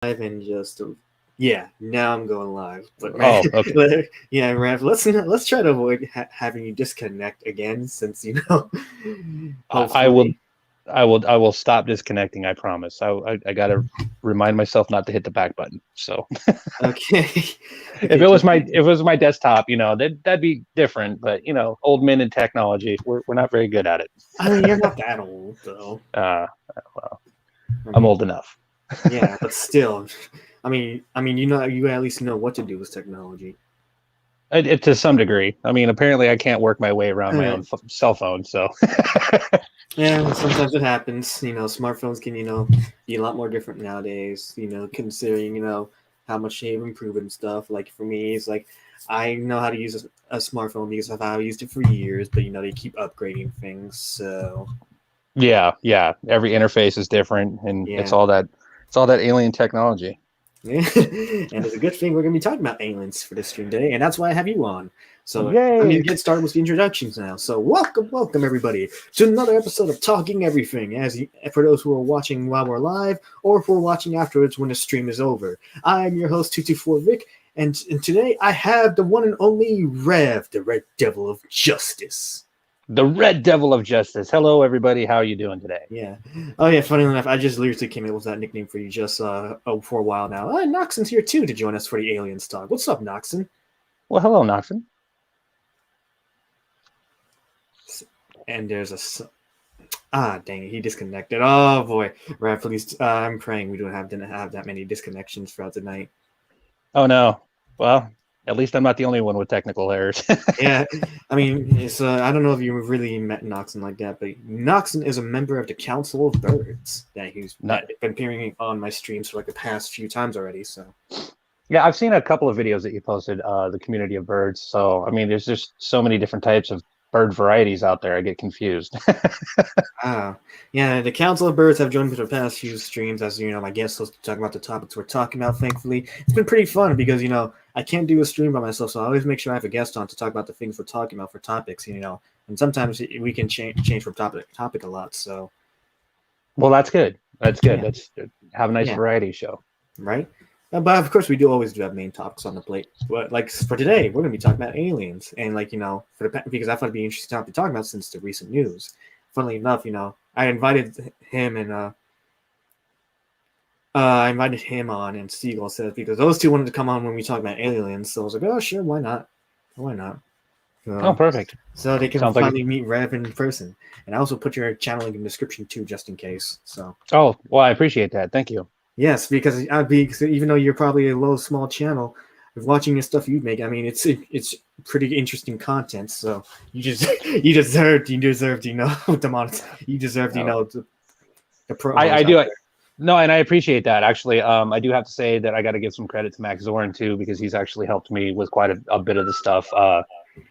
Live and just yeah, now I'm going live. But man, Oh, okay. yeah, Rev, let's try to avoid having you disconnect again, since I will, hopefully. I will stop disconnecting. I promise. I gotta remind myself not to hit the back button. So Okay, if okay, it was just my if it was my desktop, that'd be different. But old men in technology, we're not very good at it. I mean, you're not that old though. Uh, well, I I'm mean, old enough. yeah, but still, I mean, you at least know what to do with technology. To some degree. I mean, apparently, I can't work my way around my Uh, own cell phone. So Yeah, sometimes it happens. Smartphones can, be a lot more different nowadays, considering, how much they've improved and stuff. Like for me, it's like I know how to use a smartphone because of how I used it for years, but, they keep upgrading things. So, yeah. Every interface is different, and yeah. it's all that alien technology. And it's a good thing we're going to be talking about aliens for this stream today, and that's why I have you on. So I'm going to Yay! get started with the introductions now. So welcome everybody to another episode of Talking Everything. For those who are watching while we're live, or if we're watching afterwards when the stream is over, I'm your host 224 Vic, and today I have the one and only Rev, the Red Devil of Justice. The Red Devil of Justice. Hello, everybody. How are you doing today? Yeah. Oh yeah. Funny enough, I just literally came up with that nickname for you just for a while now. Noxon's here too to join us for the aliens talk. What's up, Noxon? Well, hello, Noxon. And there's dang it, he disconnected. Oh boy, Rev, please. I'm praying we didn't have that many disconnections throughout the night. Oh no. Well, at least I'm not the only one with technical errors. Yeah, I mean, it's I don't know if you really met Noxon like that, but Noxon is a member of the Council of Birds he's Not. been appearing on my streams for like the past few times already. So Yeah, I've seen a couple of videos that you posted. The community of birds. So I mean, there's just so many different types of bird varieties out there. I get confused. yeah, the Council of Birds have joined me for the past few streams as my guests to talk about the topics we're talking about. Thankfully, it's been pretty fun because I can't do a stream by myself, so I always make sure I have a guest on to talk about the things we're talking about for topics. And sometimes we can change from topic to topic a lot. So, Well, that's good. That's good. yeah, That's have a nice yeah, variety show. right. But of course, we do always do have main topics on the plate. But like for today, we're gonna be talking about aliens, and because I thought it'd be interesting topic to talk about since the recent news. Funnily enough, I invited him and I invited him on, and Siegel said because those two wanted to come on when we talk about aliens. So I was like, oh sure, why not? Why not? Oh, perfect. So they can Sounds like finally meet Rev in person, and I also put your channel link in the description too, just in case. So Oh, well, I appreciate that. Thank you. yes, because even though you're probably a low small channel, watching the stuff you make, I mean, it's pretty interesting content. So you just you deserve the you deserve the promos I out do. there. No, and I appreciate that. Actually, I do have to say that I got to give some credit to Max Zorin too, because he's actually helped me with quite a bit of the stuff.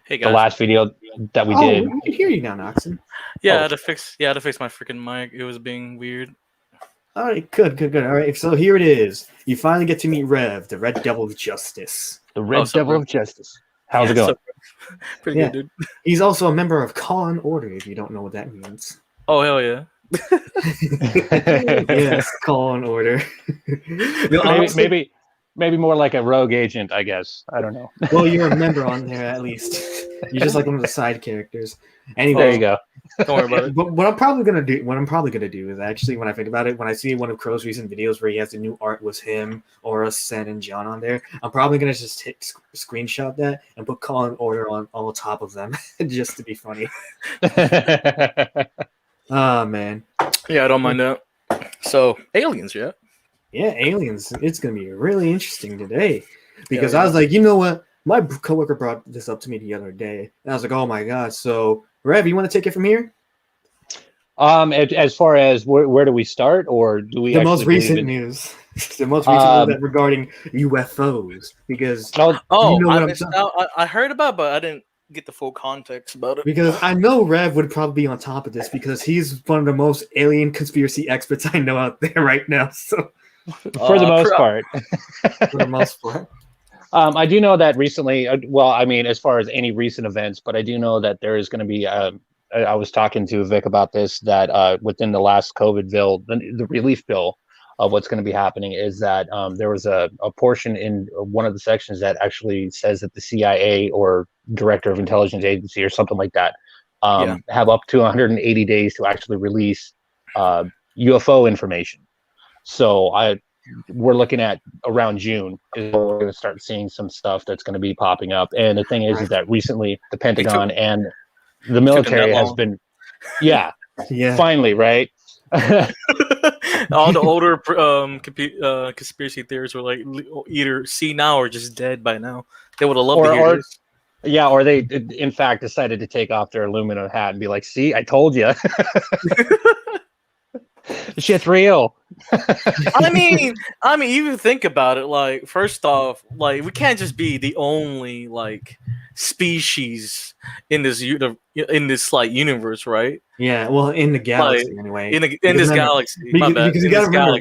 Hey The guys. last video that we Oh, did. we can hear you now, Noxon. Yeah, Oh. I had to fix my freaking mic. It was being weird. All right, good. All right, so here it is. You finally get to meet Rev, the Red Devil of Justice. The Red so Devil bro. of Justice. How's Yeah, it going? Pretty Yeah. good, dude. He's also a member of Call and Order, if you don't know what that means. Oh hell yeah. Yes, Call and Order. No, honestly, maybe more like a rogue agent, I guess. I don't know. well, you're a member on there at least. You're just like one of the side characters. Anyway, There you go. Don't worry about it. But what I'm probably gonna do is actually, when I think about it, when I see one of Crow's recent videos where he has the new art with him, Aura, Sen, and John on there, I'm probably gonna just screenshot that and put Call and Order on top of them just to be funny. Oh man. Yeah, I don't mind that. So aliens, yeah. Yeah, aliens. It's gonna be really interesting today because Yeah. I was like, you know what? My coworker brought this up to me the other day, and I was like, oh my god. So, Rev, you want to take it from here? As far as where do we start, or do we The actually most recent news, the most recent news regarding UFOs, because Oh, you know I what missed out. I heard about it, but I didn't get the full context about it. because I know Rev would probably be on top of this because he's one of the most alien conspiracy experts I know out there right now. So, for the most part. for the most part. I do know that recently, well, I mean, as far as any recent events, but I do know that there is going to be, I was talking to Vic about this, that within the last COVID bill, the relief bill, of what's going to be happening is that there was a portion in one of the sections that actually says that the CIA or Director of Intelligence Agency or something like that have up to 180 days to actually release UFO information. So we're looking at around June is where we're going to start seeing some stuff that's going to be popping up. And the thing is that recently the Pentagon and the military has been, yeah, finally, right? All the older conspiracy theories were like either see now or just dead by now. They would have loved to hear this. Yeah, or they in fact decided to take off their aluminum hat and be like, "See, I told you." Shit's real. I mean, even think about it. Like, first off, like we can't just be the only like species in this like universe, right? Yeah, well, in the galaxy anyway. In this galaxy, my bad. Because you gotta remember,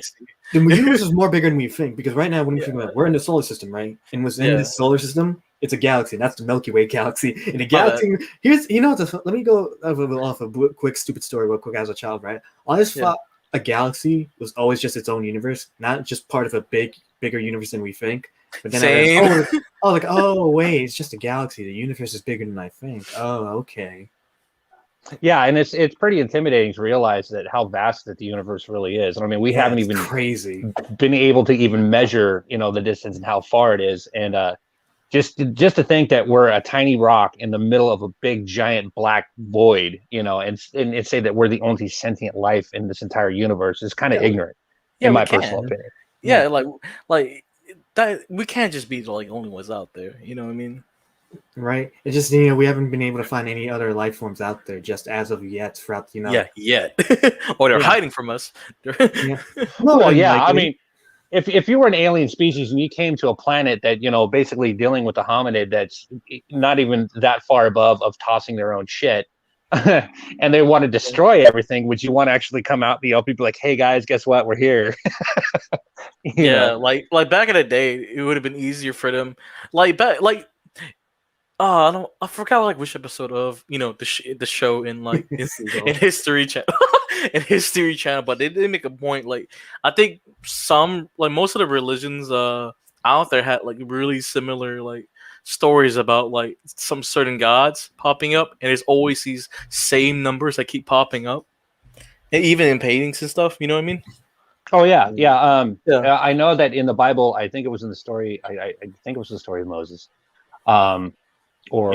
the universe is more bigger than we think. Because right now, when you think about it, we're in the solar system, right? And within this solar system, it's a galaxy. That's the Milky Way galaxy. In the galaxy, let me go off a quick stupid story real quick. As a child, right? I always thought a galaxy was always just its own universe, not just part of a bigger universe than we think. But then I was like, oh wait, it's just a galaxy. The universe is bigger than I think. Oh, okay. Yeah, and it's pretty intimidating to realize that how vast that the universe really is. And I mean, we haven't even been able to even measure, the distance and how far it is. And just to think that we're a tiny rock in the middle of a big giant black void, and say that we're the only sentient life in this entire universe is kind of ignorant, in my personal opinion. Yeah, like that. We can't just be the only ones out there. You know what I mean? Right. It's just we haven't been able to find any other life forms out there just as of yet throughout yet. Or they're hiding from us. Well, yeah. I mean, if you were an alien species and you came to a planet that basically dealing with a hominid that's not even that far above of tossing their own shit, and they want to destroy everything, would you want to actually come out and be like, "Hey guys, guess what? We're here." Like back in the day, it would have been easier for them. I forgot which episode of the show in in History Channel in History Channel, but they did make a point. I think most of the religions out there had really similar stories about some certain gods popping up, and there's always these same numbers that keep popping up, and even in paintings and stuff. You know what I mean? Oh yeah. I know that in the Bible, I think it was in the story. I think it was the story of Moses. Or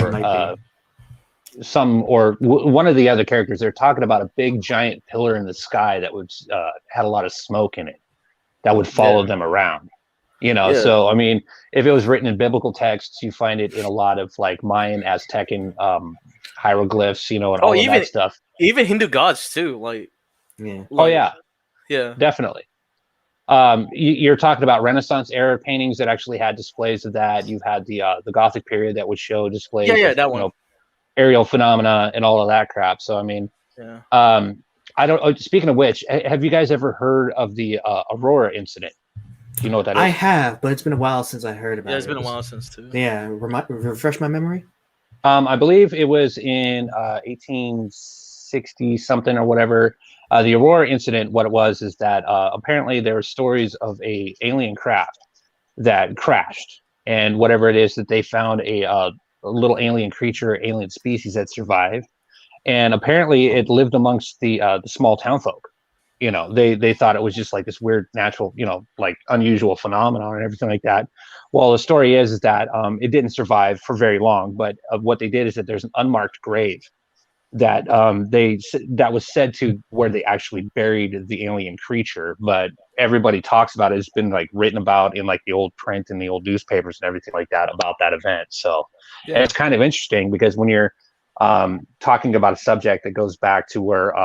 one of the other characters, they're talking about a big giant pillar in the sky that would had a lot of smoke in it that would follow them around. So I mean, if it was written in biblical texts, you find it in a lot of Mayan, Aztecan hieroglyphs, and all of that stuff. Even Hindu gods too, definitely. You're talking about Renaissance era paintings that actually had displays of that. You've had the Gothic period that would show displays of, that one. Aerial phenomena and all of that crap. So I mean, I don't. Speaking of which, have you guys ever heard of the Aurora incident? Do you know what that is? I have, but it's been a while since I heard about it. Yeah, it's been a while since too. Yeah, refresh my memory. I believe it was in 1860 something or whatever. The Aurora incident, what it was is that apparently there were stories of a alien craft that crashed, and whatever it is that they found a little alien creature, alien species that survived, and apparently it lived amongst the small town folk. They thought it was just this weird natural, unusual phenomenon and everything like that. Well, the story is that it didn't survive for very long, but what they did is that there's an unmarked grave that that was said to where they actually buried the alien creature, but everybody talks about it. It's been written about in the old print and the old newspapers and everything like that about that event. So and it's kind of interesting because when you're talking about a subject that goes back to where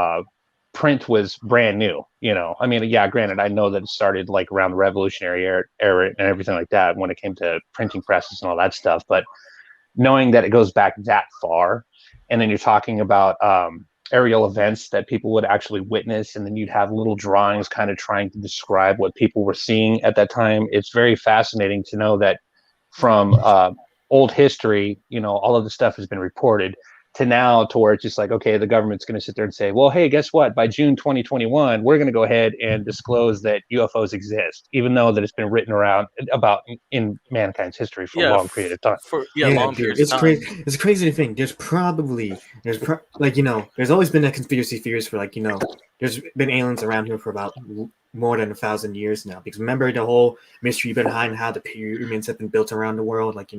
print was brand new, I mean, granted, I know that it started around the Revolutionary era and everything like that when it came to printing presses and all that stuff, but knowing that it goes back that far. And then you're talking about aerial events that people would actually witness, and then you'd have little drawings kind of trying to describe what people were seeing at that time. It's very fascinating to know that from old history, all of the stuff has been reported. to now to where it's just like, okay, the government's going to sit there and say, well, hey, guess what? By June 2021, we're going to go ahead and disclose that UFOs exist, even though that it's been written around about in mankind's history for a long period of time. Long dude, periods it's of time. crazy. It's crazy to think. There's always been a conspiracy theories for like, there's been aliens around here for about more than 1,000 years now. Because remember the whole mystery behind how the pyramids have been built around the world, like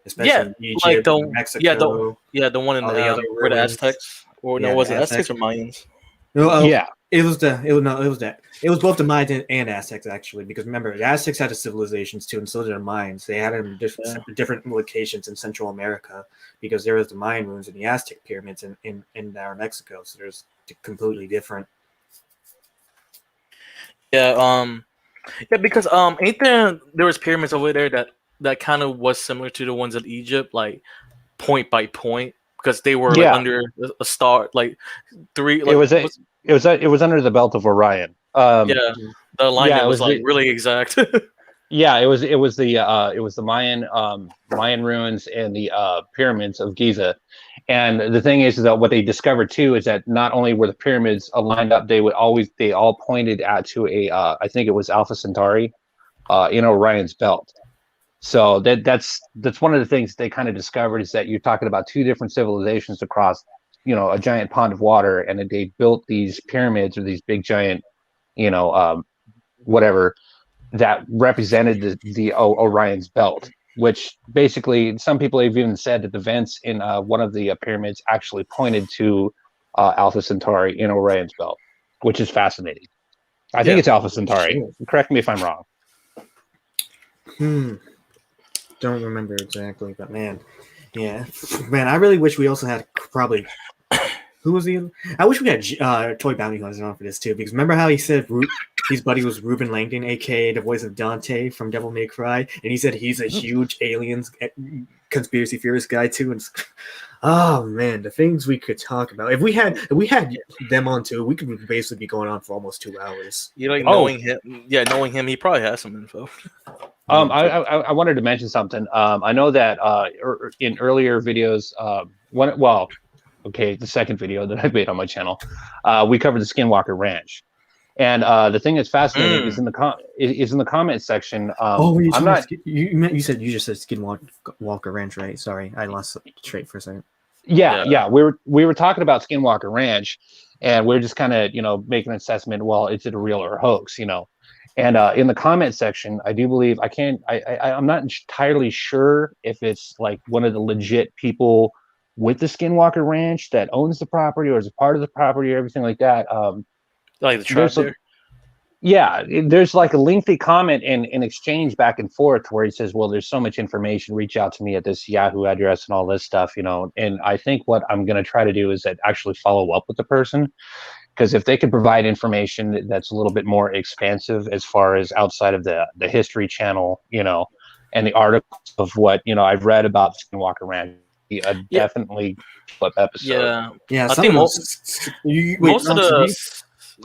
especially in Egypt, Mexico. The one in all the other where the ruins. Aztecs, or Yeah, no, was the it Aztecs Aztecs. or Mayans? No, Yeah. It was both the Mayans and Aztecs actually, because remember the Aztecs had the civilizations too, and so did the Mayans. They had them in different locations in Central America, because there was the Mayan ruins and the Aztec pyramids in Mexico. So there's completely different. Yeah, because ain't there was pyramids over there that kind of was similar to the ones in Egypt, like point by point, because they were like under a star, like three. Like, it was under the belt of Orion. The alignment was like really exact. Yeah, it was the Mayan ruins and the pyramids of Giza. And the thing is that what they discovered too is that not only were the pyramids aligned up, they all pointed out to I think it was Alpha Centauri in Orion's belt. So that's one of the things they kind of discovered, is that you're talking about two different civilizations across a giant pond of water, and that they built these pyramids or these big giant whatever that represented the Orion's belt, which basically some people have even said that the vents in one of the pyramids actually pointed to Alpha Centauri in Orion's belt, which is fascinating. I think it's Alpha Centauri. Correct me if I'm wrong. Don't remember exactly, but man, I really wish we also had probably. Who was the? I wish we had Toy Bounty Hunters on for this too, because remember how he said his buddy was Ruben Langdon, aka the voice of Dante from Devil May Cry, and he said he's a huge aliens conspiracy theorist guy too. And oh man, the things we could talk about if we had them on too, we could basically be going on for almost 2 hours. Knowing him, he probably has some info. I wanted to mention something. I know that in earlier videos, the second video that I made on my channel, we covered the Skinwalker Ranch, and the thing that's fascinating is in the comment section. You just said Skinwalker Ranch, right? Sorry, I lost straight for a second. Yeah. We were talking about Skinwalker Ranch, and we're just kind of making an assessment. Well, is it a real or a hoax? And in the comment section, I do believe I'm not entirely sure if it's like one of the legit people with the Skinwalker Ranch that owns the property, or is a part of the property, or everything like that. Like the tribe there? There's like a lengthy comment in exchange back and forth where he says, well, there's so much information, reach out to me at this Yahoo address and all this stuff, and I think what I'm going to try to do is that actually follow up with the person, because if they could provide information that's a little bit more expansive as far as outside of the History Channel, and the articles of what, I've read about the Skinwalker Ranch, definitely flip episode. I think most of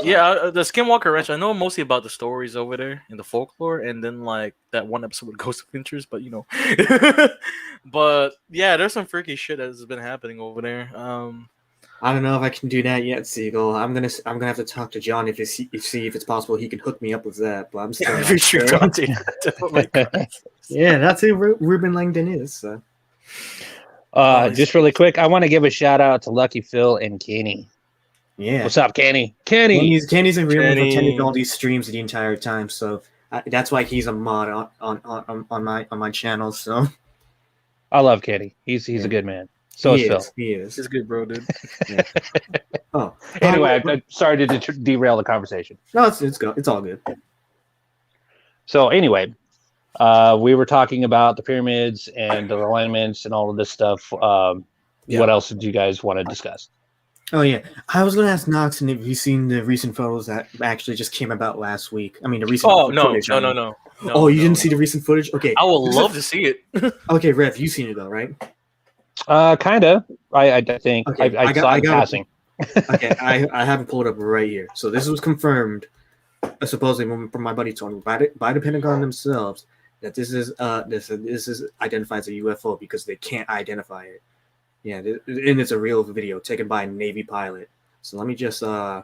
the Skinwalker Ranch, I know mostly about the stories over there and the folklore, and then like that one episode with Ghost of Interest, but but yeah, there's some freaky shit that has been happening over there. I don't know if I can do that yet, Siegel. I'm gonna have to talk to John if see if it's possible he can hook me up with that. But I'm still not sure. Yeah, that's who Ruben Langdon is. So. Just really quick, I want to give a shout out to Lucky Phil and Kenny. Yeah, what's up, Kenny? Kenny's a real one, attending all these streams the entire time. So that's why he's a mod on my channel. So I love Kenny. He's a good man. So is Phil. He is. He's a good bro, dude. Oh, anyway, I'm sorry to derail the conversation. No, it's all good. So anyway, we were talking about the pyramids and the alignments and all of this stuff. What else did you guys want to discuss? Oh yeah, I was going to ask Nox, and have you seen the recent photos that actually just came about last week? I mean, the recent. Footage, no. Oh, you didn't see the recent footage? Okay, I would love to see it. Okay, Rev, you've seen it though, right? Kinda. I think. Okay, I saw it passing. Okay, I have it pulled up right here. So this was confirmed, supposedly from my buddy Tony, by the Pentagon themselves, that this is identified as a UFO because they can't identify it. Yeah, and it's a real video taken by a Navy pilot. So let me just zoom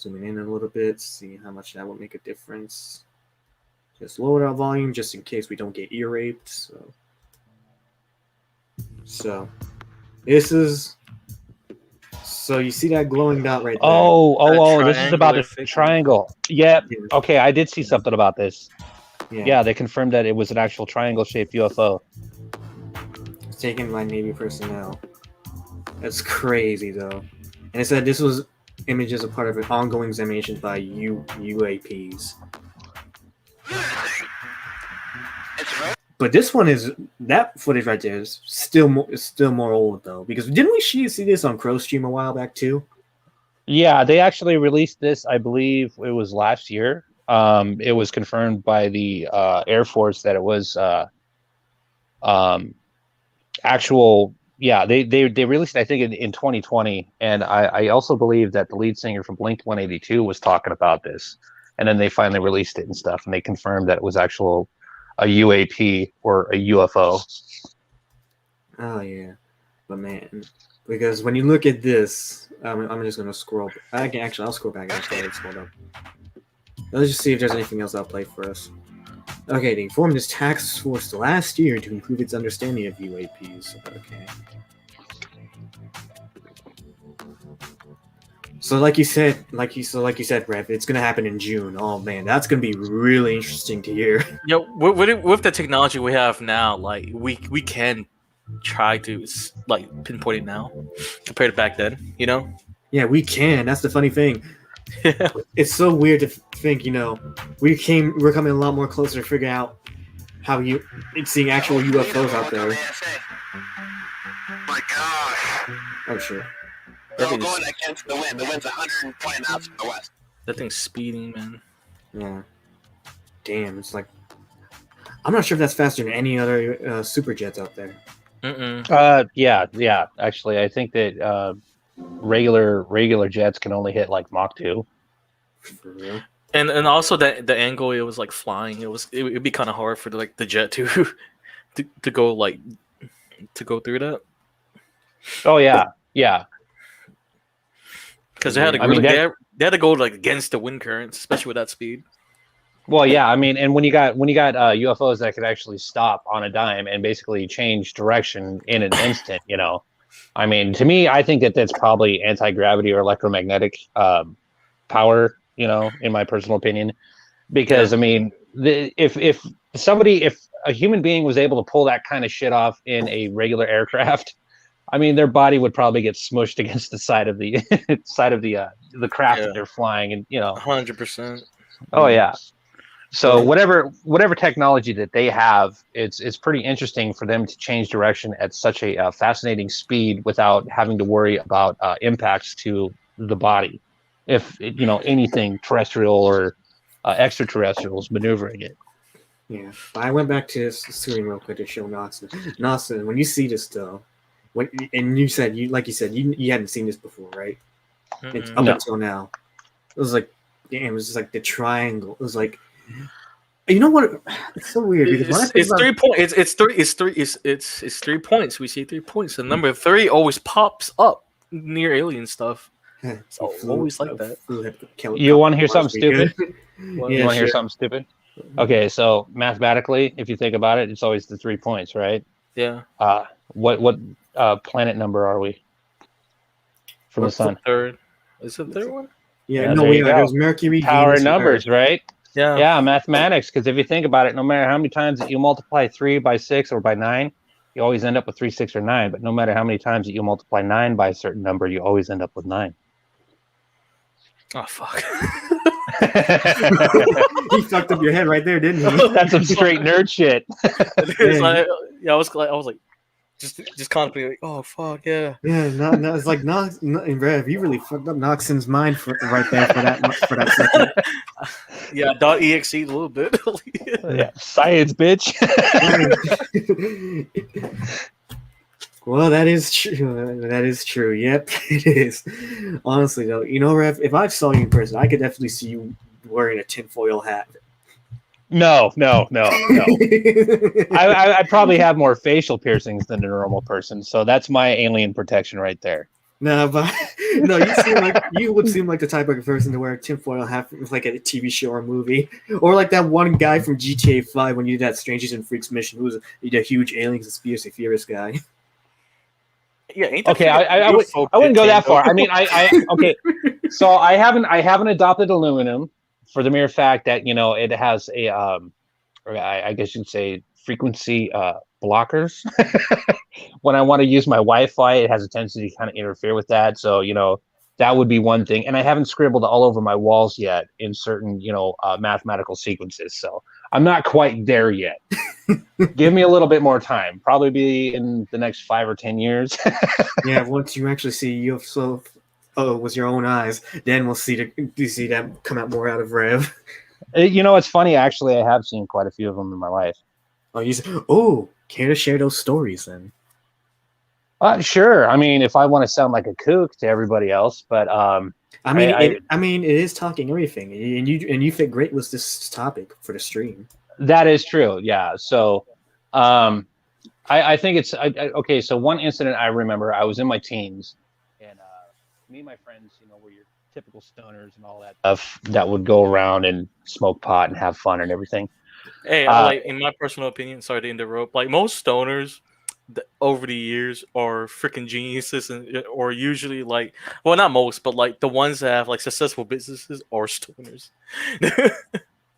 in a little bit, see how much that would make a difference. Just lower our volume just in case we don't get ear raped. So this is. So you see that glowing dot right there? Oh! This is about the triangle. Yep. Yeah. Okay, I did see something about this. Yeah. Yeah, they confirmed that it was an actual triangle-shaped UFO. It's taken by Navy personnel. That's crazy, though. And it said this was images a part of an ongoing examination by UAPs. But this one that footage right there is still more old though, because didn't we see this on CrowStream a while back too? Yeah, they actually released this. I believe it was last year. It was confirmed by the Air Force that it was actual. Yeah, they released it, I think in 2020, and I also believe that the lead singer from Blink-182 was talking about this, and then they finally released it and stuff, and they confirmed that it was actual a UAP or a UFO. Oh yeah, but man, because when you look at this, I'm just gonna scroll. I'll scroll back after it's scrolled up. Let's just see if there's anything else I'll play for us. Okay, they formed this task force last year to improve its understanding of UAPs. Okay. So like you said, Rev, it's gonna happen in June. Oh man, that's gonna be really interesting to hear. Yeah, with the technology we have now, like we can try to like pinpoint it now compared to back then. You know? Yeah, we can. That's the funny thing. It's so weird to think. We're coming a lot more closer to figuring out how seeing actual UFOs out there. My gosh. Oh shit. We're going against the wind. The wind's 120 knots from the west. That thing's speeding, man. Yeah. Damn, it's like I'm not sure if that's faster than any other super jets out there. Yeah. Actually, I think that regular jets can only hit like Mach 2. For real? And also the angle it was like flying. It'd be kind of hard for the jet to go through that. Oh yeah. Because they had to go like against the wind currents, especially with that speed. Well, yeah, I mean, and when you got UFOs that could actually stop on a dime and basically change direction in an instant, I mean, to me, I think that that's probably anti-gravity or electromagnetic power, in my personal opinion, because I mean, if a human being was able to pull that kind of shit off in a regular aircraft, I mean, their body would probably get smushed against the side of the the craft that they're flying, and 100%. Oh yeah. So whatever technology that they have, it's pretty interesting for them to change direction at such a fascinating speed without having to worry about impacts to the body, if anything terrestrial or extraterrestrials maneuvering it. Yeah, I went back to this screen real quick to show Noxon. Noxon, when you see this though, and you said you hadn't seen this before, right? It's up until now. It was like, damn, it was just like the triangle. It was like, you know what? It's so weird because it's 3 points. It's 3 points. We see 3 points. The number 3 always pops up near alien stuff. It's always like that. You want to hear something stupid? You want to hear something stupid? Okay, so mathematically, if you think about it, it's always the 3 points, right? Yeah. What planet number are we from the sun? Third. Is it the third one? Yeah, no, we are. There's Mercury, Power Venus, numbers, right? Yeah, mathematics. Because if you think about it, no matter how many times that you multiply 3 by 6 or by 9, you always end up with 3, 6, or 9. But no matter how many times that you multiply 9 by a certain number, you always end up with 9. Oh fuck! He fucked up your head right there, didn't he? That's some straight nerd shit. I was like, just constantly like, oh fuck yeah. Yeah, no, it's like Nox, Rev, you really fucked up Noxon's mind right there for that second. Yeah, .exe a little bit. Yeah, science, bitch. Well, that is true. That is true. Yep, it is. Honestly, though, Rev, if I saw you in person, I could definitely see you wearing a tinfoil hat. No. I probably have more facial piercings than a normal person, so that's my alien protection right there. No, but no, you would seem like the type of person to wear a tinfoil hat like at a TV show or movie, or like that one guy from GTA 5 when you did that Strangers and Freaks mission, who was a huge alien conspiracy theorist guy. Yeah, ain't that Okay, I wouldn't go that far. I mean, okay. So I haven't adopted aluminum for the mere fact that it has a or I guess you'd say frequency blockers. When I want to use my Wi-Fi, it has a tendency to kind of interfere with that. So that would be one thing. And I haven't scribbled all over my walls yet in certain mathematical sequences. So I'm not quite there yet. Give me a little bit more time. Probably be in the next 5 or 10 years. Yeah, once you actually see UFO with your own eyes, then we'll see that come out more out of Rev. It's funny. Actually, I have seen quite a few of them in my life. Care to share those stories then? Sure. I mean, if I want to sound like a kook to everybody else, but it is talking everything, and you fit great with this topic for the stream. That is true. Yeah. So, I think it's okay. So one incident I remember, I was in my teens, and me and my friends, were your typical stoners and all that stuff that would go around and smoke pot and have fun and everything. Hey, like in my personal opinion, sorry to interrupt. Like most stoners, over the years are freaking geniuses, or usually like, well, not most, but like the ones that have like successful businesses are stoners.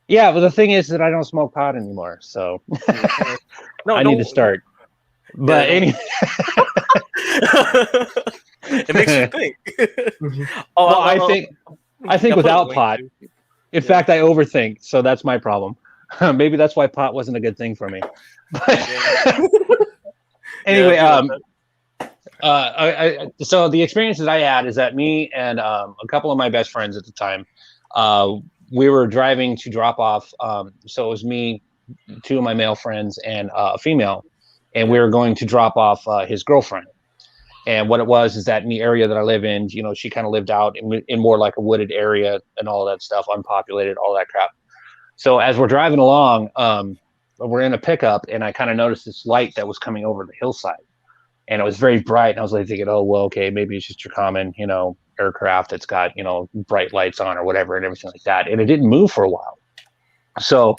Yeah, but the thing is that I don't smoke pot anymore, so I need to start. But anyway, it makes you think. I think without pot. In fact, I overthink, so that's my problem. Maybe that's why pot wasn't a good thing for me. Anyway, so the experiences I had is that me and a couple of my best friends at the time, we were driving to drop off. So it was me, 2 of my male friends, and a female, and we were going to drop off his girlfriend. And what it was is that in the area that I live in, she kind of lived out in more like a wooded area and all that stuff, unpopulated, all that crap. So as we're driving along, we're in a pickup, and I kind of noticed this light that was coming over the hillside, and it was very bright. And I was like thinking, oh, well, okay, maybe it's just your common, aircraft that's got, bright lights on or whatever and everything like that. And it didn't move for a while. So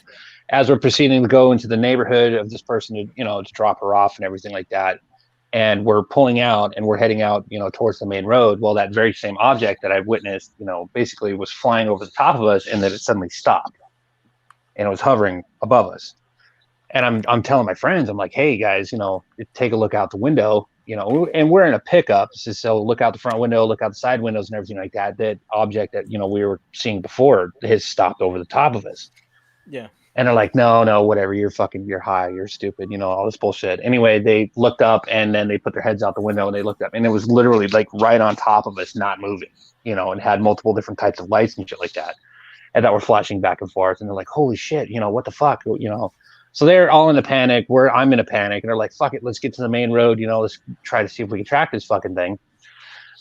as we're proceeding to go into the neighborhood of this person to drop her off and everything like that, and we're pulling out and we're heading out, towards the main road. Well, that very same object that I witnessed, basically was flying over the top of us, and then it suddenly stopped, and it was hovering above us. And I'm telling my friends, I'm like, hey guys, take a look out the window, and we're in a pickup. So look out the front window, look out the side windows and everything like that. That object that, we were seeing before has stopped over the top of us. Yeah. And they're like, no, whatever. You're high. You're stupid. All this bullshit. Anyway, they looked up, and then they put their heads out the window, and they looked up, and it was literally like right on top of us, not moving, and had multiple different types of lights and shit like that. And that were flashing back and forth. And they're like, holy shit, what the fuck, So they're all in a panic. I'm in a panic, and they're like, fuck it, let's get to the main road. Let's try to see if we can track this fucking thing.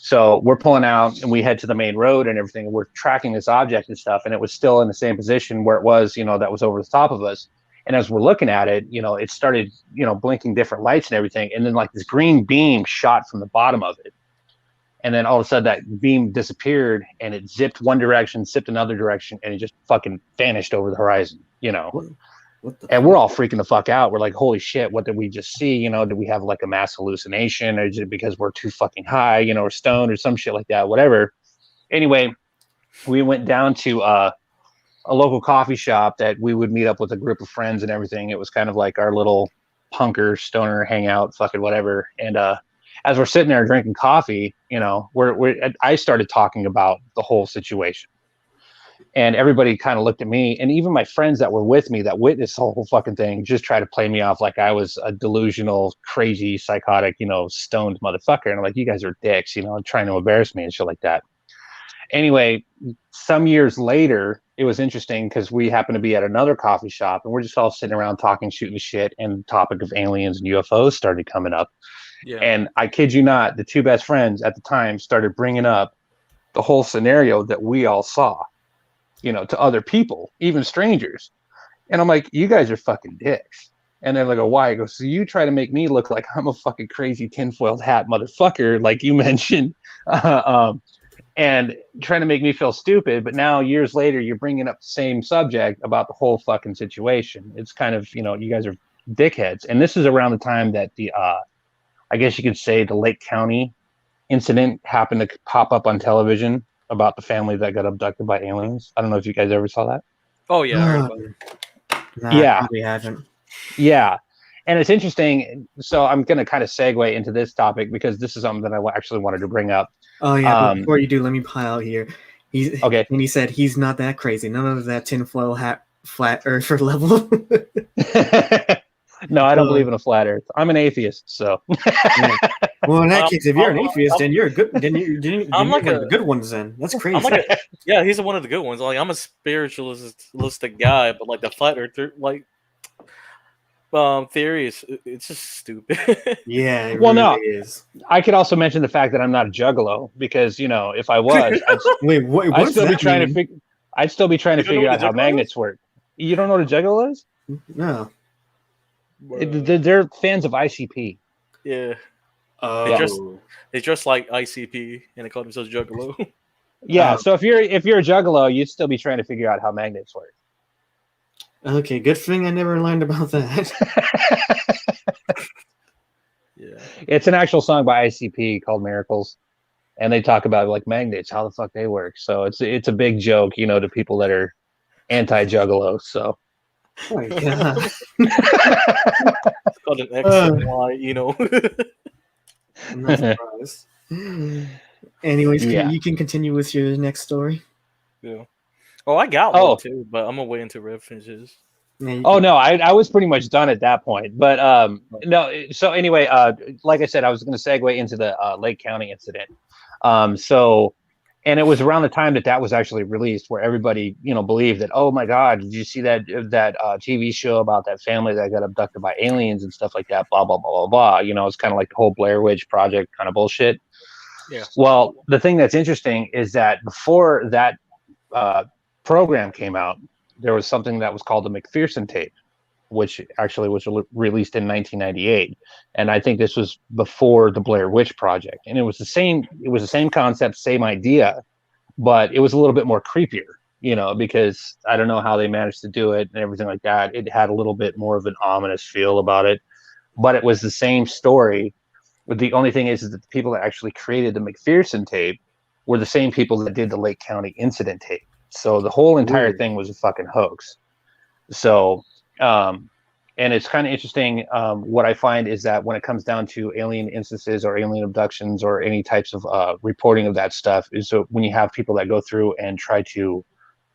So we're pulling out, and we head to the main road and everything. And we're tracking this object and stuff, and it was still in the same position where it was, that was over the top of us. And as we're looking at it, it started, blinking different lights and everything. And then like this green beam shot from the bottom of it. And then all of a sudden that beam disappeared, and it zipped one direction, zipped another direction, and it just fucking vanished over the horizon, And we're all freaking the fuck out. We're like, holy shit, what did we just see? Did we have like a mass hallucination, or is it because we're too fucking high, or stoned or some shit like that, whatever. Anyway, we went down to a local coffee shop that we would meet up with a group of friends and everything. It was kind of like our little punker stoner hangout, fucking whatever. And as we're sitting there drinking coffee, I started talking about the whole situation. And everybody kind of looked at me, and even my friends that were with me that witnessed the whole fucking thing just tried to play me off like I was a delusional, crazy, psychotic, stoned motherfucker. And I'm like, you guys are dicks, trying to embarrass me and shit like that. Anyway, some years later, it was interesting because we happened to be at another coffee shop, and we're just all sitting around talking, shooting shit, and the topic of aliens and UFOs started coming up. Yeah. And I kid you not, the 2 best friends at the time started bringing up the whole scenario that we all saw, to other people, even strangers. And I'm like, you guys are fucking dicks. And they're like, oh, why? I go, so you try to make me look like I'm a fucking crazy tinfoil hat motherfucker, like you mentioned, and trying to make me feel stupid. But now years later, you're bringing up the same subject about the whole fucking situation. It's kind of, you guys are dickheads. And this is around the time that the, I guess you could say the Lake County incident happened to pop up on television about the family that got abducted by aliens. I don't know if you guys ever saw that. Oh yeah, I heard about it. Nah, Yeah. I probably haven't. Yeah. And it's interesting. So I'm going to kind of segue into this topic because this is something that I actually wanted to bring up. Oh yeah, but before you do, let me pile out here. He's Okay. And he said he's not that crazy. None of that tinfoil hat, flat earther level. No, I don't believe in a flat Earth. I'm an atheist, so. Yeah. Well, in that case, if you're an atheist, I'm- then you're good. Then you're I'm like one of a- the good ones. Then that's crazy. I'm like yeah, he's one of the good ones. Like I'm a spiritualistic guy, but like the flat earther like theory is it's just stupid. Yeah, it Well, really no. is. I could also mention the fact that I'm not a juggalo because, if I was, Wait, what? I'd still be trying to figure. I'd still be trying to You don't know figure what out a how juggalo magnets work. You don't know what a juggalo is? No. They're fans of ICP. Yeah, Oh. they dress like ICP and they call themselves Juggalo. Yeah. Oh. So if you're a juggalo, you'd still be trying to figure out how magnets work. Okay, good thing I never learned about that. Yeah, It's an actual song by ICP called Miracles, and they talk about like magnets, how the fuck they work. So it's a big joke, to people that are anti-juggalo. So. Oh my god. it's called an X and Y. I'm not surprised. Anyways, Yeah. you can continue with your next story. Yeah. Oh, I got Oh. one too, but I'm gonna wait until Rev finishes. Yeah, you Oh can- no, I was pretty much done at that point. But no. So anyway, like I said, I was going to segue into the Lake County incident. And it was around the time that was actually released, where everybody believed that, oh my God, did you see that TV show about that family that got abducted by aliens and stuff like that? Blah blah blah blah blah. It's kind of like the whole Blair Witch Project kind of bullshit. Yeah. Well, the thing that's interesting is that before that program came out, there was something that was called the McPherson tape, which actually was released in 1998, and I think this was before the Blair Witch Project. And it was the same concept, same idea, but it was a little bit more creepier, because I don't know how they managed to do it and everything like that. It had a little bit more of an ominous feel about it, but it was the same story. But the only thing is that the people that actually created the McPherson tape were the same people that did the Lake County incident tape. So the whole entire Weird. thing was a fucking hoax. So, and it's kind of interesting. What I find is that when it comes down to alien instances or alien abductions or any types of reporting of that stuff, is so when you have people that go through and try to,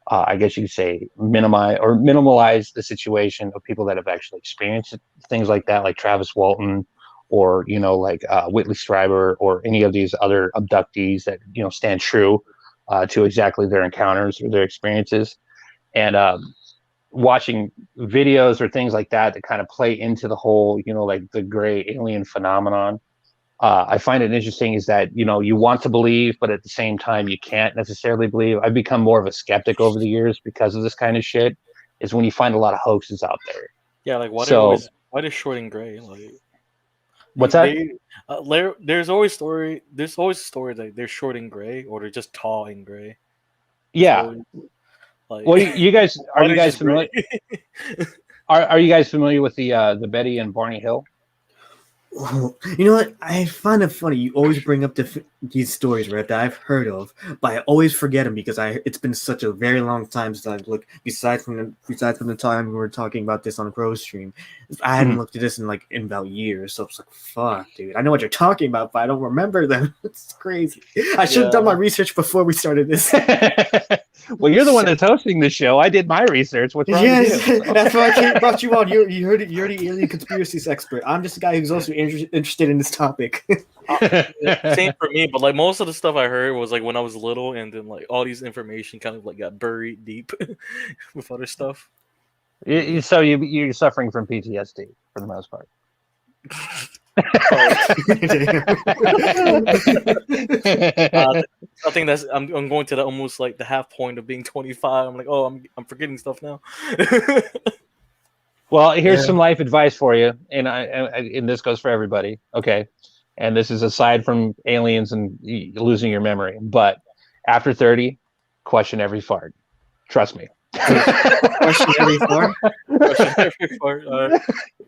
I guess you could say, minimalize the situation of people that have actually experienced things like that, like Travis Walton, or like Whitley Strieber, or any of these other abductees that stand true to exactly their encounters or their experiences, and watching videos or things like that kind of play into the whole, like the gray alien phenomenon. I find it interesting is that, you want to believe, but at the same time, you can't necessarily believe. I've become more of a skeptic over the years because of this kind of shit, is when you find a lot of hoaxes out there. Yeah, like why does Short and Gray like? What's that? There's always a story that they're short and gray or they're just tall and gray. Yeah. So, like, Well, you guys, are why you they guys just gray? familiar? Are you guys familiar with the Betty and Barney Hill? You know what? I find it funny. You always bring up these stories, Rev, that I've heard of, but I always forget them because it's been such a very long time since I've looked. Besides from the time we were talking about this on Pro Stream, I hadn't looked at this in about years. So it's like, fuck, dude. I know what you're talking about, but I don't remember them. It's crazy. I should have done my research before we started this. Well, you're the one that's hosting the show. I did my research. What's wrong with you? That's why I brought you on. You heard it. You're the alien conspiracies expert. I'm just a guy who's also interested in this topic. Same for me, but like most of the stuff I heard was like when I was little, and then like all these information kind of like got buried deep with other stuff. So you're suffering from PTSD for the most part. I think I'm going to the almost like the half point of being 25. I'm like, oh, I'm forgetting stuff now. Well, here's Yeah. some life advice for you, and and this goes for everybody. Okay, and this is aside from aliens and losing your memory, but after 30, question every fart. Trust me. Question every far. Question every part.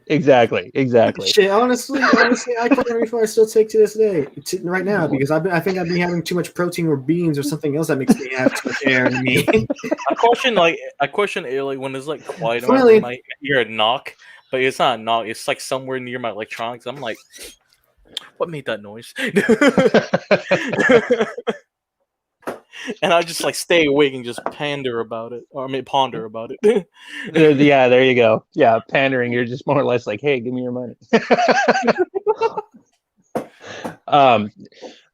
Exactly. Shit, honestly, I question every far I still take to this day, right now, because I think I've been having too much protein or beans or something else that makes me have too much air in me. I question it like when it's like quiet in my Finally. room. I hear a knock, but it's not a knock. It's like somewhere near my electronics. I'm like, what made that noise? And I just like stay awake and just ponder about it, or I mean ponder about it. Yeah, there you go. Yeah, pandering. You're just more or less like, hey, give me your money.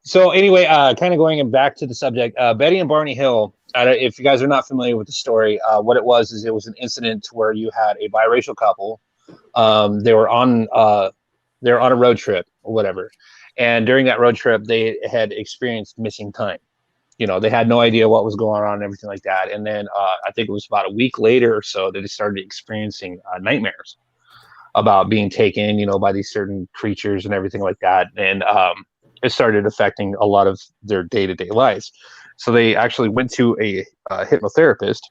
So anyway, kind of going back to the subject, Betty and Barney Hill. If you guys are not familiar with the story, what it was is it was an incident where you had a biracial couple. They were on a road trip or whatever, and during that road trip, they had experienced missing time. You know, they had no idea what was going on and everything like that. And then I think it was about a week later or so that they started experiencing nightmares about being taken, you know, by these certain creatures and everything like that. And it started affecting a lot of their day-to-day lives. So they actually went to a hypnotherapist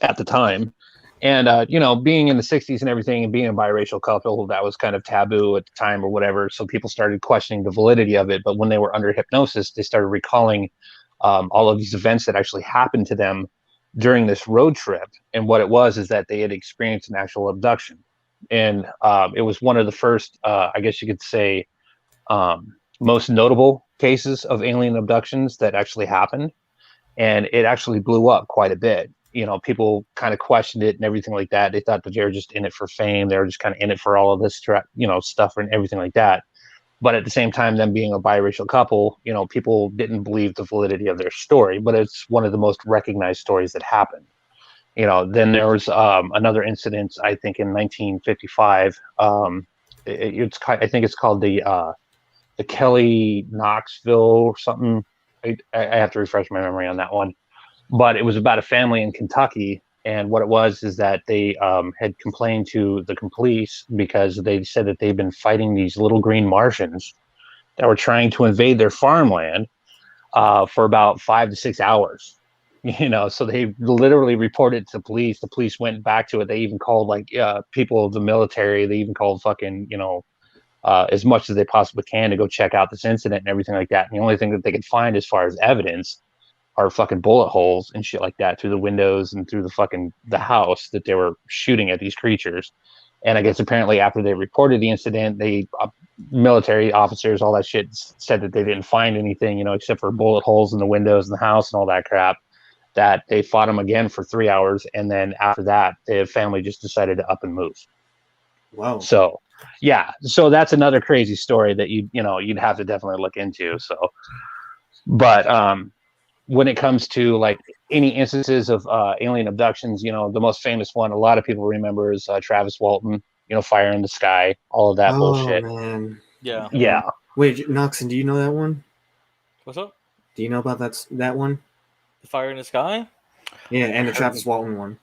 at the time. And, you know, being in the 60s and everything and being a biracial couple, that was kind of taboo at the time or whatever. So people started questioning the validity of it. But when they were under hypnosis, they started recalling all of these events that actually happened to them during this road trip. And what it was is that they had experienced an actual abduction. And it was one of the first, I guess you could say, most notable cases of alien abductions that actually happened. And it actually blew up quite a bit. You know, people kind of questioned it and everything like that. They thought that they were just in it for fame. They were just kind of in it for all of this, you know, stuff and everything like that. But at the same time, them being a biracial couple, you know, people didn't believe the validity of their story. But it's one of the most recognized stories that happened. You know, then there was another incident, I think, in 1955. I think it's called the Kelly Knoxville or something. I have to refresh my memory on that one. But it was about a family in Kentucky, and what it was is that they had complained to the police because they said that they've been fighting these little green Martians that were trying to invade their farmland for about 5 to 6 hours. You know, so they literally reported to the police. The police went back to it. They even called like people of the military. They even called fucking, you know, as much as they possibly can to go check out this incident and everything like that. And the only thing that they could find as far as evidence are fucking bullet holes and shit like that through the windows and through the house that they were shooting at these creatures. And I guess apparently after they reported the incident, they military officers, all that shit, said that they didn't find anything, you know, except for bullet holes in the windows in the house and all that crap. That they fought them again for 3 hours, and then after that, the family just decided to up and move. Wow. So, yeah, so that's another crazy story that you'd have to definitely look into. So, but when it comes to like any instances of alien abductions, you know, the most famous one a lot of people remember is Travis Walton. You know, Fire in the Sky, all of that bullshit. Man. Yeah. Yeah. Wait, Noxon, do you know that one? What's up? Do you know about that one? The Fire in the Sky? Yeah, and the Travis Walton one.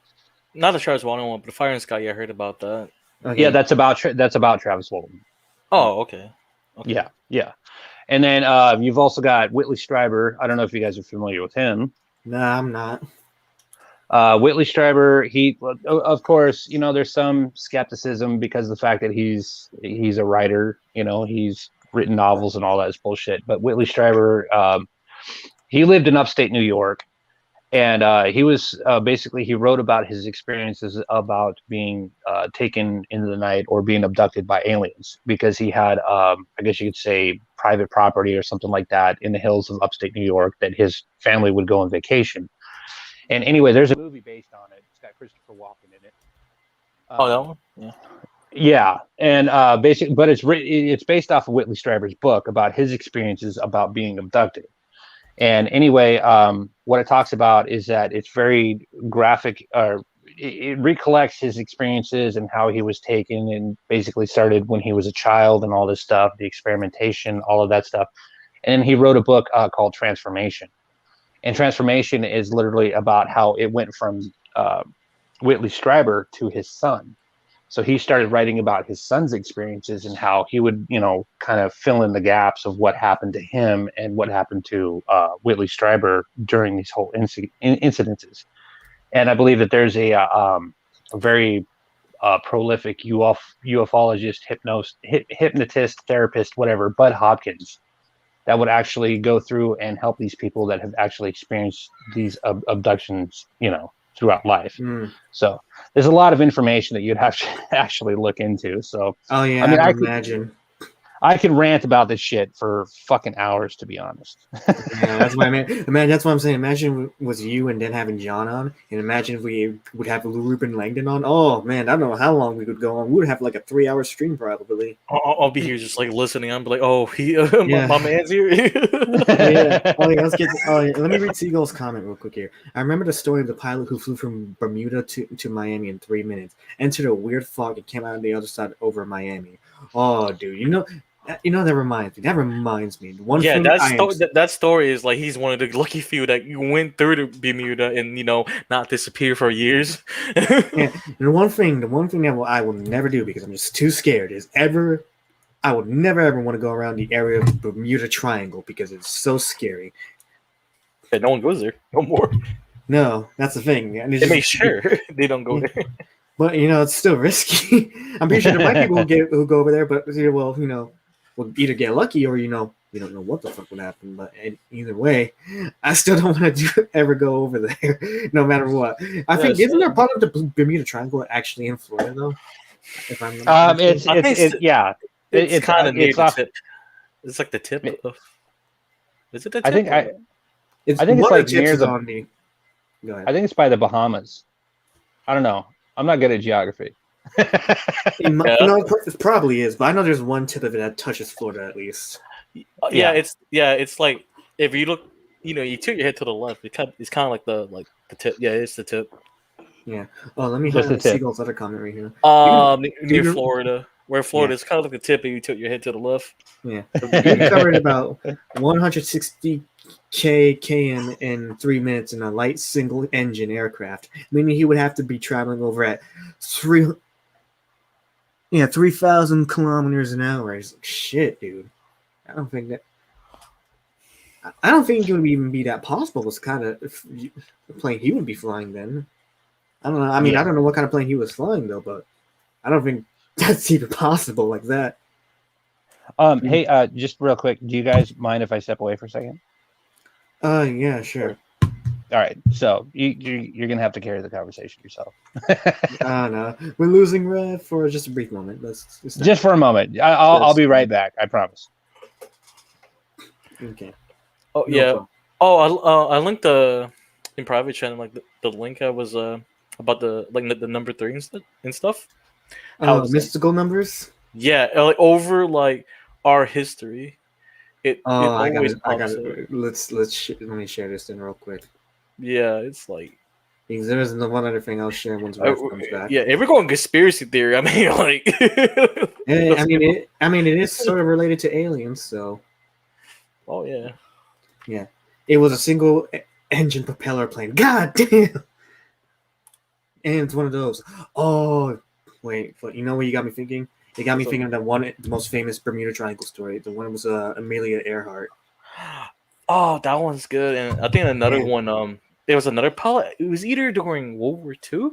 Not the Travis Walton one, but the Fire in the Sky. Yeah, I heard about that. Okay. Yeah, that's about Travis Walton. Oh, okay. Yeah. And then you've also got Whitley Strieber. I don't know if you guys are familiar with him. Nah, I'm not. Whitley Strieber, he, of course, you know, there's some skepticism because of the fact that he's a writer. You know, he's written novels and all that bullshit. But Whitley Strieber, he lived in upstate New York, and he was basically he wrote about his experiences about being taken into the night or being abducted by aliens because he had, I guess you could say, private property or something like that in the hills of upstate New York that his family would go on vacation. And anyway, there's a movie based on it. It's got Christopher Walken in it. That one? Yeah. Yeah, and basically, but it's based off of Whitley Strieber's book about his experiences about being abducted. And anyway, what it talks about is that it's very graphic. It recollects his experiences and how he was taken, and basically started when he was a child and all this stuff, the experimentation, all of that stuff. And he wrote a book called Transformation. And Transformation is literally about how it went from Whitley Strieber to his son. So he started writing about his son's experiences and how he would, kind of fill in the gaps of what happened to him and what happened to Whitley Strieber during these whole incidences. And I believe that there's a very prolific ufologist, hypnotist, therapist, whatever, Bud Hopkins, that would actually go through and help these people that have actually experienced these abductions, throughout life. So there's a lot of information that you'd have to actually look into. So Oh yeah, I mean, I can imagine. I could rant about this shit for fucking hours, to be honest. Yeah, that's what I mean. Man, that's what I'm saying. Imagine it was you and then having John on, and imagine if we would have Ruben Langdon on. Oh man, I don't know how long we could go on. We would have like a 3-hour stream probably. I'll be here just like listening. I'm like, oh, Yeah. my man's here. Yeah. Oh, yeah, let me read Seagull's comment real quick here. I remember the story of the pilot who flew from Bermuda to Miami in 3 minutes, entered a weird fog, and came out on the other side over Miami. Oh, dude, that reminds me. That story is like he's one of the lucky few that went through to Bermuda and not disappear for years. Yeah, and the one thing that I will never do because I'm just too scared is I would never ever want to go around the area of the Bermuda Triangle because it's so scary. Yeah, no one goes there no more. No, that's the thing. And They make sure they don't go there. But it's still risky. I'm pretty sure there might be people who go over there, but will either get lucky or you don't know what the fuck would happen. But either way, I still don't want to ever go over there, no matter what. I think isn't there part of the Bermuda Triangle actually in Florida though? If I'm it's kind of near the tip. It's like the tip of. Is it the tip? I think it's like near the. Go ahead. I think it's by the Bahamas. I don't know. I'm not good at geography. No, it probably is, but I know there's one tip of it that touches Florida at least. It's like if you look, you tilt your head to the left. It's kind of like the tip. Yeah, it's the tip. Yeah. Oh, let me highlight Seagull's other comment right here. Near Florida, where Florida is kind of like the tip, and you tilt your head to the left. Yeah. You covered about 160 km in 3 minutes in a light single-engine aircraft, meaning he would have to be traveling over at 3,000 kilometers an hour. It's like, shit, dude. I don't think it would even be that possible. It's kind of the plane he would be flying then. I don't know. I mean, I don't know what kind of plane he was flying though, but I don't think that's even possible like that. Hey, just real quick, do you guys mind if I step away for a second? Yeah, sure. All right, so you're gonna have to carry the conversation yourself. No, we're losing Rev for just a brief moment. Just for a moment. I'll be right back. I promise. Okay. Oh yeah. Oh, I linked in private channel like the link I was about the number 3 and stuff. Mystical numbers. Yeah, like over like our history. I got it. Let me share this then real quick. Yeah, it's like because there is one other thing I'll share once Rev comes back. Yeah, if we're going conspiracy theory, I mean, like, it is sort of related to aliens, so. Oh yeah. Yeah, it was a single engine propeller plane. God damn. And it's one of those. Oh, wait, but you know what you got me thinking? It got me thinking of the most famous Bermuda Triangle story. The one was Amelia Earhart. Oh, that one's good. And I think another one. There was another pilot. It was either during World War II,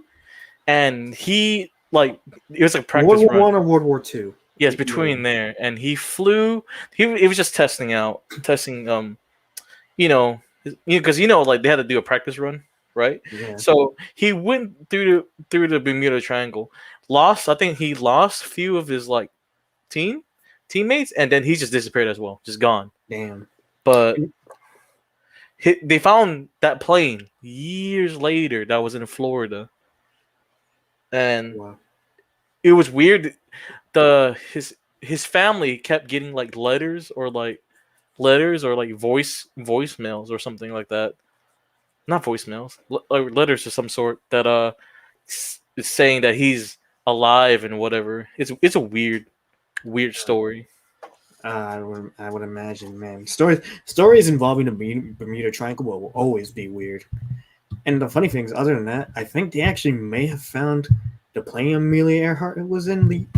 and he it was like practice World War run. I or World War II. Yes, between there, and he flew. He was just testing. Because like they had to do a practice run, right? Yeah. So he went through the Bermuda Triangle. I think he lost a few of his like teammates, and then he just disappeared as well, just gone. Damn. But they found that plane years later that was in Florida, and it was weird. His family kept getting like letters or voicemails or something like that. Not voicemails, letters of some sort that is saying that he's alive and whatever. It's a weird story. I would imagine, man. Stories involving the Bermuda Triangle will always be weird. And the funny thing is, other than that, I think they actually may have found the plane Amelia Earhart was in,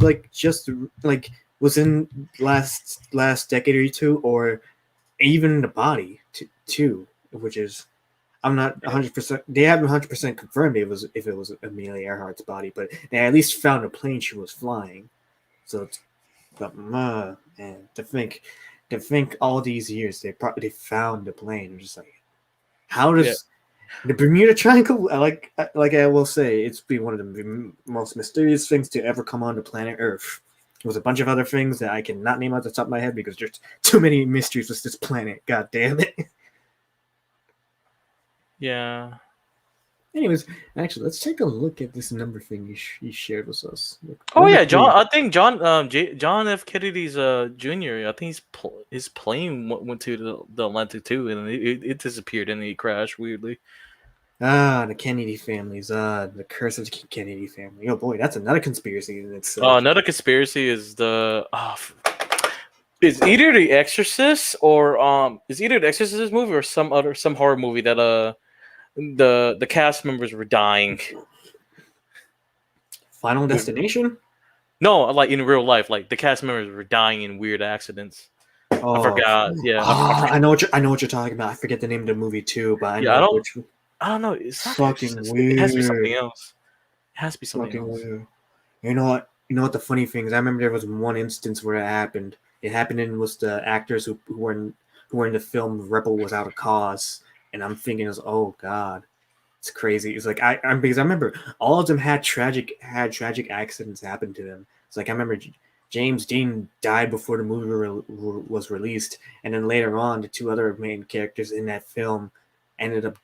was in last decade or two, or even the body too, which is I'm not 100%. They haven't 100% confirmed if it was Amelia Earhart's body, but they at least found a plane she was flying. So, man, to think all these years they found the plane. I'm just like, how does the Bermuda Triangle? Like I will say, it's been one of the most mysterious things to ever come onto planet Earth. There was a bunch of other things that I cannot name off the top of my head because there's too many mysteries with this planet. God damn it. Yeah. Anyways, actually, let's take a look at this number thing you shared with us. Oh yeah, John. I think John F. Kennedy's Jr. I think his plane went to the Atlantic too, and it disappeared and he crashed weirdly. The Kennedy families. The curse of the Kennedy family. Oh boy, that's another conspiracy in itself. Another conspiracy is is either The Exorcist or is either The Exorcist movie or some horror movie that the cast members were dying. Final Destination? No, like in real life, like the cast members were dying in weird accidents. Oh, I forgot. Yeah, I know what you're talking about. I forget the name of the movie too, but I don't know. It's not fucking weird. It has to be something else. It has to be something fucking else. Weird. You know what the funny thing is? I remember there was one instance where it happened. It happened and was the actors who were in the film Rebel Without a Cause, and I'm thinking, oh god, it's crazy. It's like because I remember all of them had tragic accidents happen to them. It's like I remember James Dean died before the movie was released, and then later on, the two other main characters in that film ended up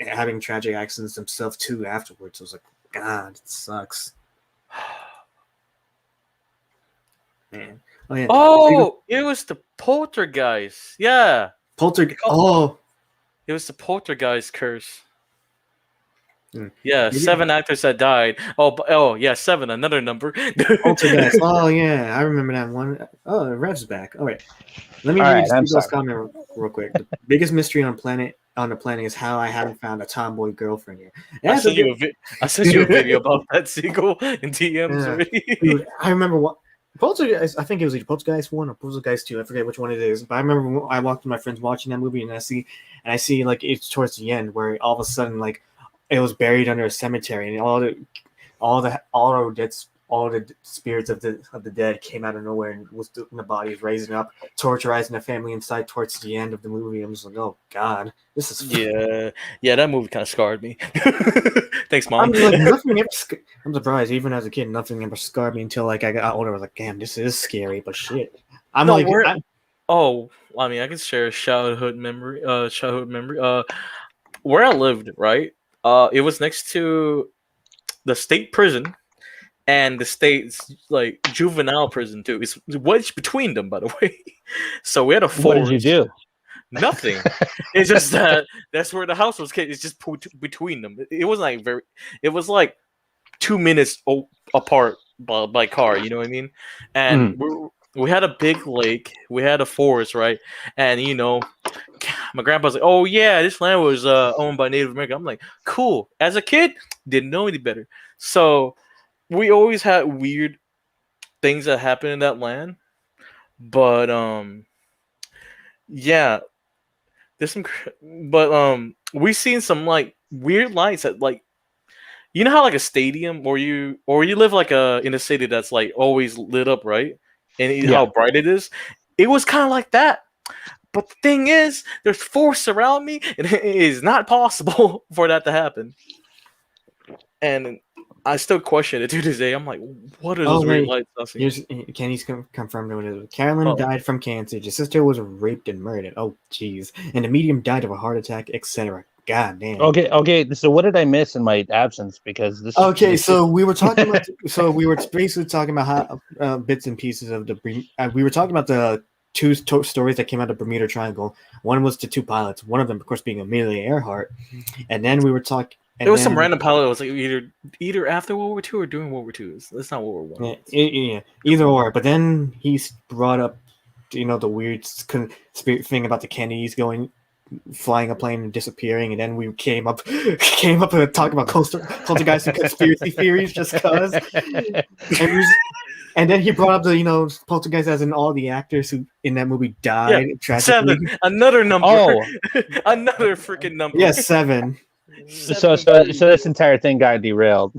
having tragic accidents themselves too afterwards. I was like, God, it sucks. Man. Oh yeah. Oh, it was the Poltergeist. Yeah. Oh. It was the Poltergeist curse. Hmm. Yeah, 7 actors that died. Oh yeah, 7, another number. Poltergeist. Oh yeah, I remember that one. Oh, Rev's back. All right. Let me read Steve's comment real quick. The biggest mystery on the planet is how I haven't found a tomboy girlfriend yet. I sent you a video about that sequel in DMs already. Dude, I remember what Poltergeist. I think it was either Poltergeist 1 or Poltergeist 2. I forget which one it is. But I remember I walked with my friends watching that movie, and I see like it's towards the end where all of a sudden like it was buried under a cemetery, and all the spirits of the dead came out of nowhere and was in the bodies, raising up, torturizing the family inside towards the end of the movie. I'm just like, oh god, this is yeah. That movie kind of scarred me. Thanks, Mom. I'm surprised, even as a kid, nothing ever scarred me until like I got older. I was like, damn, this is scary, but shit. I mean, I can share a childhood memory. Where I lived, right? It was next to the state prison and the state's like juvenile prison too. It's wedged between them, by the way. So we had a forest. What did you do? Nothing. It's just that's where the house was. It's just between them. It wasn't like it was like 2 minutes apart by car. You know what I mean? And we had a big lake. We had a forest, right? And my grandpa's like, "Oh yeah, this land was owned by Native American." I'm like, "Cool." As a kid, didn't know any better. So we always had weird things that happen in that land. But yeah, there's some. But we seen some like weird lights at like, you know how like a stadium or you live like in a city that's like always lit up, right? And how bright it is. It was kind of like that. But the thing is, there's force around me, and it is not possible for that to happen. And I still question it to this day. I'm like, what are those weird lights? Kenny's confirmed it. Carolyn died from cancer. Your sister was raped and murdered. Oh, jeez. And the medium died of a heart attack, etc. God damn. Okay. So what did I miss in my absence? Because this. Okay, so we were talking about. So we were basically talking about how bits and pieces of the. We were talking about the two stories that came out of Bermuda Triangle. One was the two pilots. One of them, of course, being Amelia Earhart. And then we were talking. There was some random pilot that was like either after World War II or during World War II. That's not World War I. Yeah, either or. But then he brought up, the weird thing about the Kennedys going flying a plane and disappearing, and then we came up and talked about poltergeist and conspiracy theories just cause. And then he brought up the poltergeist as in all the actors who in that movie died tragically. 7, another number. Oh, Another freaking number. Yes, 7. so this entire thing got derailed.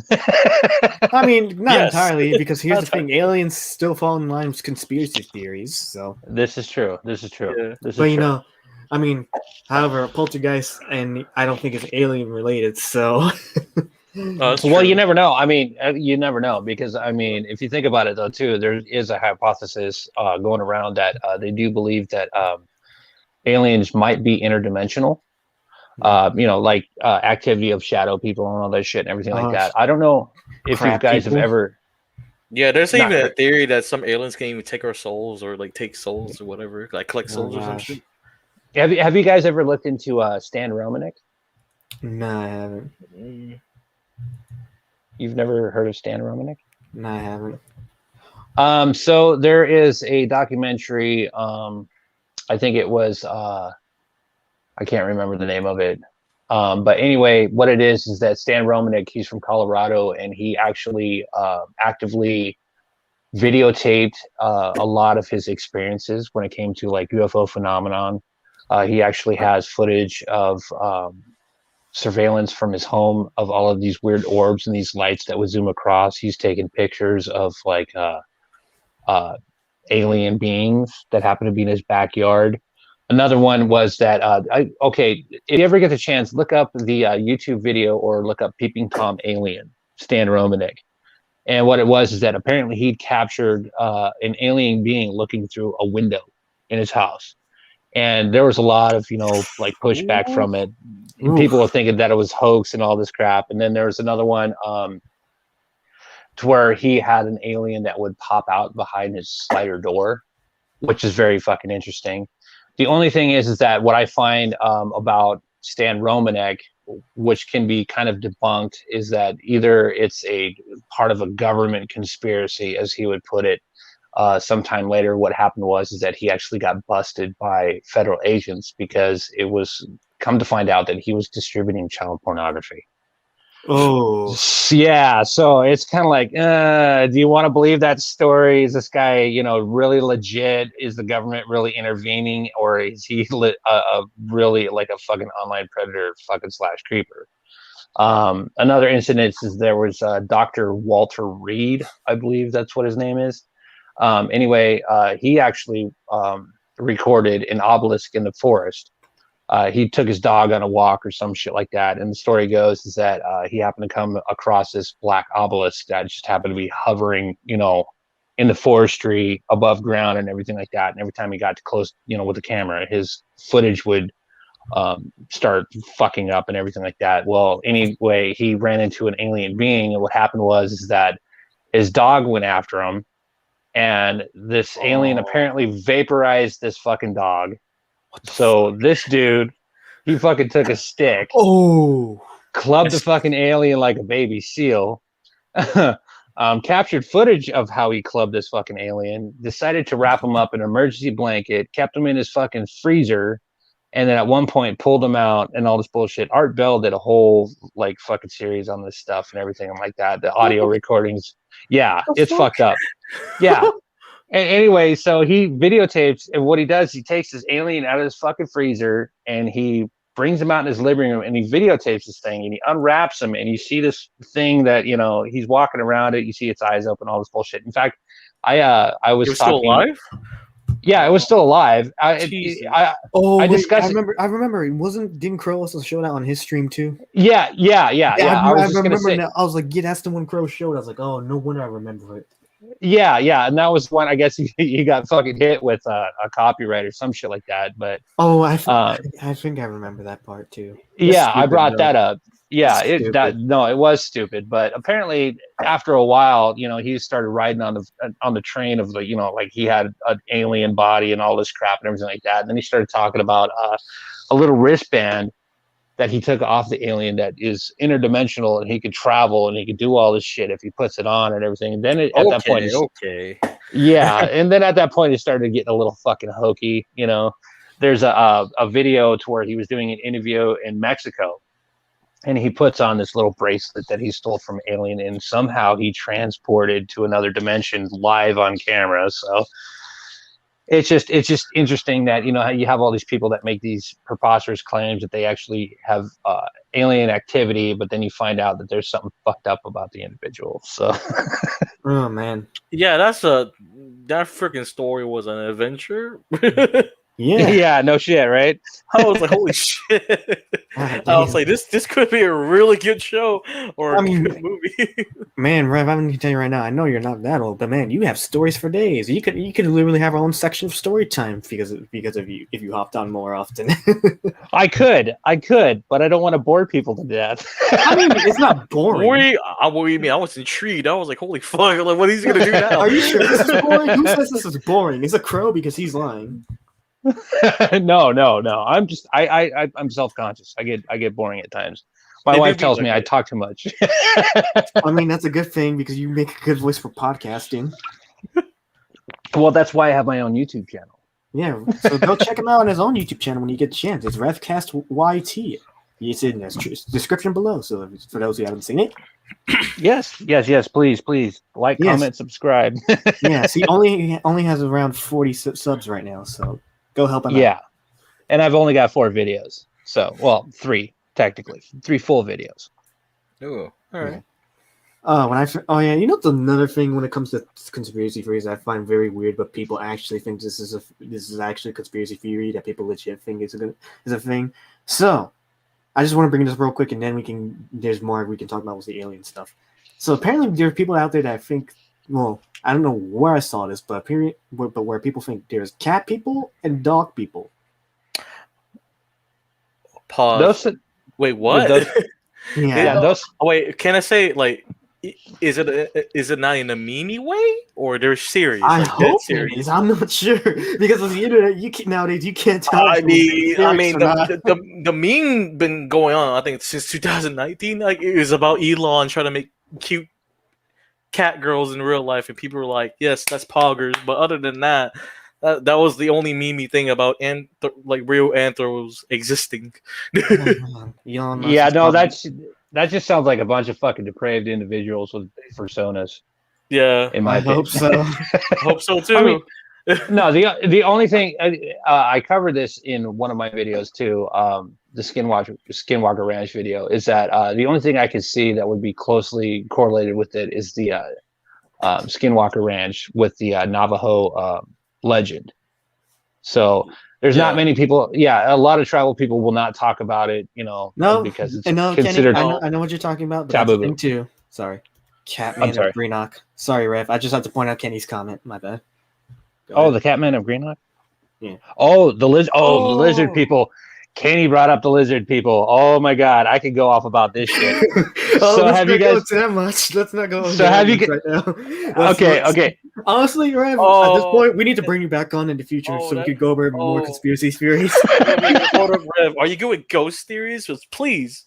I mean, not Yes. entirely, because here's the thing: aliens still fall in line with conspiracy theories. So This is true. Yeah. This is true. I mean, however, poltergeist, and I don't think it's alien related. So, That's Well, true. you never know. I mean, you never know because I mean, if you think about it though, too, there is a hypothesis going around that they do believe that aliens might be interdimensional. Like activity of shadow people and all that shit and everything like that. I don't know if you crap guys people. have ever. Yeah, there's Not even a her. theory that some aliens can even take our souls or like take souls or whatever, like collect souls or some gosh. shit. Have you guys ever looked into Stan Romanek? No, I haven't. You've never heard of Stan Romanek? No, I haven't. So there is a documentary. I think it was. I can't remember the name of it. But anyway, what it is that Stan Romanek, he's from Colorado, and he actually actively videotaped a lot of his experiences when it came to like UFO phenomenon. He actually has footage of surveillance from his home of all of these weird orbs and these lights that would zoom across. He's taken pictures of like alien beings that happen to be in his backyard. Another one was that if you ever get the chance, look up the YouTube video or look up Peeping Tom Alien, Stan Romanek. And what it was is that apparently he'd captured an alien being looking through a window in his house. And there was a lot of, like pushback from it. Oof. People were thinking that it was hoax and all this crap. And then there was another one to where he had an alien that would pop out behind his slider door, which is very fucking interesting. The only thing is that what I find about Stan Romanek, which can be kind of debunked, is that either it's a part of a government conspiracy, as he would put it. Sometime later, what happened was that he actually got busted by federal agents because it was come to find out that he was distributing child pornography. Oh, Yeah, so it's kind of like, do you want to believe that story? Is this guy, really legit? Is the government really intervening, or is he really like a fucking online predator, fucking / creeper? Another incident is there was Dr. Walter Reed, I believe that's what his name is. Anyway, he actually recorded an obelisk in the forest. He took his dog on a walk or some shit like that. And the story goes is that he happened to come across this black obelisk that just happened to be hovering, in the forestry above ground and everything like that. And every time he got to close, with the camera, his footage would start fucking up and everything like that. Well, anyway, he ran into an alien being. And what happened was is that his dog went after him. And this alien apparently vaporized this fucking dog. So this dude, he fucking took a stick, clubbed the fucking alien like a baby seal, captured footage of how he clubbed this fucking alien, decided to wrap him up in an emergency blanket, kept him in his fucking freezer, and then at one point pulled him out and all this bullshit. Art Bell did a whole like fucking series on this stuff and everything like that. The audio recordings. Yeah, it's fucked up. Yeah. And anyway, so he videotapes, and what he does, he takes this alien out of his fucking freezer and he brings him out in his living room and he videotapes this thing and he unwraps him and you see this thing that, he's walking around it. You see its eyes open, all this bullshit. In fact, I was still alive? Yeah, it was still alive. I discussed. I remember. Didn't Crow also show that on his stream too? Yeah. I remember now. I was like, yeah, that's the one Crow showed. I was like, oh, no wonder I remember it. Yeah, and that was when I guess he got fucking hit with a copyright or some shit like that. But I think I remember that part too. Yeah, I brought that up. Yeah, it was stupid. But apparently, after a while, he started riding on the train of the, like he had an alien body and all this crap and everything like that. And then he started talking about a little wristband that he took off the alien that is interdimensional and he could travel and he could do all this shit if he puts it on and everything. And then at that point, okay. Yeah, and then at that point it started getting a little fucking hokey, there's a video to where he was doing an interview in Mexico, and he puts on this little bracelet that he stole from Alien, and somehow he transported to another dimension live on camera. So it's just interesting that you have all these people that make these preposterous claims that they actually have alien activity, but then you find out that there's something fucked up about the individual. So Oh man. Yeah, that freaking story was an adventure. Yeah. yeah, no shit, right? I was like, holy shit. God I was damn. like, this could be a really good show or a good movie. Man, Rev, I'm gonna tell you right now. I know you're not that old, but man, you have stories for days. You could literally have our own section of story time because of you if you hopped on more often. I could, but I don't want to bore people to death. I mean, it's not boring. What do you mean? I was intrigued. I was like, holy fuck! Like, what is he gonna do now? Are you sure this is boring? Who says this is boring? It's a crow because he's lying. No. I'm self-conscious. I get boring at times. My They wife do tells be me like I talk too much. I mean, that's a good thing because you make a good voice for podcasting. Well, that's why I have my own YouTube channel. Yeah, so go check him out on his own YouTube channel when you get a chance. It's RevCastYT. It's in the description below. So for those who haven't seen it, Yes. Please like, Yes. comment, subscribe. yes, he only has around 40 subs right now. So go help him out. Yeah, and I've only got 4 videos. So, well, 3 technically, 3 full videos. Ooh, all right. You know, it's another thing when it comes to conspiracy theories I find very weird, but people actually think this is actually a conspiracy theory that people legit think is a thing. So I just want to bring this real quick, and then there's more we can talk about with the alien stuff. So apparently there are people out there that think, well, I don't know where I saw this, but where people think there's cat people and dog people. Pause. Wait, what? Yeah. Oh, wait, can I say like, is it not in a meme way or there's serious? I like, hope serious? it is. I'm not sure because on the internet, nowadays you can't tell. I mean, the the meme been going on. I think since 2019. Like, it was about Elon trying to make cute cat girls in real life, and people were like, "Yes, that's poggers." But other than that, that was the only meme thing about real anthros existing. Yeah, no, that just sounds like a bunch of fucking depraved individuals with personas. Yeah, in my opinion. hope so. I hope so too. I mean, no, the only thing I covered this in one of my videos too, the Skinwalker Ranch video, is that the only thing I could see that would be closely correlated with it is the Skinwalker Ranch with the Navajo legend. So there's not many people. Yeah, a lot of tribal people will not talk about it. Because it's considered. Kenny, I know what you're talking about. But taboo. That's the thing too. Sorry, Catman of Greenock. Sorry, Rev. I just have to point out Kenny's comment. My bad. The Catman of Greenock. Yeah. Oh, the lizard people. Kenny brought up the lizard people. Oh my god, I could go off about this shit. So have you guys? That much. Let's not go. So have you right now? Okay. Honestly, Rev, at this point, we need to bring you back on in the future so we could go over more conspiracy theories. Rev, are you good with ghost theories? Please,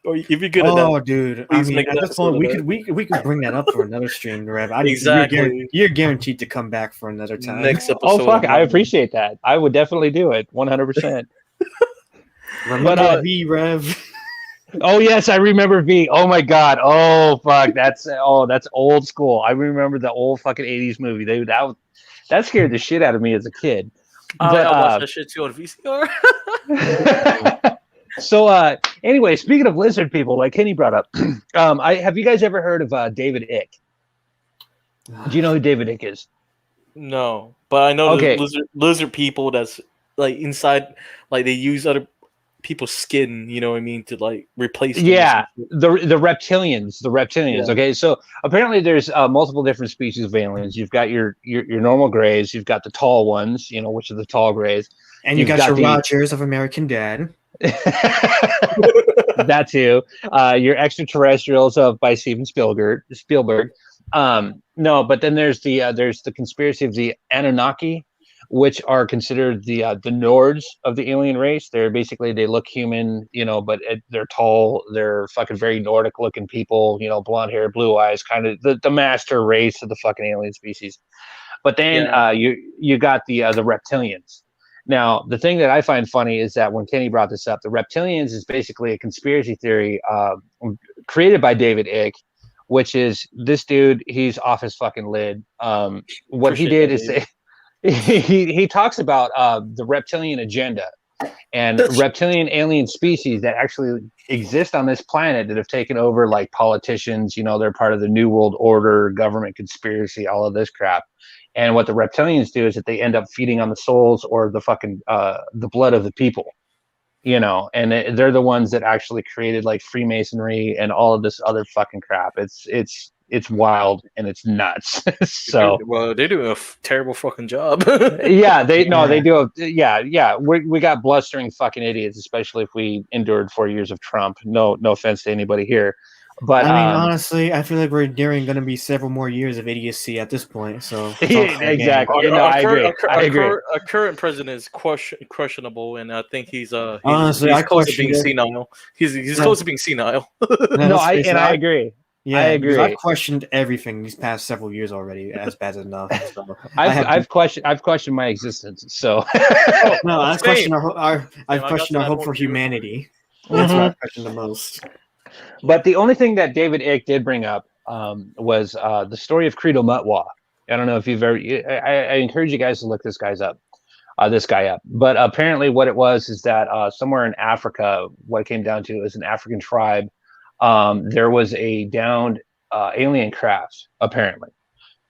or if you're good at that. Oh, dude! I mean, at this point, we could bring that up for another stream, Rev. Exactly. You're guaranteed to come back for another time. Next episode. Oh fuck! I appreciate that. I would definitely do it, 100%. Remember V, Rev. Oh yes, I remember V. Oh my god. Oh fuck. That's old school. I remember the old fucking 80s movie. That scared the shit out of me as a kid. I watched that shit too on VCR. So anyway, speaking of lizard people, like Kenny brought up, have you guys ever heard of David Icke? Do you know who David Icke is? No, but I know lizard people that's like inside, like they use other people's skin, you know what I mean, to like replace them. Yeah, the reptilians. Yeah. Okay, so apparently there's multiple different species of aliens. You've got your normal grays, you've got the tall ones, which are the tall grays, and you got your Rogers of American Dad. That too. Your extraterrestrials by Steven Spielberg. No, but then there's the conspiracy of the Anunnaki, which are considered the Nords of the alien race. They look human, but they're tall. They're fucking very Nordic looking people, blonde hair, blue eyes, kind of the master race of the fucking alien species. But then you got the reptilians, Now, the thing that I find funny is that when Kenny brought this up, the reptilians is basically a conspiracy theory created by David Icke, which is this dude, he's off his fucking lid. What he did is he talks about the reptilian agenda and reptilian alien species that actually exist on this planet that have taken over like politicians, they're part of the New World Order, government conspiracy, all of this crap. And what the reptilians do is that they end up feeding on the souls or the fucking the blood of the people, and they're the ones that actually created like Freemasonry and all of this other fucking crap. It's wild and it's nuts. So they're doing a terrible fucking job. Yeah, they do. We got blustering fucking idiots, especially if we endured 4 years of Trump. No offense to anybody here, but I mean, honestly, I feel like we're enduring going to be several more years of idiocy at this point. So exactly. I agree. Our current president is questionable, and I think he's honestly, he's close to being senile. He's close to being senile. I agree. Yeah, I agree. I've questioned everything these past several years already. As bad as enough. So I've questioned my existence. So no, I've questioned our hope for humanity. That's what I've questioned the most. But the only thing that David Icke did bring up was the story of Credo Mutwa. I don't know if you've ever. I encourage you guys to look this guy up. But apparently, what it was is that somewhere in Africa, what it came down to is an African tribe. There was a downed alien craft apparently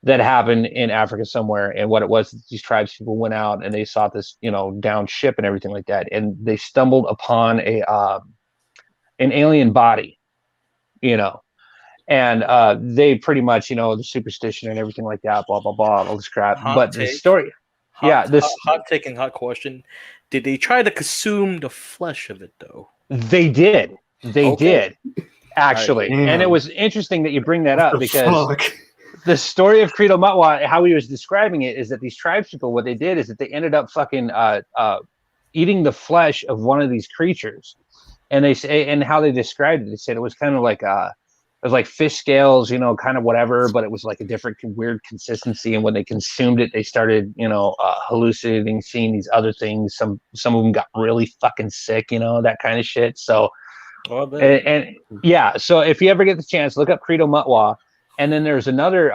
that happened in Africa somewhere, and what it was, these tribes people went out and they saw this downed ship and everything like that, and they stumbled upon an alien body, and they pretty much the superstition and everything like that, blah blah blah, all this crap. The story, hot question: did they try to consume the flesh of it though? They did. They did. Actually, and it was interesting that you bring that up because the story of Credo Mutwa, how he was describing it, is that these tribes people, what they did is that they ended up fucking eating the flesh of one of these creatures, and they say, and how they described it, they said it was kind of like it was like fish scales, kind of whatever, but it was like a different weird consistency. And when they consumed it, they started, hallucinating, seeing these other things. Some of them got really fucking sick, that kind of shit. So. And so if you ever get the chance, look up Credo Mutwa. And then there's another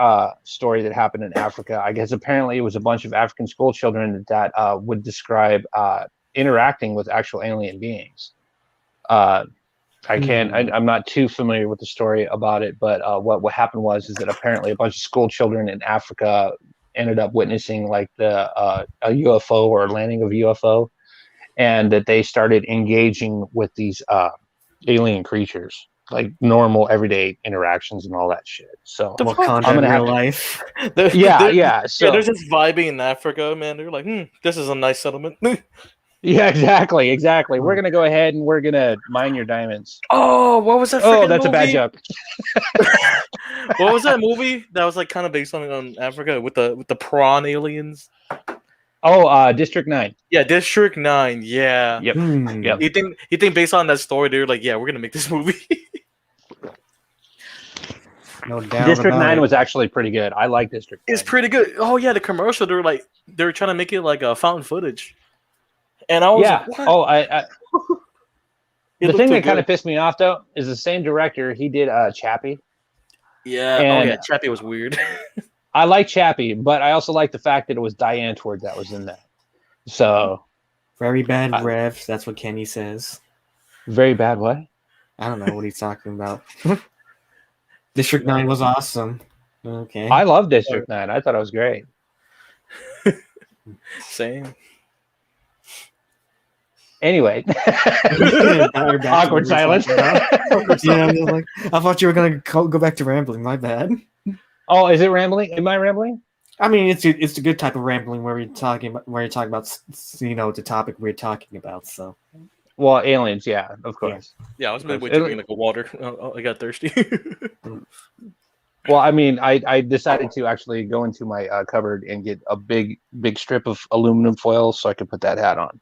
story that happened in Africa. I guess apparently it was a bunch of African school children that would describe interacting with actual alien beings. I'm not too familiar with the story about it, but what happened was that apparently a bunch of school children in Africa ended up witnessing like a UFO or a landing of a UFO, and that they started engaging with these alien creatures, like normal everyday interactions and all that shit. So I'm gonna have life. So they're just vibing in Africa, man. They're like, this is a nice settlement. Yeah, exactly. We're gonna go ahead and we're gonna mine your diamonds. Oh, what was that? Oh, that's movie? A bad joke. What was that movie that was like kind of based on Africa with the prawn aliens? Oh, District 9. Yeah, District 9. Yeah. Yep. Yep. You think based on that story, they're like, yeah, we're gonna make this movie. No doubt. District 9 was actually pretty good. I like District 9. It's pretty good. Oh yeah, the commercial. They were trying to make it like a found footage, and I was like, what? Oh, the thing that kind of pissed me off though is the same director. He did Chappie. Yeah. Chappie was weird. I like Chappie, but I also like the fact that it was Diane Tward that was in that. So very bad Rev. That's what Kenny says. Very bad what? I don't know what he's talking about. District 9 was awesome. Okay. I love District 9. I thought it was great. Same. Anyway. Awkward silence. I thought you were going to go back to rambling. My bad. Oh, is it rambling? Am I rambling? I mean, it's a good type of rambling where you're talking about the topic we're talking about. So, well, aliens, yeah, of course. Yeah, I was midway drinking like a water. I got thirsty. Well, I mean, I decided to actually go into my cupboard and get a big strip of aluminum foil so I could put that hat on.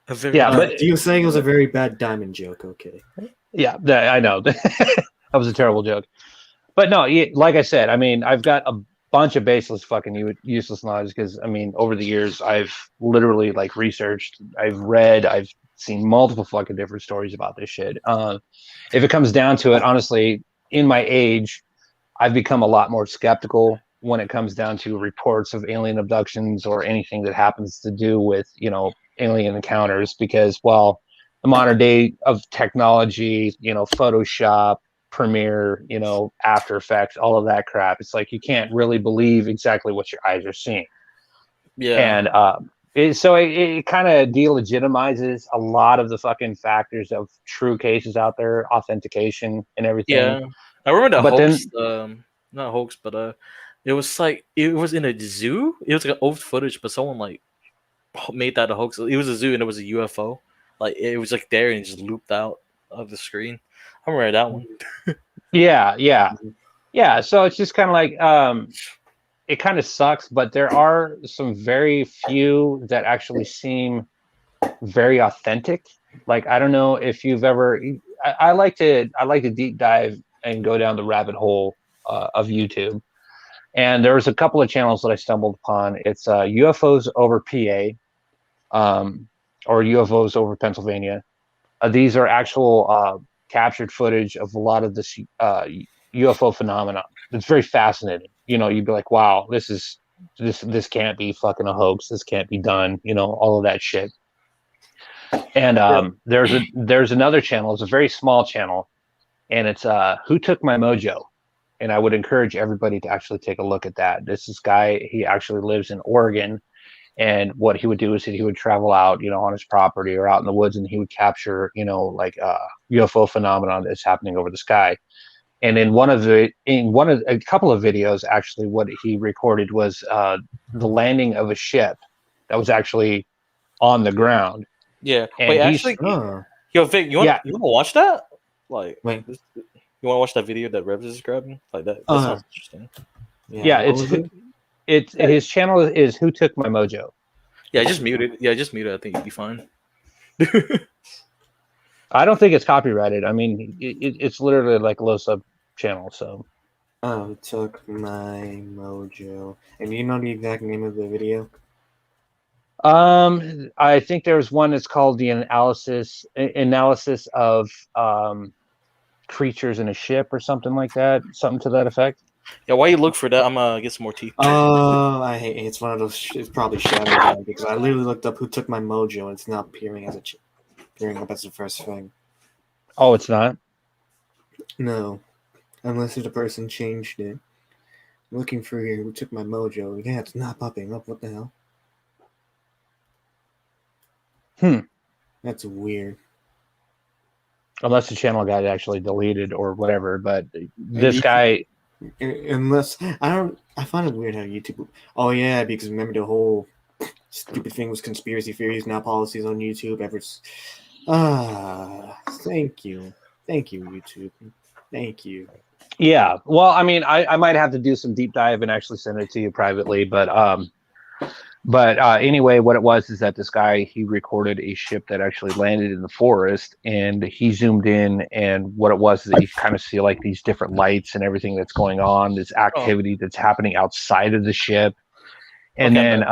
But you were saying it was a very bad diamond joke. Okay. Yeah, I know. That was a terrible joke. But no, like I said, I mean, I've got a bunch of baseless fucking useless knowledge because I mean over the years I've literally like researched, I've read, I've seen multiple fucking different stories about this shit. If it comes down to it, honestly, in my age, I've become a lot more skeptical when it comes down to reports of alien abductions or anything that happens to do with, you know, alien encounters because, well, the modern day of technology, you know, Photoshop, Premiere, you know, After Effects, all of that crap. It's like you can't really believe exactly what your eyes are seeing. Yeah. And it kind of delegitimizes a lot of the fucking factors of true cases out there, authentication and everything. Yeah. I remember the But hoax, then, not hoax, but it was like it was in a zoo. It was like old footage, but someone like made that a hoax. It was a zoo and it was a UFO. Like it was like there and it just looped out of the screen. I remember that one. yeah. So it's just kind of like it kind of sucks, but there are some very few that actually seem very authentic. Like I don't know if you've ever. I like to deep dive and go down the rabbit hole of YouTube. And there was a couple of channels that I stumbled upon. It's UFOs over PA, or UFOs over Pennsylvania. These are actual captured footage of a lot of this UFO phenomena. It's very fascinating. You know, you'd be like, "Wow, this can't be fucking a hoax. This can't be done." You know, all of that shit. And there's another channel. It's a very small channel, and it's Who Took My Mojo. And I would encourage everybody to actually take a look at that. This guy, he actually lives in Oregon, and what he would do is he would travel out, you know, on his property or out in the woods, and he would capture, you know, like UFO phenomenon that's happening over the sky. And in a couple of videos, actually, what he recorded was the landing of a ship that was actually on the ground. Yeah. And Wait, actually, yo, Vic, you want to watch that? Like, Wait. You want to watch that video that Rev is describing? Like that sounds interesting. Yeah, it's his channel is Who Took My Mojo. Yeah, just mute it. Yeah, just mute it. I think you'd be fine. I don't think it's copyrighted. I mean, it's literally like a low sub channel. So. Oh, took my mojo. And do you know the exact name of the video? I think there's one that's called the analysis of creatures in a ship or something like that, something to that effect. Yeah, while you look for that, I'm gonna get some more teeth. Oh, I hate it. It's one of those. It's probably Shadow because I literally looked up Who Took My Mojo and it's not appearing up as the first thing. Oh, it's not. No, unless the person changed it. I'm looking for here. Who Took My Mojo? Yeah, it's not popping up. What the hell? That's weird. Unless the channel got actually deleted or whatever, but this guy. Unless I find it weird how YouTube. Oh yeah, because remember the whole stupid thing was conspiracy theories, now policies on YouTube. Thank you, YouTube, thank you. Yeah, well, I mean, I might have to do some deep dive and actually send it to you privately, but anyway, what it was is that this guy, he recorded a ship that actually landed in the forest, and he zoomed in, and what it was is that you kind of see like these different lights and everything that's going on, this activity that's happening outside of the ship. And then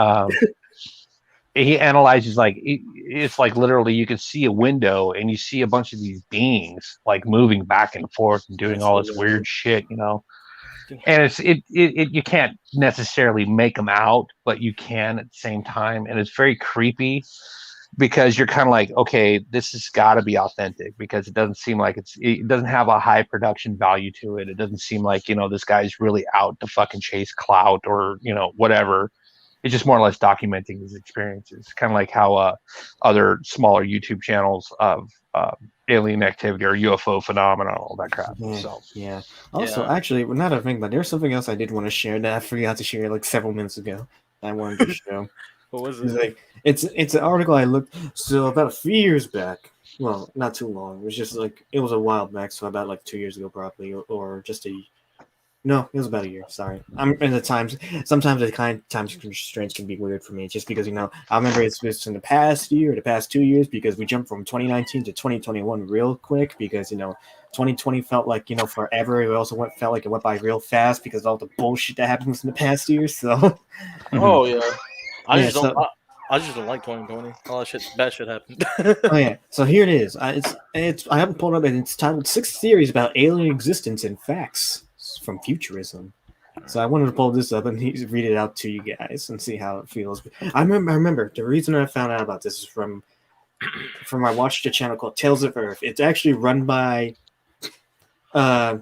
he analyzes like it's like literally you can see a window and you see a bunch of these beings like moving back and forth and doing all this weird shit, you know. And you can't necessarily make them out, but you can at the same time, and it's very creepy because you're kind of like, okay, this has got to be authentic because it doesn't seem like it doesn't have a high production value to it. It doesn't seem like, you know, this guy's really out to fucking chase clout or, you know, whatever. It's just more or less documenting his experiences, kind of like how other smaller YouTube channels of alien activity or UFO phenomena, all that crap. Yeah. Also, actually, now that I think about it, there's something else I did want to share that I forgot to share like several minutes ago. That I wanted to show. What was it? It's an article I looked about a few years back. Well, not too long. It was just like it was a while back, so about like 2 years ago, probably, or just No, it was about a year. Sorry, I'm in the times. Sometimes the time constraints can be weird for me, just because I remember it's in the past year, or the past 2 years, because we jumped from 2019 to 2021 real quick, because 2020 felt like forever. It also felt like it went by real fast because of all the bullshit that happens in the past year. So Oh yeah, I yeah, just don't. so I just don't like 2020. All that shit, bad shit happened. oh yeah, so here it is. It's I haven't pulled up, and it's titled Six Theories About Alien Existence and Facts from Futurism. So I wanted to pull this up and read it out to you guys and see how it feels. I remember the reason I found out about this is from I watched a channel called Tales of Earth. It's actually run by uh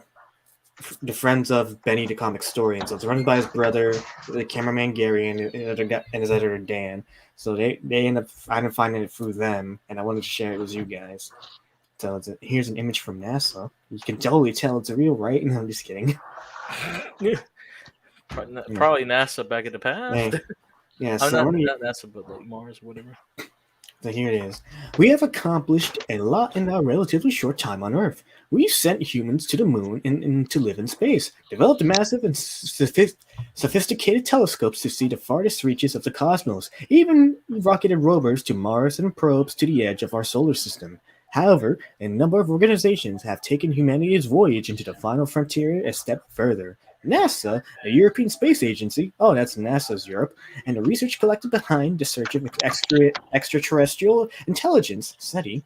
the friends of Benny the Comic Historian. So it's run by his brother, the cameraman Gary, and his editor Dan. So they end up I didn't find it through them, and I wanted to share it with you guys. So here's an image from NASA. You can totally tell it's real, right? No, I'm just kidding. Probably NASA back in the past. Yeah, I'm so not NASA, but like Mars, whatever. So here it is. We have accomplished a lot in our relatively short time on Earth. We sent humans to the moon and to live in space, developed massive and sophisticated telescopes to see the farthest reaches of the cosmos, even rocketed rovers to Mars and probes to the edge of our solar system. However, a number of organizations have taken humanity's voyage into the final frontier a step further. NASA, the European Space Agency, oh, that's NASA's Europe, and the research collected behind the search of extraterrestrial intelligence, SETI,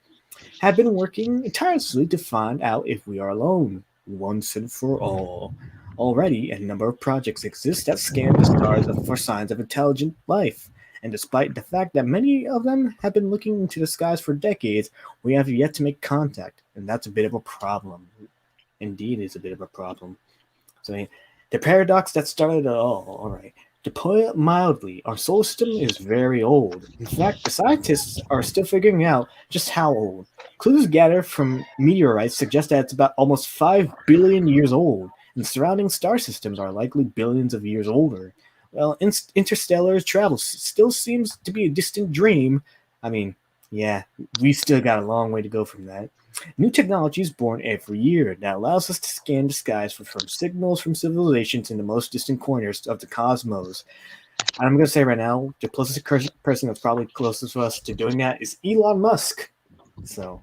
have been working tirelessly to find out if we are alone, once and for all. Already, a number of projects exist that scan the stars for signs of intelligent life, and despite the fact that many of them have been looking into the skies for decades, we have yet to make contact, and that's a bit of a problem. Indeed, it's a bit of a problem. So, the paradox that started it all right. To put it mildly, our solar system is very old. In fact, the scientists are still figuring out just how old. Clues gathered from meteorites suggest that it's about almost 5 billion years old, and surrounding star systems are likely billions of years older. Well, interstellar travel still seems to be a distant dream. I mean, yeah, we still got a long way to go from that. New technology is born every year that allows us to scan the skies from signals from civilizations in the most distant corners of the cosmos. And I'm going to say right now, the closest person that's probably closest to us to doing that is Elon Musk. So,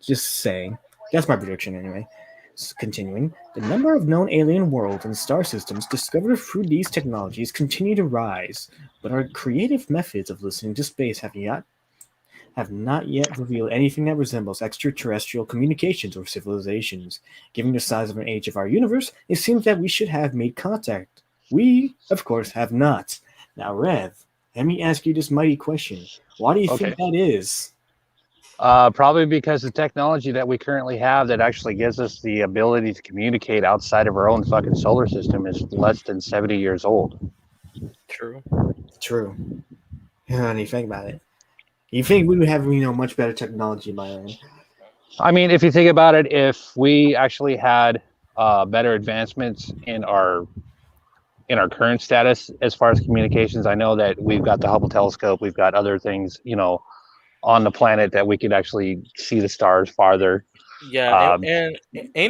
just saying. That's my prediction anyway. So continuing, the number of known alien worlds and star systems discovered through these technologies continue to rise, but our creative methods of listening to space have not yet revealed anything that resembles extraterrestrial communications or civilizations. Given the size of an age of our universe, it seems that we should have made contact. We, of course, have not. Now, Rev, let me ask you this mighty question. Why do you think that is? Probably because the technology that we currently have that actually gives us the ability to communicate outside of our own fucking solar system is less than 70 years old. True. True. How do you think about it? You think we would have, much better technology by then? I mean, if you think about it, if we actually had better advancements in our current status as far as communications, I know that we've got the Hubble telescope, we've got other things, on the planet that we could actually see the stars farther. Yeah, and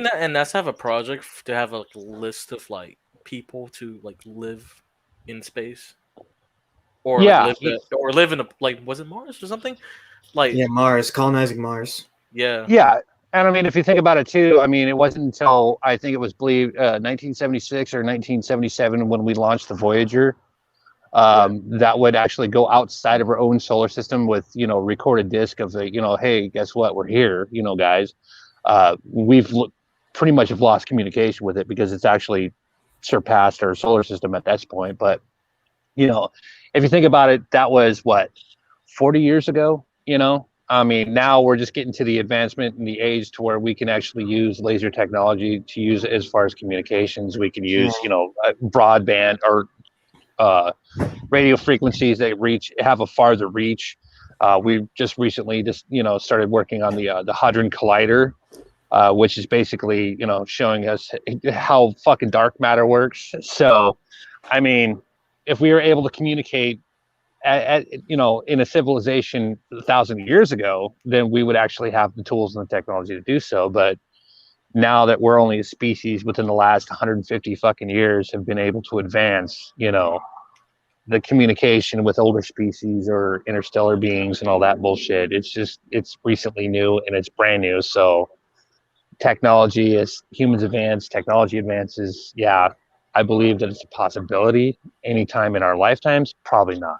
NASA have a project to have a list of like people to like live in space, or Yeah, live in a like was it Mars or something? Like Yeah, Mars, colonizing Mars. yeah. And I mean, if you think about it too, I mean, it wasn't until I think it was believed 1976 or 1977 when we launched the Voyager that would actually go outside of our own solar system with recorded disc of the hey, guess what, we're here, guys. We've pretty much have lost communication with it because it's actually surpassed our solar system at this point. But if you think about it, that was what 40 years ago. I mean, now we're just getting to the advancement in the age to where we can actually use laser technology to use as far as communications. We can use broadband or radio frequencies that have a farther reach. We just recently started working on the Hadron Collider, which is basically showing us how fucking dark matter works. So, I mean, if we were able to communicate in a civilization 1,000 years ago, then we would actually have the tools and the technology to do so. But now that we're only a species within the last 150 fucking years have been able to advance, the communication with older species or interstellar beings and all that bullshit. It's recently new and it's brand new. So technology, as humans advance, technology advances. Yeah, I believe that it's a possibility. Anytime in our lifetimes, probably not.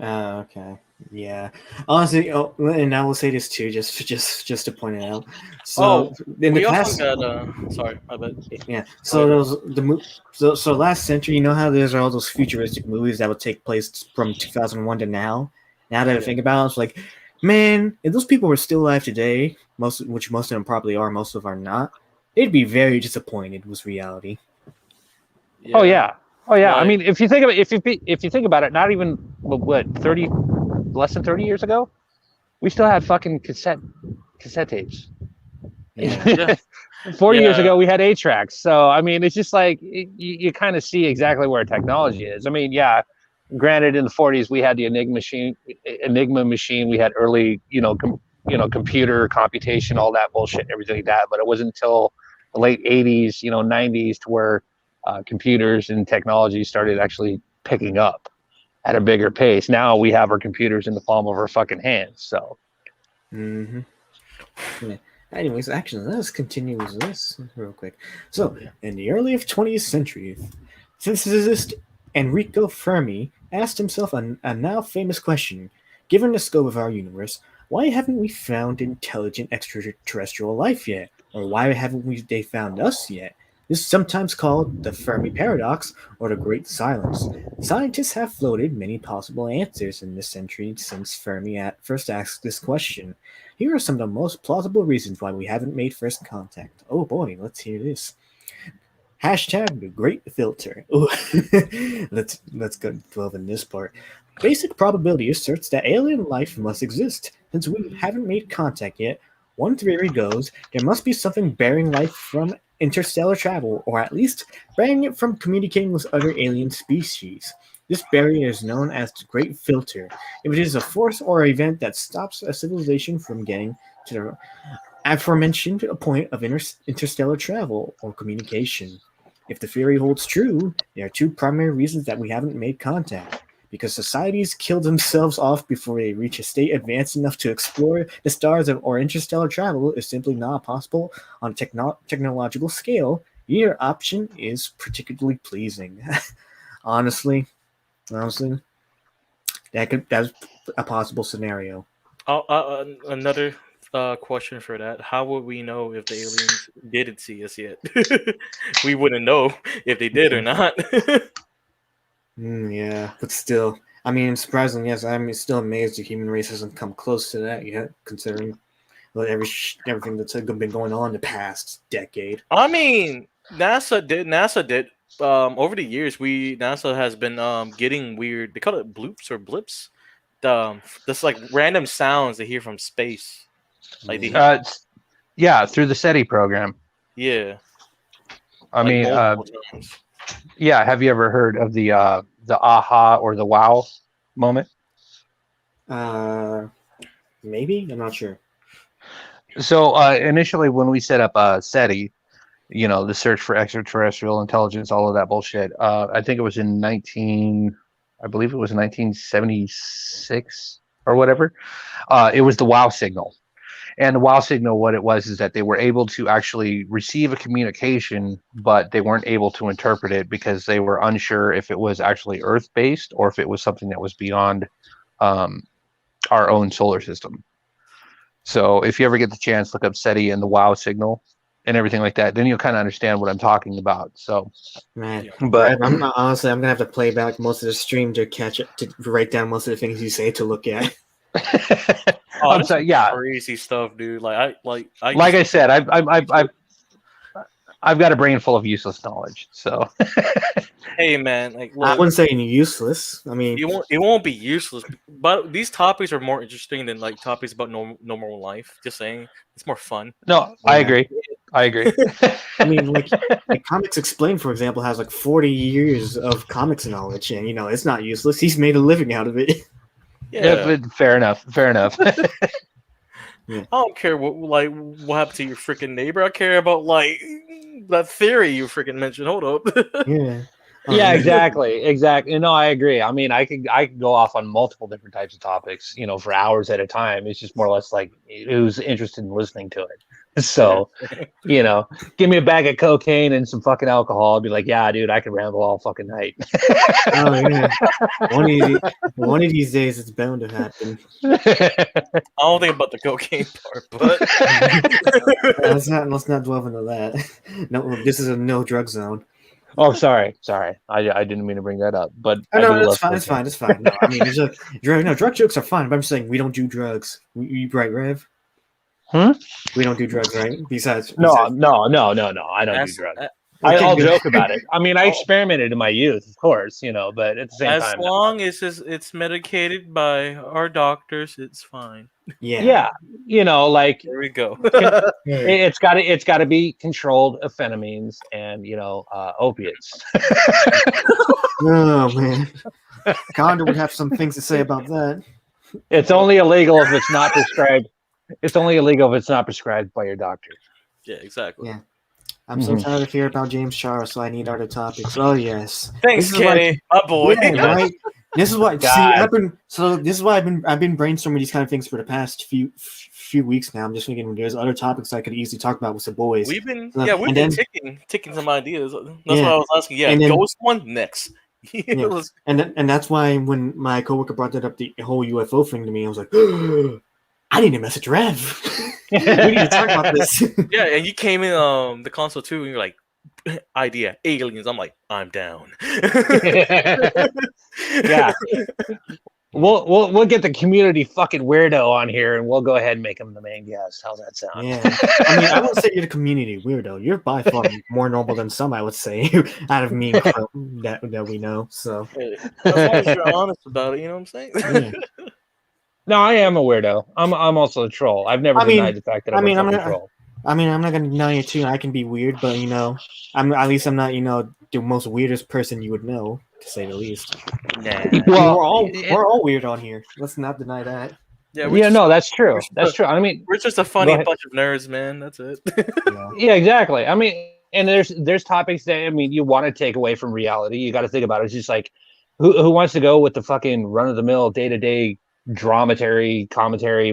Okay. Yeah. Honestly, and I will say this too, just to point it out. So in the we also past, got sorry, my bad. yeah. So so last century, you know how there's all those futuristic movies that would take place from 2001 to now. Now that I think about it, it's like, man, if those people were still alive today, which most of them probably are, most of them are not, they'd be very disappointed with reality. Yeah. Oh yeah. Like, I mean, if you think about it, not even what 30, less than 30 years ago, we still had fucking cassette tapes. Yeah. 40 years ago, we had 8 tracks. So I mean, it's just like you kind of see exactly where technology is. I mean, yeah. Granted, in the 40s, we had the Enigma machine. We had early, computer computation, all that bullshit, everything like that. But it wasn't until the late 80s, 90s, to where computers and technology started actually picking up at a bigger pace. Now we have our computers in the palm of our fucking hands. So. Mm-hmm. Yeah. Anyways, actually, let's continue with this real quick. So, in the early 20th century, physicist Enrico Fermi asked himself a now famous question: given the scope of our universe, why haven't we found intelligent extraterrestrial life yet? Or why haven't they found us yet? This is sometimes called the Fermi paradox or the Great Silence. Scientists have floated many possible answers in this century since Fermi first asked this question. Here are some of the most plausible reasons why we haven't made first contact. Oh boy, let's hear this. Hashtag the Great Filter. Ooh. let's go delve in this part. Basic probability asserts that alien life must exist. Since we haven't made contact yet, one theory goes there must be something barring life from interstellar travel, or at least barring it from communicating with other alien species. This barrier is known as the Great Filter. If it is a force or event that stops a civilization from getting to the aforementioned point of interstellar travel or communication. If the theory holds true, there are 2 primary reasons that we haven't made contact. Because societies kill themselves off before they reach a state advanced enough to explore the stars or interstellar travel is simply not possible on a technological scale. Either option is particularly pleasing. honestly, that's a possible scenario. Another question for that: how would we know if the aliens didn't see us yet? We wouldn't know if they did or not. Yeah, but still, I mean, surprisingly, yes, I'm still amazed the human race hasn't come close to that yet, considering everything that's been going on the past decade. I mean, NASA did. Over the years, NASA has been getting weird. They call it bloops or blips. That's like random sounds they hear from space. Like they through the SETI program. Yeah. I mean, yeah. Have you ever heard of the aha or the wow moment? Maybe, I'm not sure. So initially, when we set up SETI, the search for extraterrestrial intelligence, all of that bullshit. I think it was in 1976 or whatever. It was the wow signal. And the wow signal, what it was is that they were able to actually receive a communication, but they weren't able to interpret it because they were unsure if it was actually Earth-based or if it was something that was beyond our own solar system. So if you ever get the chance, look up SETI and the wow signal and everything like that, then you'll kind of understand what I'm talking about. So, man, but I'm gonna have to play back most of the stream to catch it, to write down most of the things you say to look at. I'm sorry, yeah, crazy stuff, dude. Like I said, I've got a brain full of useless knowledge. So, hey, man, like look, I wouldn't say any useless. I mean, it won't be useless, but these topics are more interesting than like topics about normal life. Just saying, it's more fun. No, yeah. I agree. I mean, like Comics Explained, for example, has like 40 years of comics knowledge, and it's not useless. He's made a living out of it. Yeah, but fair enough. I don't care what happened to your freaking neighbor. I care about like that theory you freaking mentioned. Hold up. Yeah. Yeah, exactly. No, I agree. I mean, I could go off on multiple different types of topics, for hours at a time. It's just more or less like who's interested in listening to it. So, give me a bag of cocaine and some fucking alcohol. I'll be like, yeah, dude, I can ramble all fucking night. Oh yeah. One of these days, it's bound to happen. I don't think about the cocaine part, but let's not dwell into that. No, this is a no drug zone. Oh, sorry. I didn't mean to bring that up, but Oh, I no, do it's love fine. cocaine. It's fine. No, I mean, it's like drug jokes are fine, but I'm just saying we don't do drugs. You right, Rev? We don't do drugs, right? Besides, No, I don't do drugs. I'll joke about it. I mean, I experimented in my youth, of course, but at the same time, as long as it's medicated by our doctors, it's fine. Yeah, like There we go. it's got to be controlled amphetamines and opiates. Oh man, Condor would have some things to say about that. It's only illegal if it's not prescribed. It's only illegal if it's not prescribed by your doctor. Yeah, exactly. Yeah. I'm so tired of hearing about James Charles, so I need other topics. Oh yes. Thanks, Kenny, my boy. Yeah, right. This is why. This is why I've been brainstorming these kind of things for the past few weeks now. I'm just thinking there's other topics I could easily talk about with the boys. We've been ticking some ideas. That's why I was asking. Yeah, and then, ghost one next. Yeah. And that's why when my coworker brought that up, the whole UFO thing to me, I was like, I need to message Rev. We need to talk about this. Yeah, and you came in the console too, and you're like, idea aliens. I'm like, I'm down. Yeah, we'll get the community fucking weirdo on here, and we'll go ahead and make him the main guest. How's that sound? Yeah, I mean, I won't say you're the community weirdo. You're by far more normal than some, I would say, out of me that we know. So as long as you're honest about it, you know what I'm saying? Yeah. No, I am a weirdo. I'm also a troll. I've never denied the fact that I'm a troll. I mean, I'm not gonna deny it too. I can be weird, but I'm at least I'm not the most weirdest person you would know, to say the least. Nah. Well, we're all weird on here. Let's not deny that. Yeah, no, that's true. That's true. I mean, we're just a funny bunch of nerds, man. That's it. Yeah, exactly. I mean, and there's topics that you want to take away from reality. You got to think about it. It's just like who wants to go with the fucking run of the mill day to day commentary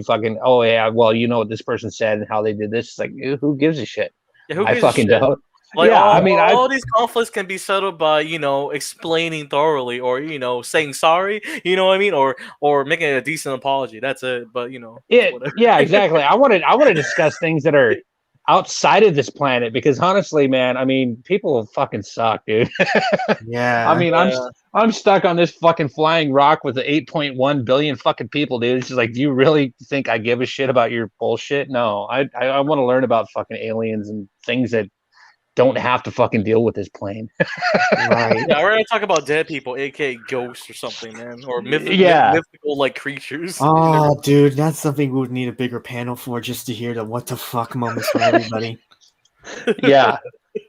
fucking what this person said and how they did this. It's like who gives a shit? Yeah, who I gives fucking a shit? don't. Like, yeah, all these conflicts can be settled by explaining thoroughly or saying sorry, you know what I mean, or making a decent apology. That's it. But yeah, exactly. I want to discuss things that are outside of this planet because honestly, man, I mean, people fucking suck, dude. Yeah. I mean, I'm stuck on this fucking flying rock with the 8.1 billion fucking people, dude. It's just like, do you really think I give a shit about your bullshit? No, I want to learn about fucking aliens and things that don't have to fucking deal with this plane. Right. Yeah, we're gonna talk about dead people, aka ghosts or something, man, or mythical like creatures. Oh, dude, that's something we would need a bigger panel for, just to hear the what the fuck moments from everybody. Yeah.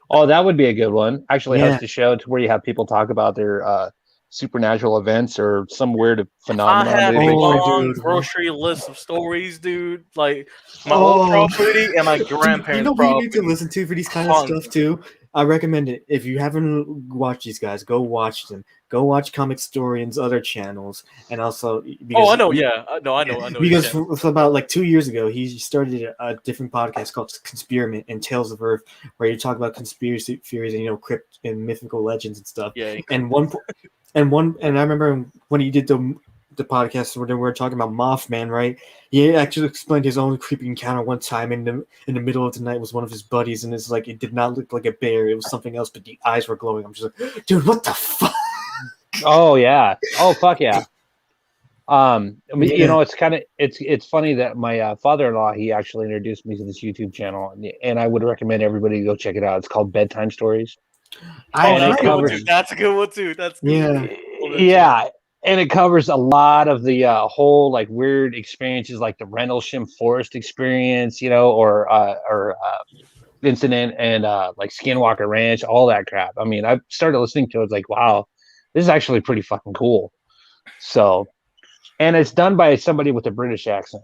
Oh, that would be a good one. Actually, host a show to where you have people talk about their supernatural events or some weird phenomenon. I have a long grocery list of stories, dude. Like my old property and my grandparents' You know property. what you need to listen to for these kind of stuff too? I recommend it. If you haven't watched these guys, go watch them. Go watch Comic Historian's other channels, and also because, I know. Yeah, I know. Because for about like 2 years ago, he started a different podcast called Conspirament and Tales of Earth, where you talk about conspiracy theories and crypt and mythical legends and stuff. Yeah. And I remember when he did the podcast where they were talking about Mothman, right? He actually explained his own creepy encounter one time in the middle of the night was one of his buddies, and it's like it did not look like a bear; it was something else, but the eyes were glowing. I'm just like, dude, what the fuck? Oh yeah! Oh fuck yeah! It's funny that my father-in-law, he actually introduced me to this YouTube channel, and I would recommend everybody to go check it out. It's called Bedtime Stories. That's a good one too. That's good. Yeah. And it covers a lot of the whole like weird experiences, like the Rendlesham Forest experience, or incident and like Skinwalker Ranch, all that crap. I mean, I started listening to it. It's like, wow, this is actually pretty fucking cool. So, and it's done by somebody with a British accent.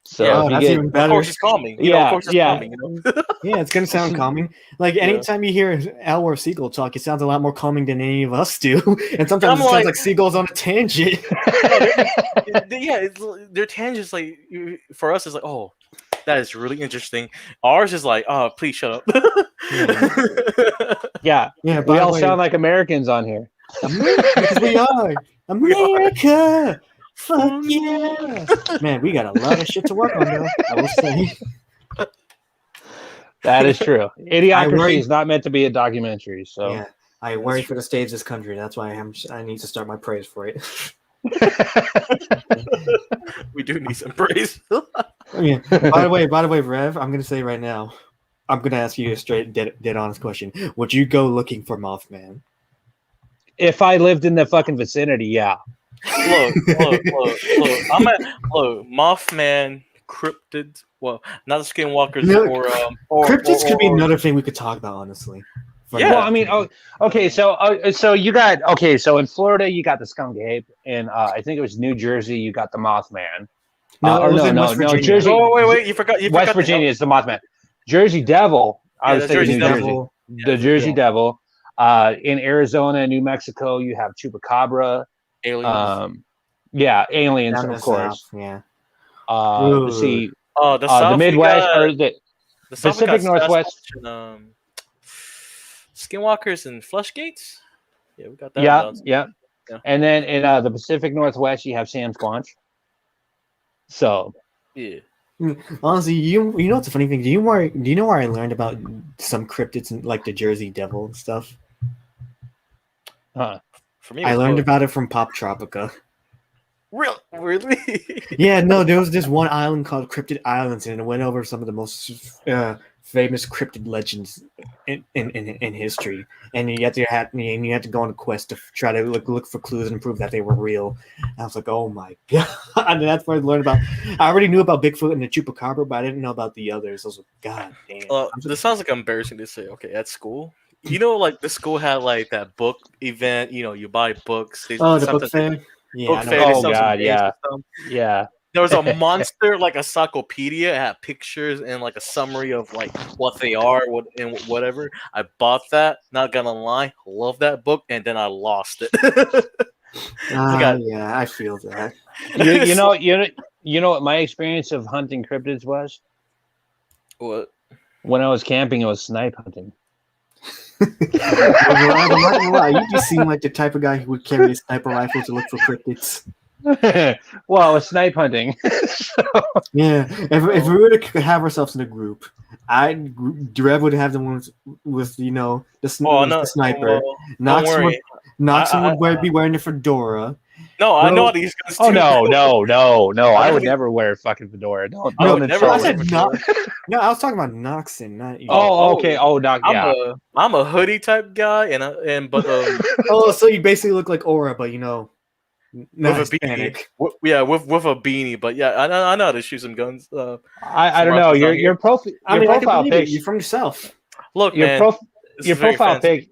So Yeah, if you that's get, even of better. course it's calming. You know, of course it's calming. You know. Yeah, it's gonna sound calming. Like anytime you hear Al or Seagull talk, it sounds a lot more calming than any of us do. And sometimes I'm it sounds like- like Seagull's on a tangent. Yeah, their tangents like for us is like, oh, that is really interesting. Ours is like, oh, please shut up. yeah, Yeah, we by the all way, sound like Americans on here. because we are We are. America. Fuck yeah, man! We got a lot of shit to work on, though. I will say. That is true. worry- Idiocracy is not meant to be a documentary. So Yeah, I worry for the state of this country. That's why I need to start my praise for it. We do need some praise. Yeah. By the way, Rev, I'm gonna say right now, I'm gonna ask you a straight, dead honest question. Would you go looking for Mothman? if I lived in the fucking vicinity, yeah. Look. I'm at Mothman, cryptids. Well, not the skinwalkers You know, or Cryptids could be or- another thing we could talk about, honestly. Yeah. Well, I mean, okay, so you got so in Florida you got the skunk ape, and I think it was New Jersey you got the Mothman. No, it was in West Virginia. Jersey. Oh, wait, you forgot. West Virginia is the Mothman. Jersey Devil. I Yeah, was the thinking Jersey New Devil. Jersey. The Jersey Devil. In Arizona and New Mexico, you have Chupacabra. Aliens. Yeah, aliens, Down of the course. south, yeah. Let's see, The South, the we Midwest got- or the South, we got Pacific Northwest. Sasquatch and, skinwalkers and flesh gates. Yeah, we got that. Yeah, down. yeah. Yeah. And then in the Pacific Northwest, you have Sam Squanch. So Yeah. Honestly, you know what's a funny thing? Do you know where I learned about some cryptids and like the Jersey Devil and stuff? For me, I learned about it from Pop Tropica. Really? Yeah, no, there was this one island called Cryptid Islands, and it went over some of the most famous cryptid legends in history. And you had to go on a quest to try to look for clues and prove that they were real. And I was like, oh my god! And that's where I learned about. I already knew about Bigfoot and the Chupacabra, but I didn't know about the others. I was like, god damn. This sounds like embarrassing to say. Okay, at school, you know, like the school had like that book event. You know, you buy books. The book fair. Yeah, Book I know. fair. They Oh, sell some God, games yeah. and stuff. yeah. There was a monster, like a encyclopedia. It had pictures and like a summary of like what they are, and whatever. I bought that. Not gonna lie, love that book, and then I lost it. Yeah, I feel that. You know what my experience of hunting cryptids was? What? When I was camping, it was snipe hunting. I'm not gonna lie, you just seem like the type of guy who would carry a sniper rifle to look for cryptids. Well, it's snipe hunting. Yeah, if we were to have ourselves in a group, Drev would have the ones with the sniper. Noxon would be wearing the fedora. No, I know these guys. Oh no! I would never wear a fucking fedora. Don't never insult wear me. No, I was talking about Noxon, not you. Oh, okay. Oh, not yeah. I'm a hoodie type guy, but Oh, so you basically look like Aura, but not with a Hispanic. beanie. With a beanie, but yeah, I know how to shoot some guns. I don't know. Your profile pic. You're from the South. Look, your man, your profile pic.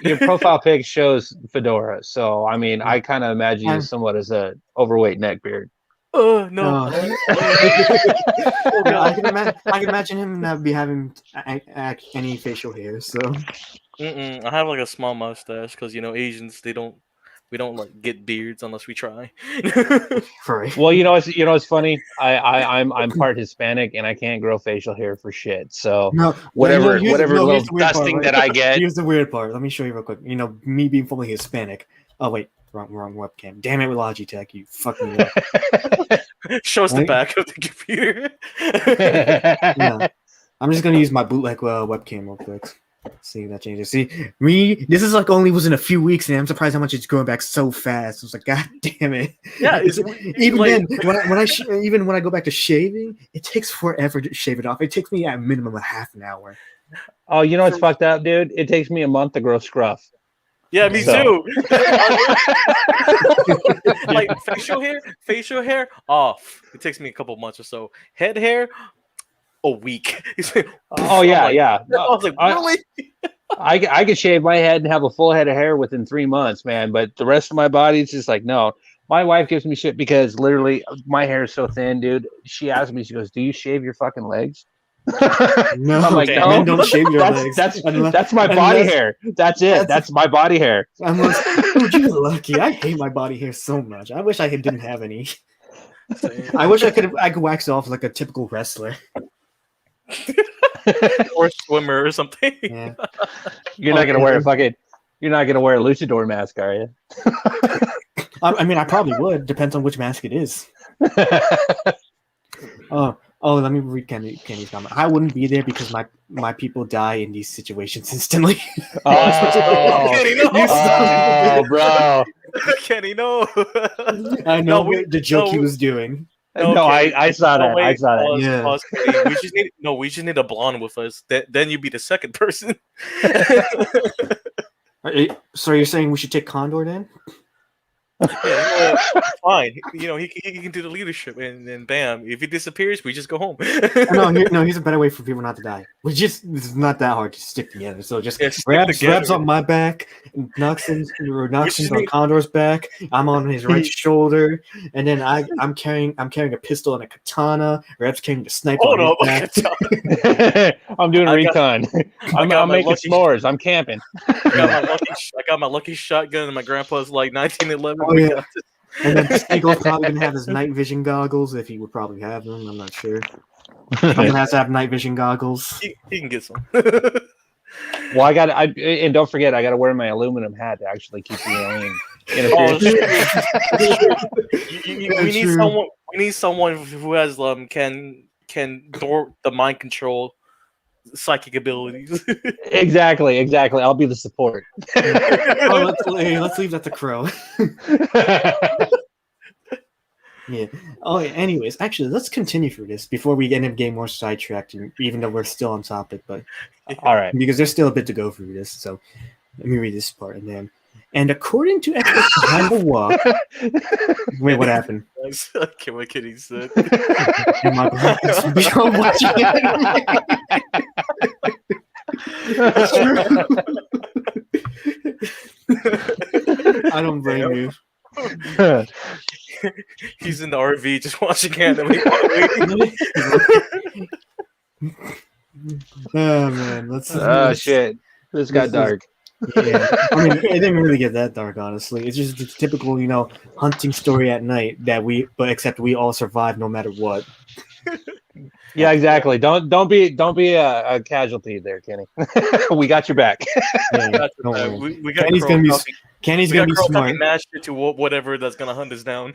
Your profile pic shows fedora, so I mean, I kind of imagine you somewhat as a overweight neckbeard. Oh no! I can imagine him not be having any facial hair. So I have like a small mustache because Asians we don't like get beards unless we try. right. Well, it's funny. I'm part Hispanic and I can't grow facial hair for shit. So whatever little dusting that I get. Here's the weird part. Let me show you real quick. Me being fully Hispanic. Oh wait, wrong webcam. Damn it, with Logitech, you fucking. Show us the back of the computer. Yeah. I'm just gonna use my bootleg webcam real quick. See if that changes. See, this is like only was in a few weeks, and I'm surprised how much it's growing back so fast. I was like, God damn it! Yeah, even like, then when I go back to shaving, it takes forever to shave it off. It takes me at minimum a half an hour. Oh, you know what's fucked up, dude? It takes me a month to grow scruff. Yeah, me too. Like facial hair off. It takes me a couple months or so. Head hair, a week. Oh yeah, yeah. I was like, really? I could shave my head and have a full head of hair within 3 months, man. But the rest of my body is just like, no. My wife gives me shit because literally my hair is so thin, dude. She asked me, she goes, "Do you shave your fucking legs?" No, I'm like, damn. men don't shave your legs. That's my body hair. That's it. That's my body hair. Dude, you're lucky. I hate my body hair so much. I wish I didn't have any. Same. I wish I could wax off like a typical wrestler. Or swimmer or something. Yeah. You're not gonna wear a luchador mask, are you? I mean, I probably would. Depends on which mask it is. Oh, let me read Kenny's comment. I wouldn't be there because my people die in these situations instantly. Kenny, no. Bro. Kenny, no. I know No, the joke he was doing. No, Kenny. I saw that. Wait, I saw that. pause, Yeah. pause, Kenny. We just need a blonde with us. Then you be the second person. So you're saying we should take Condor then? Yeah, fine. He can do the leadership, and then bam, if he disappears, we just go home. Here's a better way for people not to die. It's not that hard to stick together. So just stick grabs together. on my back, knocks on Condor's back. I'm on his right shoulder, and then I'm carrying a pistol and a katana. Reb's carrying the sniper. Oh no, on his back. I'm doing recon. I'm making s'mores. I'm camping. I got my lucky shotgun, and my grandpa's like 1911. Oh, yeah. And then Eagle's probably gonna have his night vision goggles if he would probably have them. I'm not sure. Probably has to have night vision goggles. He can get some. Well, and don't forget, I got to wear my aluminum hat to actually keep the alien interference. We need someone who has can door the mind control psychic abilities. Exactly. I'll be the support. Let's leave that to Crow. Yeah. Oh, yeah. Anyways, actually, let's continue through this before we end up getting more sidetracked, even though we're still on topic. But all right, because there's still a bit to go through this. So let me read this part, and according to experts behind the wall. Wait, what happened? I can't what Kitty said. And my blankets beyond watching anime. It's true. I don't blame you. He's in the RV just watching anime. Oh man, shit. This got dark. Yeah, I mean, it didn't really get that dark, honestly. It's just the typical, hunting story at night except we all survive no matter what. Yeah, exactly. Don't be a casualty there, Kenny. We got your back. Yeah, we got Kenny's gonna be smart. Match it to whatever that's gonna hunt us down.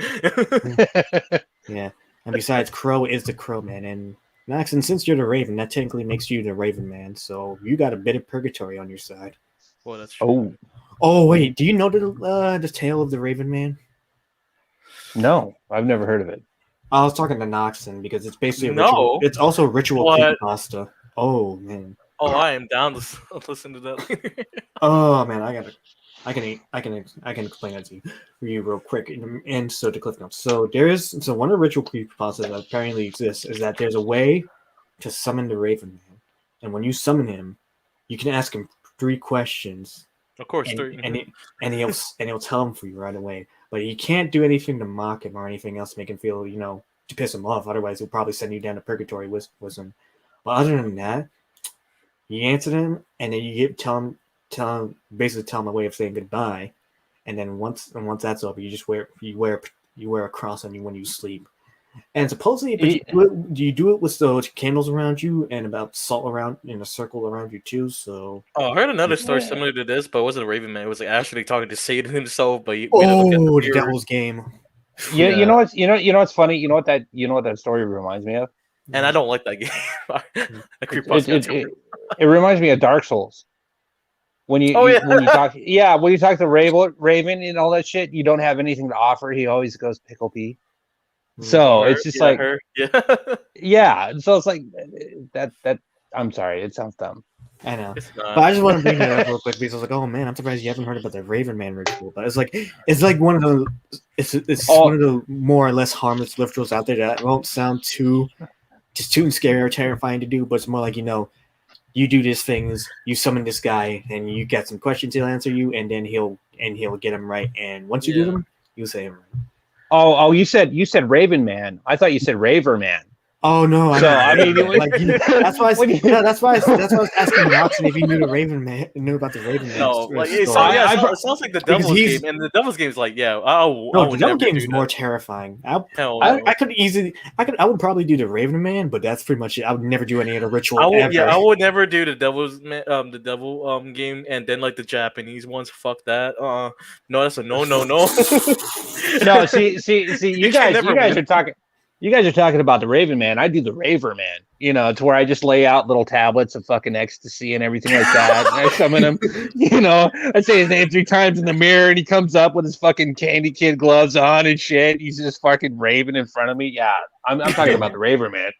Yeah, and besides, Crow is the Crow Man, and Max, and since you're the Raven, that technically makes you the Raven Man. So you got a bit of purgatory on your side. Well, that's true. Oh wait, do you know the tale of the Raven Man? No, I've never heard of it. I was talking to Noxon because it's basically it's also a ritual creepypasta. Oh man. Oh, I am down to listen to that. Oh man, I can explain that to you real quick. And so to Cliff Notes. So one of the ritual creepypastas that apparently exists is that there's a way to summon the Raven Man, and when you summon him, you can ask him 3 questions. Of course, and he'll tell him for you right away. But you can't do anything to mock him or anything else to make him feel, to piss him off. Otherwise, he'll probably send you down to purgatory with him. But other than that, you answer him, and then you tell him a way of saying goodbye. And then once that's over, you just wear a cross on you when you sleep. And supposedly, you do it with those candles around you and about salt around in a circle around you too. So I heard another story similar to this, but it wasn't a Raven Man. It was like actually talking to Satan himself. But the Devil's Game. Yeah, you know what's funny. You know what that story reminds me of. And I don't like that game. It reminds me of Dark Souls. When you talk to Raven and all that shit, you don't have anything to offer. He always goes pickle pea. So it's just yeah. So it's like that. I'm sorry, it sounds dumb. I know, but I just want to bring that up real quick because I was like, oh man, I'm surprised you haven't heard about the Raven Man ritual. But it's like one of one of the more or less harmless rituals out there that won't sound too scary or terrifying to do, but it's more like you do these things, you summon this guy, and you get some questions he'll answer you, and then he'll get them right. And once you do them, you say him right. Oh, you said Raven Man. I thought you said Raver Man. Oh no! So I mean, that's why. That's why I was asking Watson if he knew about the Raven Man. No, like it story. sounds like the Devil's game, and the Devil's game is like, yeah, I the would Devil never game do is that. more terrifying. I No. I would probably do the Raven Man, but that's pretty much it. I would never do any other ritual. I would never do the the Devil game, and then like the Japanese ones. Fuck that. No, that's a no. No, see, you guys are talking. You guys are talking about the Raven Man. I do the Raver Man. You know, it's where I just lay out little tablets of fucking ecstasy and everything like that. And I summon him. You know, I say his name 3 times in the mirror, and he comes up with his fucking Candy Kid gloves on and shit. He's just fucking raving in front of me. Yeah, I'm talking about the Raver Man.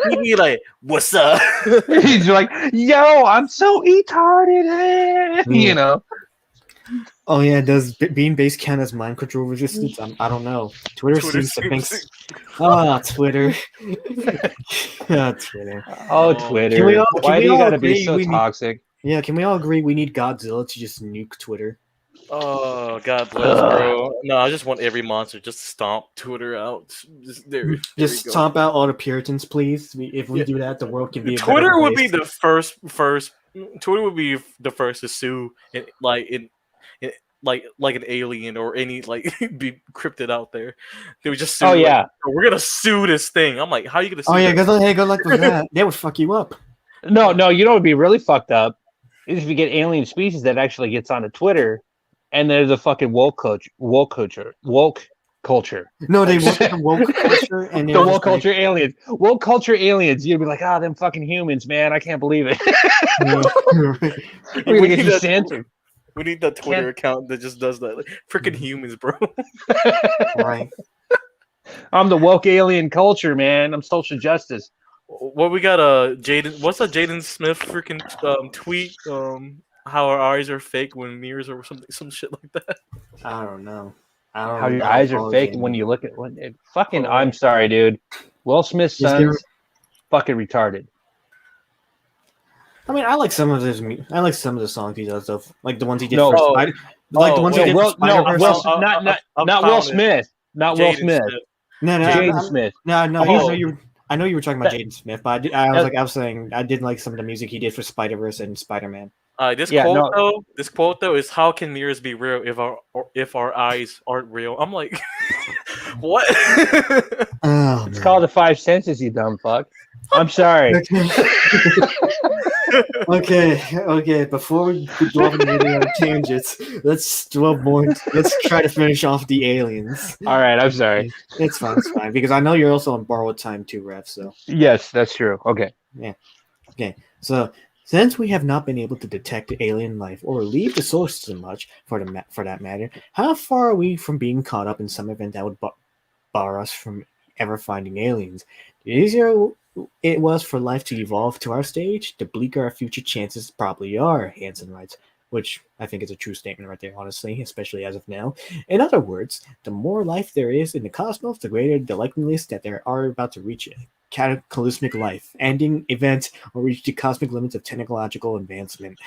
He'd be like, "What's up?" He's like, "Yo, I'm so retarded." You know. Oh yeah, does being base count as mind control resistance? I don't know. Twitter seems to think. Twitter. Twitter. Oh, Twitter. Why do you gotta be so toxic? Can we all agree we need Godzilla to just nuke Twitter? Oh, God bless, bro. No, I just want every monster just stomp Twitter out. Just stomp out all the Puritans, please. If we do that, the world can be. Twitter would be the first. Twitter would be the first to sue, like an alien or any be cryptid out there. They would just sue. Oh yeah, we're gonna sue this thing. I'm like, how are you gonna sue? Oh yeah, good luck with that. They would fuck you up. No, you know what would be really fucked up is if you get alien species that actually gets onto Twitter, and there's a fucking woke culture. No, they want the woke culture and the woke culture aliens. Woke culture aliens. You'd be like, them fucking humans, man. I can't believe it. We're gonna get you censored. We need that Twitter account that just does that. Freaking humans, bro. Right. I'm the woke alien culture, man. I'm social justice. What we got? Jaden. What's that? Jaden Smith freaking tweet. How our eyes are fake when mirrors or some shit like that. I don't know. How your eyes are fake when you look at fucking. I'm sorry, dude. Will Smith's son's fucking retarded. I mean, I like some of his. I like some of the songs he does, though. Like the ones he did. No, the ones he did. Not Will Smith. Not Will Smith. No, Jaden Smith. No. I know you were talking about Jaden Smith, but I was saying I didn't like some of the music he did for Spider-Verse and Spider-Man. This quote though is, how can mirrors be real if our eyes aren't real? I'm like, what? It's called the 5 senses, you dumb fuck. I'm sorry. Okay. Before we go off into any other tangents, let's try to finish off the aliens. All right, I'm sorry. It's fine, because I know you're also on borrowed time too, Rev. So yes, that's true. Okay. Yeah. Okay. So since we have not been able to detect alien life or leave the solar system much, for that matter, how far are we from being caught up in some event that would bar us from ever finding aliens? The easier it was for life to evolve to our stage, the bleaker our future chances probably are, Hansen writes, which I think is a true statement right there, honestly, especially as of now. In other words, the more life there is in the cosmos, the greater the likeliness that they are about to reach cataclysmic life, ending event, or reach the cosmic limits of technological advancement.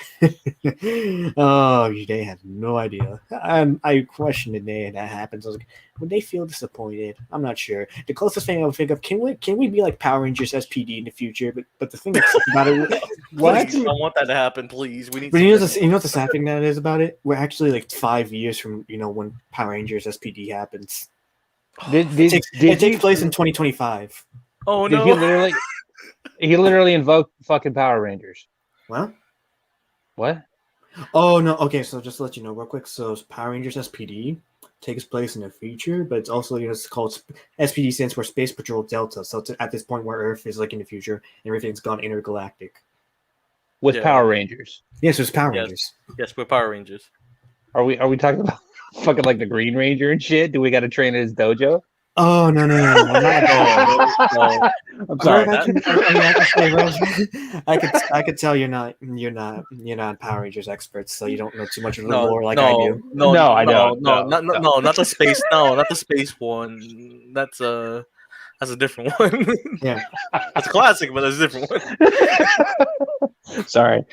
Oh, they have no idea. I question the day that happens. I was like, would they feel disappointed? I'm not sure. The closest thing I would think of, can we be like Power Rangers SPD in the future? But the thing that's about it, what? Please, I want that to happen, please. We need. But you know what the sad thing that is about it? We're actually like 5 years from when Power Rangers SPD happens. It takes place in 2025. Oh no! He literally invoked fucking Power Rangers. What? Oh no! Okay, so just to let you know real quick. So Power Rangers SPD takes place in the future, but it's also it's called SPD stands for Space Patrol Delta. So it's at this point where Earth is like in the future and everything's gone intergalactic. With Power Rangers. Yes, there's Power Rangers. Yes, with Power Rangers. Are we talking about fucking like the Green Ranger and shit? Do we got to train at his dojo? Oh no! No. I'm sorry. I could tell you're not Power Rangers experts, so you don't know too much of the lore like I do. I don't. No, not the space. No, not the space one. That's a different one. Yeah, that's a classic, but that's a different one. Sorry.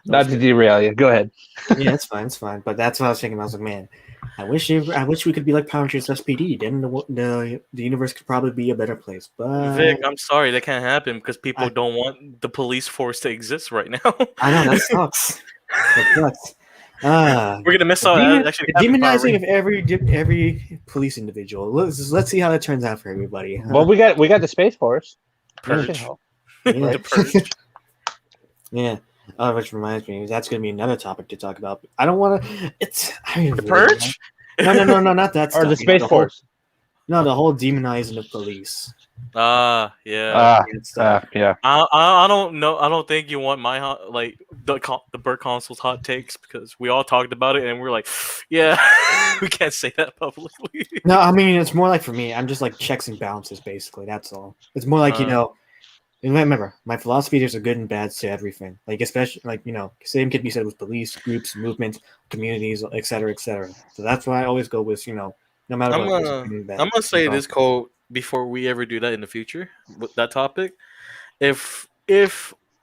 Not to derail you. Go ahead. Yeah, it's fine. But that's what I was thinking. I was like, man, I wish we could be like Power Rangers SPD. Then the universe could probably be a better place. But Vic, I'm sorry that can't happen because people I- don't want the police force to exist right now. I know that sucks. That sucks. We're gonna miss out. Actually, the having Power demonizing of every police individual. Let's see how that turns out for everybody. Well, we got the Space Force. Purge. That should help. Yeah. The purge. Yeah. Oh, which reminds me, that's going to be another topic to talk about. I don't want to. It's The purge. No, not that. Or stuff. the Space Force. The whole demonizing of police. Ah, yeah. That stuff. Yeah. I don't know. I don't think you want my like the Burt Consul's hot takes because we all talked about it and we're like, yeah, we can't say that publicly. No, I mean it's more like for me. I'm just like checks and balances, basically. That's all. It's more like and remember, my philosophy there's a good and bad to everything. Like especially like same could be said with police, groups, movements, communities, etc., etc. So that's why I always go with no matter I'm what. gonna say this quote before we ever do that in the future with that topic. If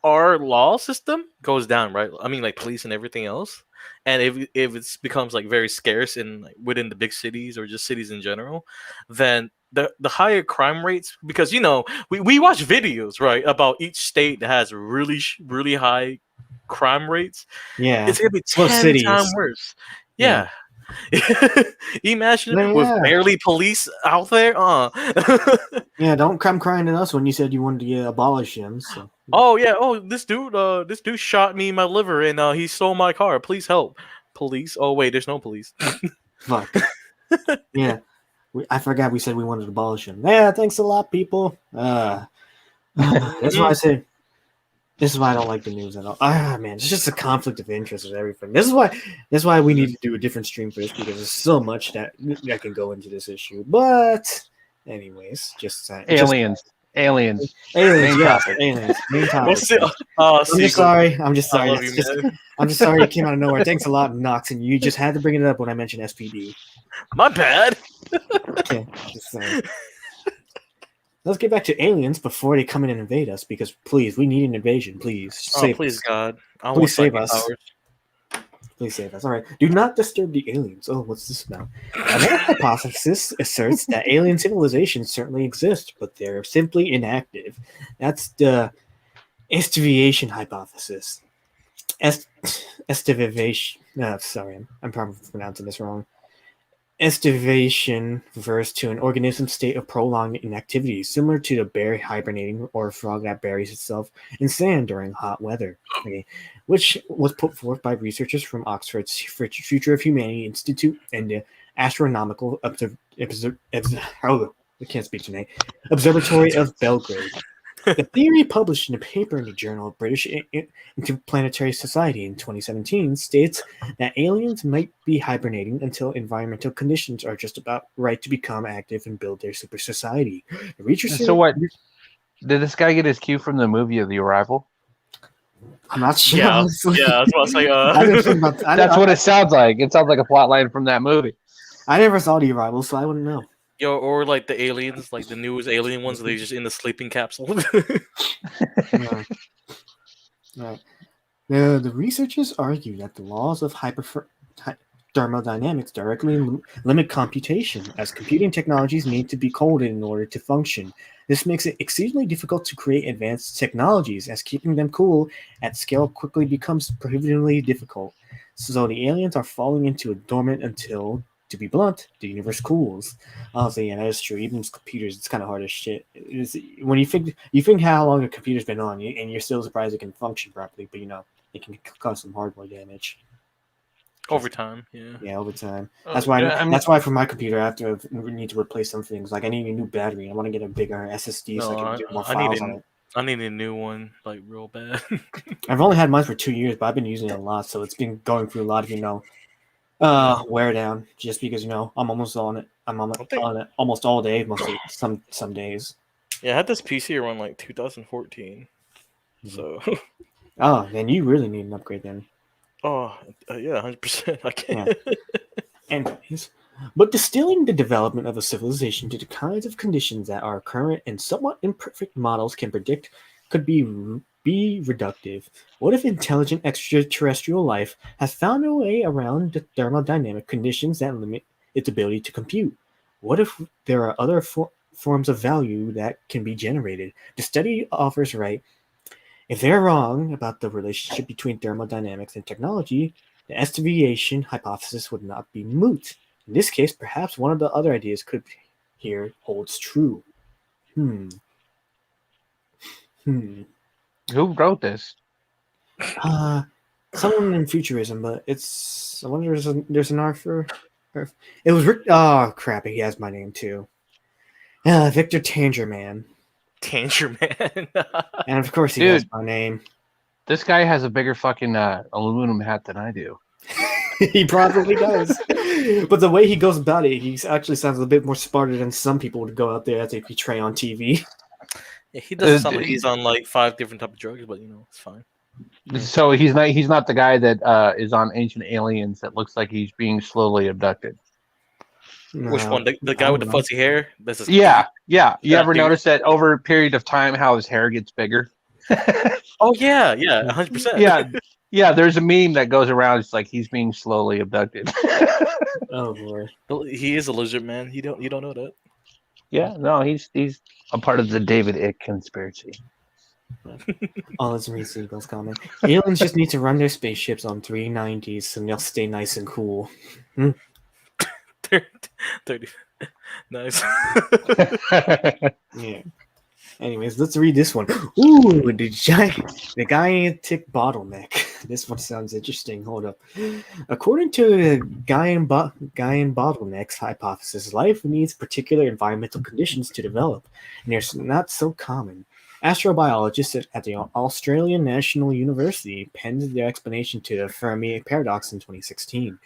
our law system goes down, right? I mean, like police and everything else, and if it becomes like very scarce in within the big cities or just cities in general, then the higher crime rates, because we watch videos right about each state that has really high crime rates. Yeah, it's gonna be 10 times worse. Yeah. Imagine with barely police out there. Yeah, don't come crying to us when you said you wanted to abolish him. So. Oh yeah. Oh, this dude shot me in my liver and he stole my car. Please help. Police. Oh wait, there's no police. Fuck. Yeah. I forgot we said we wanted to abolish him. Yeah, thanks a lot, people. That's why I say this is why I don't like the news at all. Man, it's just a conflict of interest with everything. This is why we need to do a different stream for this because there's so much that can go into this issue. But anyways, just aliens. Main topic. I'm just sorry. I'm just sorry it came out of nowhere. Thanks a lot, Nox, and you just had to bring it up when I mentioned SPD. My bad. Okay, just saying. Let's get back to aliens before they come in and invade us, because please, we need an invasion. Please, save please, us. God, please save us. Please save us. All right, do not disturb the aliens. Oh, what's this about? Another hypothesis asserts that alien civilizations certainly exist, but they're simply inactive. That's the estivation hypothesis. Estivation. Sorry, I'm probably pronouncing this wrong. Estivation refers to an organism's state of prolonged inactivity, similar to the bear hibernating or a frog that buries itself in sand during hot weather, which was put forth by researchers from Oxford's Future of Humanity Institute and the Astronomical Observatory of Belgrade. The theory, published in a paper in the Journal of British Interplanetary Society in 2017, states that aliens might be hibernating until environmental conditions are just about right to become active and build their super society. The researchers So what? Did this guy get his cue from the movie of The Arrival? I'm not sure. Yeah, that's what I was like. That's what it sounds like. It sounds like a plot line from that movie. I never saw The Arrival, so I wouldn't know. Yo, or like the aliens, like the newest alien ones, they're just in the sleeping capsule. Right. The researchers argue that the laws of thermodynamics directly limit computation, as computing technologies need to be cold in order to function. This makes it exceedingly difficult to create advanced technologies, as keeping them cool at scale quickly becomes prohibitively difficult. So the aliens are falling into a dormant until, to be blunt, the universe cools. Honestly, yeah, that is true. Even with computers, it's kind of hard as shit. When you think how long a computer's been on, and you're still surprised it can function properly, but it can cause some hardware damage. Over time, yeah. Yeah, over time. That's why. That's why for my computer, I have to need to replace some things. Like I need a new battery. I want to get a bigger SSD so I can do more files on it. I need a new one, like real bad. I've only had mine for 2 years, but I've been using it a lot, so it's been going through a lot of wear down. Just because I'm almost on it. I'm on it almost all day. Mostly some days. Yeah, I had this PC around like 2014. So. Oh, then you really need an upgrade then. Oh, yeah, 100%. I can't. Yeah. Anyways, but distilling the development of a civilization to the kinds of conditions that our current and somewhat imperfect models can predict could be be reductive. What if intelligent extraterrestrial life has found a way around the thermodynamic conditions that limit its ability to compute? What if there are other forms of value that can be generated? The study offers right. If they're wrong about the relationship between thermodynamics and technology, the deviation hypothesis would not be moot. In this case, perhaps one of the other ideas could here holds true. Hmm. Who wrote this? Someone in futurism, but it's. I wonder if there's an author. It was Rick. Oh crap! He has my name too. Victor Tangerman, Tanger Man. and of course he Dude. has my name. This guy has a bigger fucking aluminum hat than I do. He probably does. But the way he goes about it, he actually sounds a bit more smarter than some people would go out there as they portray on TV. Yeah, he doesn't sound like he's on like 5 different type of drugs, but it's fine. So he's not the guy that is on Ancient Aliens that looks like he's being slowly abducted. Which one? The guy with the fuzzy hair? This is Yeah. You ever dude. notice that over a period of time how his hair gets bigger? Oh yeah, 100%. Yeah. There's a meme that goes around. It's like he's being slowly abducted. Oh boy, he is a lizard man. You don't know that. Yeah, no, he's a part of the David Icke conspiracy. Oh, let's read Siegel's comment. Aliens just need to run their spaceships on 390s and they'll stay nice and cool. 30. Nice. Yeah. Anyways, let's read this one. Ooh, the gigantic bottleneck. This one sounds interesting. Hold up. According to the Gaian bottlenecks hypothesis, life needs particular environmental conditions to develop, and they're not so common. Astrobiologists at the Australian National University penned their explanation to the Fermi paradox in 2016.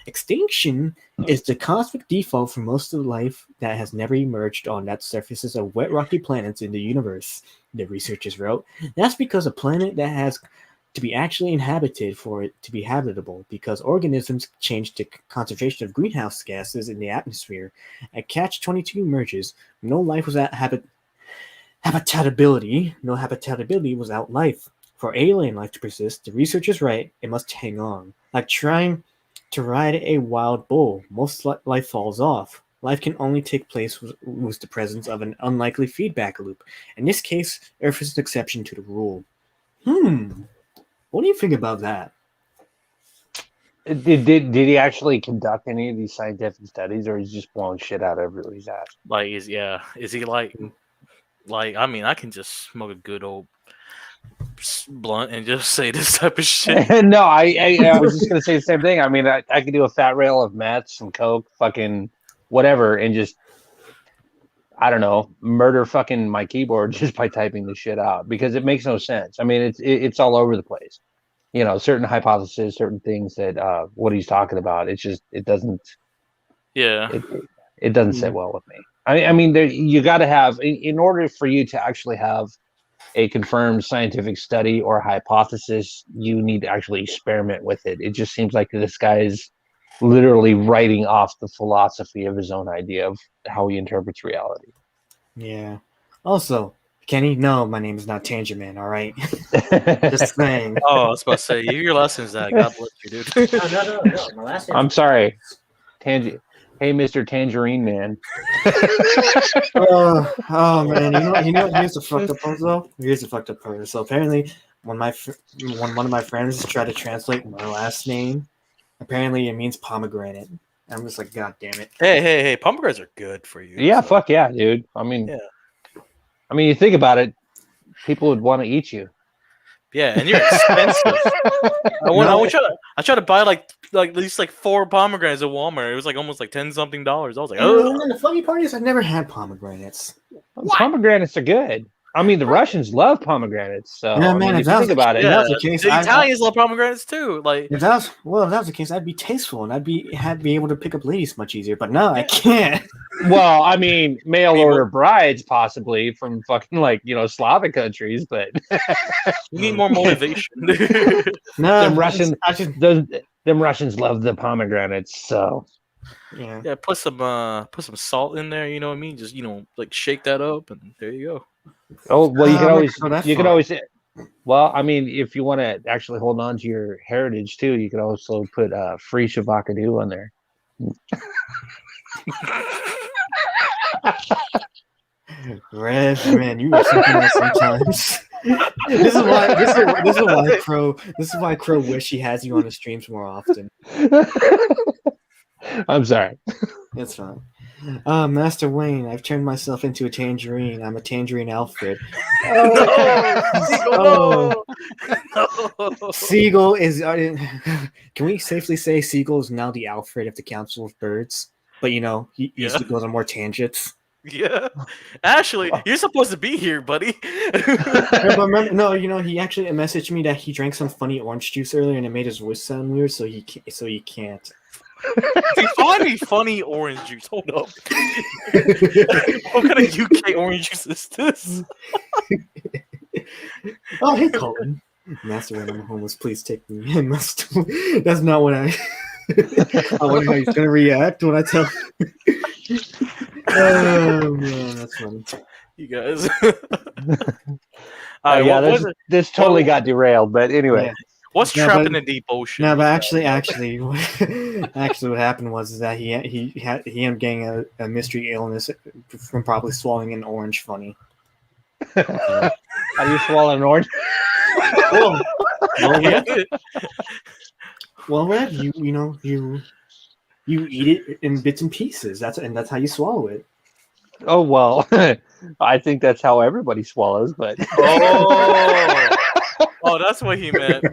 Extinction is the cosmic default for most of life that has never emerged on that surfaces of wet rocky planets in the universe, the researchers wrote. That's because a planet that has to be actually inhabited for it to be habitable, because organisms change the concentration of greenhouse gases in the atmosphere. At Catch-22 emerges, no life was at habitability. No habitability without life. For alien life to persist, the researchers write, it must hang on. Like trying to ride a wild bull, most life falls off. Life can only take place with the presence of an unlikely feedback loop. In this case, Earth is an exception to the rule. What do you think about that? Did he actually conduct any of these scientific studies, or he's just blowing shit out of everybody's ass? Like, is he like? I mean, I can just smoke a good old blunt and just say this type of shit. No, I was just gonna say the same thing. I mean, I could do a fat rail of meth, some coke, fucking whatever, and just, I don't know, murder fucking my keyboard just by typing the shit out, because it makes no sense. I mean, it's all over the place. Certain hypotheses, certain things that what he's talking about. It's just, it doesn't. Yeah. It doesn't sit well with me. I mean, you got to have, in order for you to actually have a confirmed scientific study or hypothesis, you need to actually experiment with it. It just seems like this guy is literally writing off the philosophy of his own idea of how he interprets reality. Yeah. Also, Kenny, no, my name is not Tangerman, all right? Just saying. Oh, I was about to say, your lessons, that. God bless you, dude. No. My last name. I'm sorry. Hey, Mr. Tangerine Man. Oh man, you know. Here's the fucked up part though. Here's the fucked up part. So apparently, when one of my friends tried to translate my last name, apparently it means pomegranate. I'm just like, God damn it. Hey, pomegranates are good for you. Yeah, fuck yeah, dude. I mean, you think about it, people would want to eat you. Yeah, and you're expensive. I tried to buy like at least like 4 pomegranates at Walmart. It was like almost like $10-something. I was like, oh. And the funny part is, I've never had pomegranates. What? Pomegranates are good. I mean, the Russians love pomegranates. So yeah, man, if you think about it, the Italians love pomegranates too. Like, if that was the case, I'd be tasteful and I'd be able to pick up ladies much easier. But no, I can't. Well, I mean, mail order brides possibly from fucking Slavic countries, but you need more motivation. No, them Russians love the pomegranates. So yeah, put some salt in there. You know what I mean? Just like shake that up, and there you go. Oh well, you can always Well, I mean, if you want to actually hold on to your heritage too, you could also put free Shabakadu on there. Rev, man, you are something else sometimes. This is why Crow wish he has you on the streams more often. I'm sorry. That's fine. Master Wayne, I've turned myself into a tangerine. I'm a tangerine Alfred. No, no. Seagull is. Can we safely say Seagull is now the Alfred of the Council of Birds? But he usually goes on more tangents. Yeah, actually, you're supposed to be here, buddy. But remember, he actually messaged me that he drank some funny orange juice earlier and it made his voice sound weird, so he can't. Define me funny orange juice. Hold up. What kind of UK orange juice is this? Oh, hey, Colin. Master, when I'm homeless, please take me. That's not what I. I wonder how he's gonna react when I tell. Oh man, that's funny. You guys. This totally got derailed, but anyway. Yeah. What's trapped in the deep ocean? No, but actually, what happened was that he ended up getting a mystery illness from probably swallowing an orange funny. How do you swallow an orange? Well, Rev, you eat it in bits and pieces. That's how you swallow it. Oh well, I think that's how everybody swallows. But oh, that's what he meant.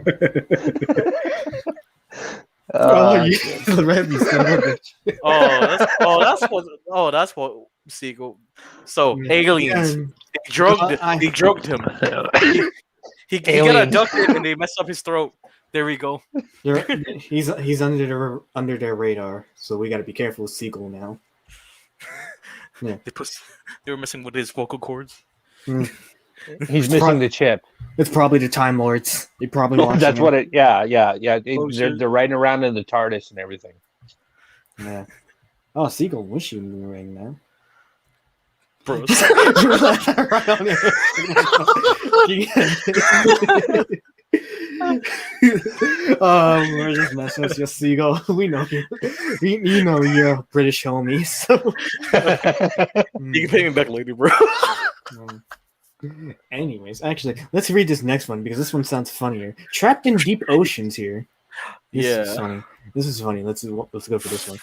Rev, you son of a bitch. That's what Seagull. So aliens, they drugged him. He got abducted and they messed up his throat. There we go. He's under their radar, so we got to be careful with Seagull now. Yeah, they were messing with his vocal cords. He's missing the chip. It's probably the Time Lords. They probably watching that's him. what it. Yeah. They're riding around in the TARDIS and everything. Yeah. Oh, Seagull, wish you knew right now. Bro, right on we're just messing with your Seagull. We know you. You know you're a British homie. So you can pay me back later, bro. Anyways, actually, let's read this next one because this one sounds funnier. Trapped in deep oceans here. This is funny. Let's go for this one.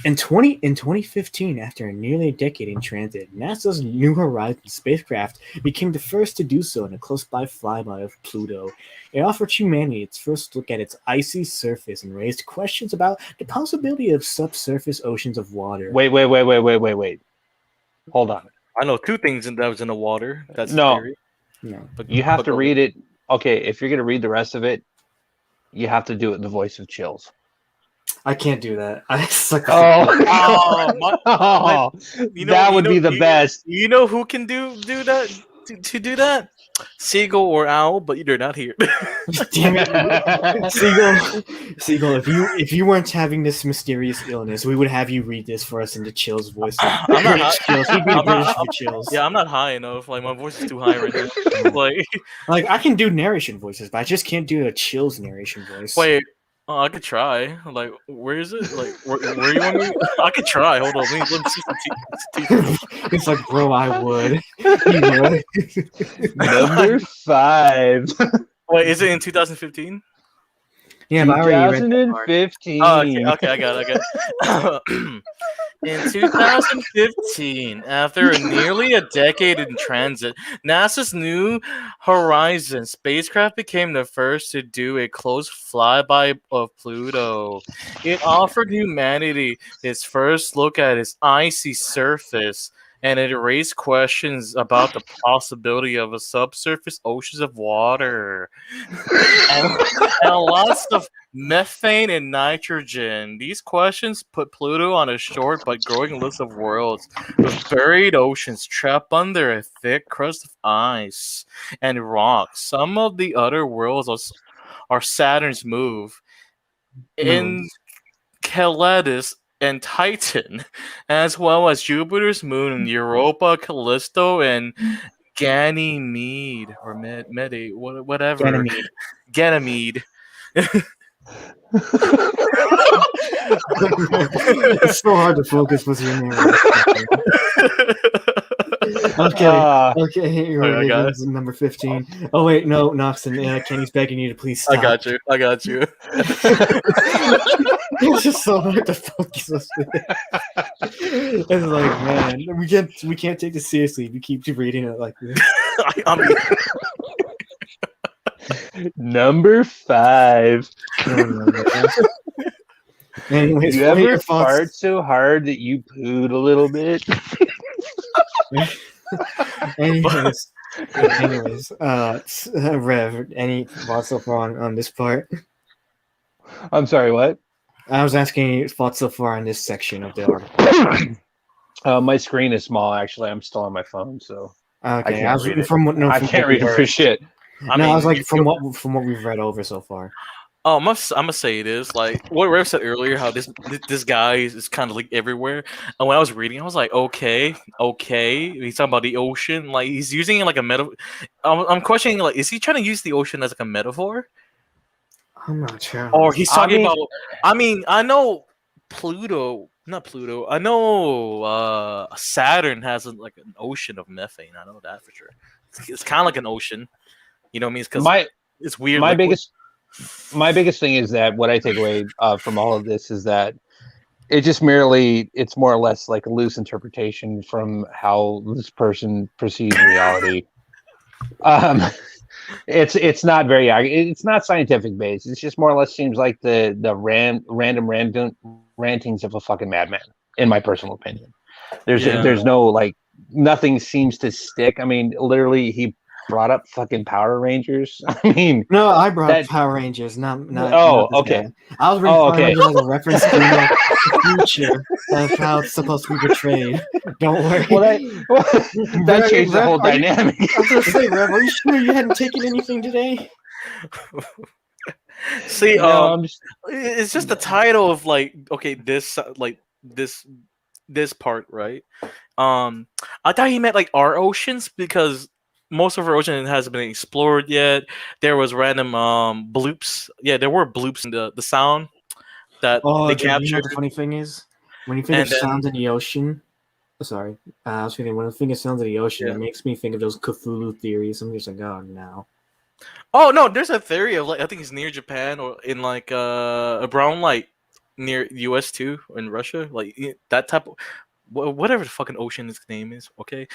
In 2015, after nearly a decade in transit, NASA's New Horizons spacecraft became the first to do so in a close-by flyby of Pluto. It offered humanity its first look at its icy surface and raised questions about the possibility of subsurface oceans of water. Wait. Hold on. I know two things that was in the water. That's no. But you have to read it. Okay, if you're gonna read the rest of it, you have to do it in the voice of Chills. I can't do that. That would be the best. You know who can do that? To do that? Seagull or Owl, but they're not here. Damn it, Seagull! If you weren't having this mysterious illness, we would have you read this for us in the Chills voice. I'm not British for Chills. Yeah, I'm not high enough. Like my voice is too high right now. like I can do narration voices, but I just can't do a Chills narration voice. Wait. I could try. Like, where is it? Like, where you want me? I could try. Hold on. Let me see some It's like, bro, I would. You would. Number 5. Wait, is it in 2015? Yeah, but I already read 2015. Oh, okay, I got it. In 2015, after nearly a decade in transit, NASA's New Horizons spacecraft became the first to do a close flyby of Pluto. It offered humanity its first look at its icy surface, and it raised questions about the possibility of a subsurface oceans of water and lots of methane and nitrogen. These questions put Pluto on a short but growing list of worlds with buried oceans trapped under a thick crust of ice and rock. Some of the other worlds are Saturn's move, Enceladus, and Titan, as well as Jupiter's moon, Europa, Callisto, and Ganymede or Medi, whatever. Ganymede. Ganymede. It's so hard to focus with your name. Okay, here I it got is, number 15. Oh wait, no, Noxon, Kenny's begging you to please I stop. got you. It's just so hard to focus with it. It's like, man, we can't take this seriously if you keep reading it like this. I mean, Number 5. Oh, no, anyways, You what are your ever thoughts? fart so hard that you pooed a little bit? Anyways, Rev, any thoughts so far on this part? I'm sorry, what? I was asking your thoughts so far on this section of the article. My screen is small, actually. I'm still on my phone, so Okay, can't read it. I can't read it for shit. I was like, from what we've read over so far. Oh, I'm gonna say it is like what Rev said earlier. How this guy is kind of like everywhere. And when I was reading, I was like, okay. He's talking about the ocean. Like he's using it like a metaphor. I'm questioning like, is he trying to use the ocean as like a metaphor? I'm not sure. Or he's talking about. I mean, I know Pluto, not Pluto. I know Saturn has like an ocean of methane. I know that for sure. It's kind of like an ocean. You know what I mean? Because it's weird. My biggest thing is that what I take away from all of this is that it's more or less like a loose interpretation from how this person perceives reality. It's not it's not scientific based. It's just more or less seems like the random rantings of a fucking madman, in my personal opinion. There's no like, nothing seems to stick. I mean, literally he brought up fucking Power Rangers. I mean, no, I brought up Power Rangers, not okay. Guy. I was really like a reference to the future of how it's supposed to be portrayed. Don't worry. That changed the whole dynamic. I was gonna say, Rev, are you sure you hadn't taken anything today? See, it's just the title of like, okay, this part, right? I thought he meant like our oceans because most of our ocean hasn't been explored yet. There was random bloops. Yeah, there were bloops in the sound that they captured. You know what the funny thing is? When you think of sounds in the ocean, sorry, I was thinking when I think of sounds in the ocean, it makes me think of those Cthulhu theories. I'm just like, oh no. Oh no, there's a theory of like I think it's near Japan or in like around like near US too, in Russia, like that type of whatever the fucking ocean its name is. Okay,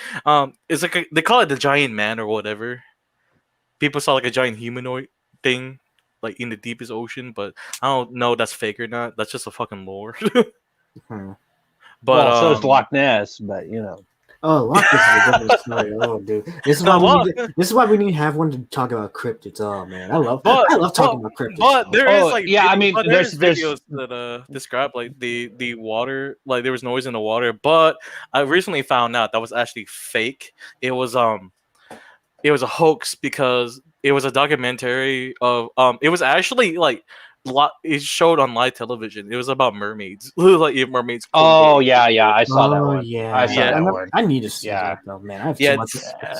it's like they call it the giant man or whatever. People saw like a giant humanoid thing like in the deepest ocean, but I don't know if that's fake or not. That's just a fucking lore. But so is Loch Ness, but you know. Oh, Loch Ness is a different story. Oh, dude, this is why we need to have one to talk about cryptids. Oh man, I love talking about cryptids. But there is like there's videos that describe like the water, like there was noise in the water. But I recently found out that was actually fake. It was a hoax because it was a documentary of it was actually like it showed on live television. It was about mermaids. Like mermaids. Oh yeah, I saw that one. Yeah, I saw that one. I need to see that though, man. I have too much.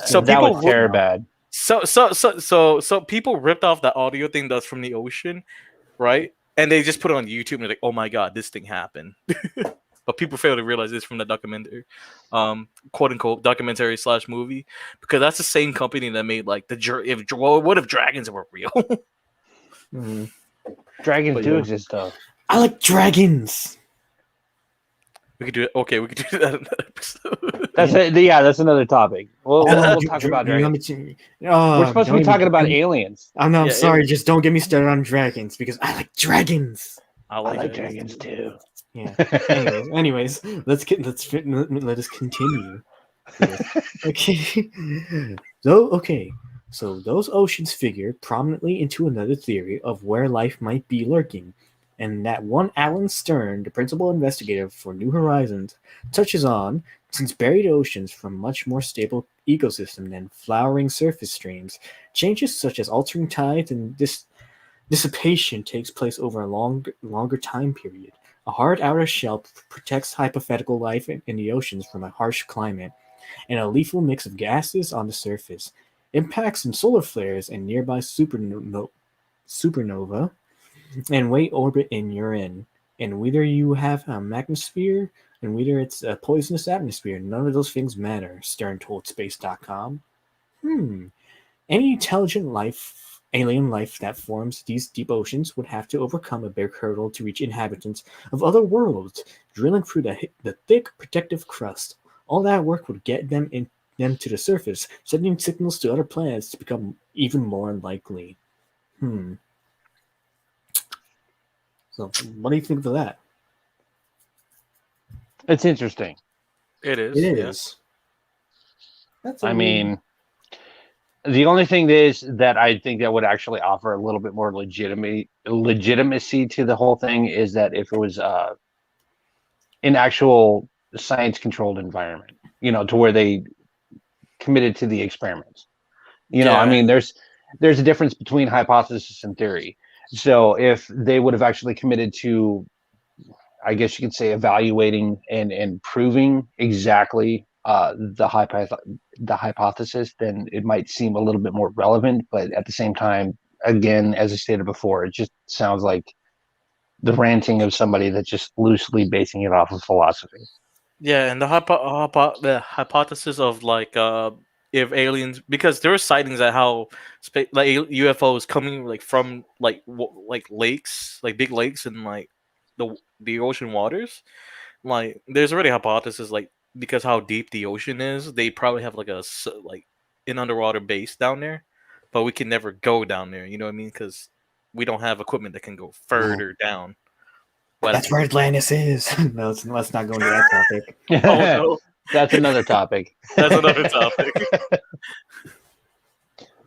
So that was terrible bad. So people ripped off that audio thing that's from the ocean, right? And they just put it on YouTube and they're like, oh my god, this thing happened. But people fail to realize this from the documentary, quote unquote documentary / movie, because that's the same company that made like what if dragons were real? Mm-hmm. Dragons do exist though. I like dragons. We could do it. Okay, we could do that in that episode. That's another topic. We'll talk about dragons. We're supposed to be talking about aliens. I'm sorry, just don't get me started on dragons because I like dragons. I like dragons too. Yeah. Anyways, let us continue. Okay. So those oceans figure prominently into another theory of where life might be lurking, and that one Alan Stern, the principal investigator for New Horizons, touches on, since buried oceans from much more stable ecosystem than flowering surface streams, changes such as altering tides and dissipation takes place over a longer time period. A hard outer shell protects hypothetical life in the oceans from a harsh climate, and a lethal mix of gases on the surface. Impacts from solar flares and nearby supernova and weight orbit in urine. And whether you have a magnosphere and whether it's a poisonous atmosphere, none of those things matter, Stern told Space.com. Any intelligent life, alien life that forms these deep oceans would have to overcome a big hurdle to reach inhabitants of other worlds, drilling through the thick protective crust. All that work would get them to the surface, sending signals to other planets to become even more unlikely. So, what do you think of that? It's interesting. It is. It yeah. is. I mean, the only thing is that I think that would actually offer a little bit more legitimacy to the whole thing is that if it was an actual science-controlled environment, to where they committed to the experiments. I mean, there's a difference between hypothesis and theory. So if they would have actually committed to, I guess you could say, evaluating and proving exactly the hypothesis, then it might seem a little bit more relevant. But at the same time, again, as I stated before, it just sounds like the ranting of somebody that's just loosely basing it off of philosophy. Yeah, and the hypothesis of if aliens, because there were sightings at how UFOs coming from lakes, big lakes and the ocean waters. There's already a hypothesis because how deep the ocean is, they probably have an underwater base down there, but we can never go down there. You know what I mean? Because we don't have equipment that can go further down. That's where Atlantis is. No, let's not go into that topic. Oh no, that's another topic. That's another topic.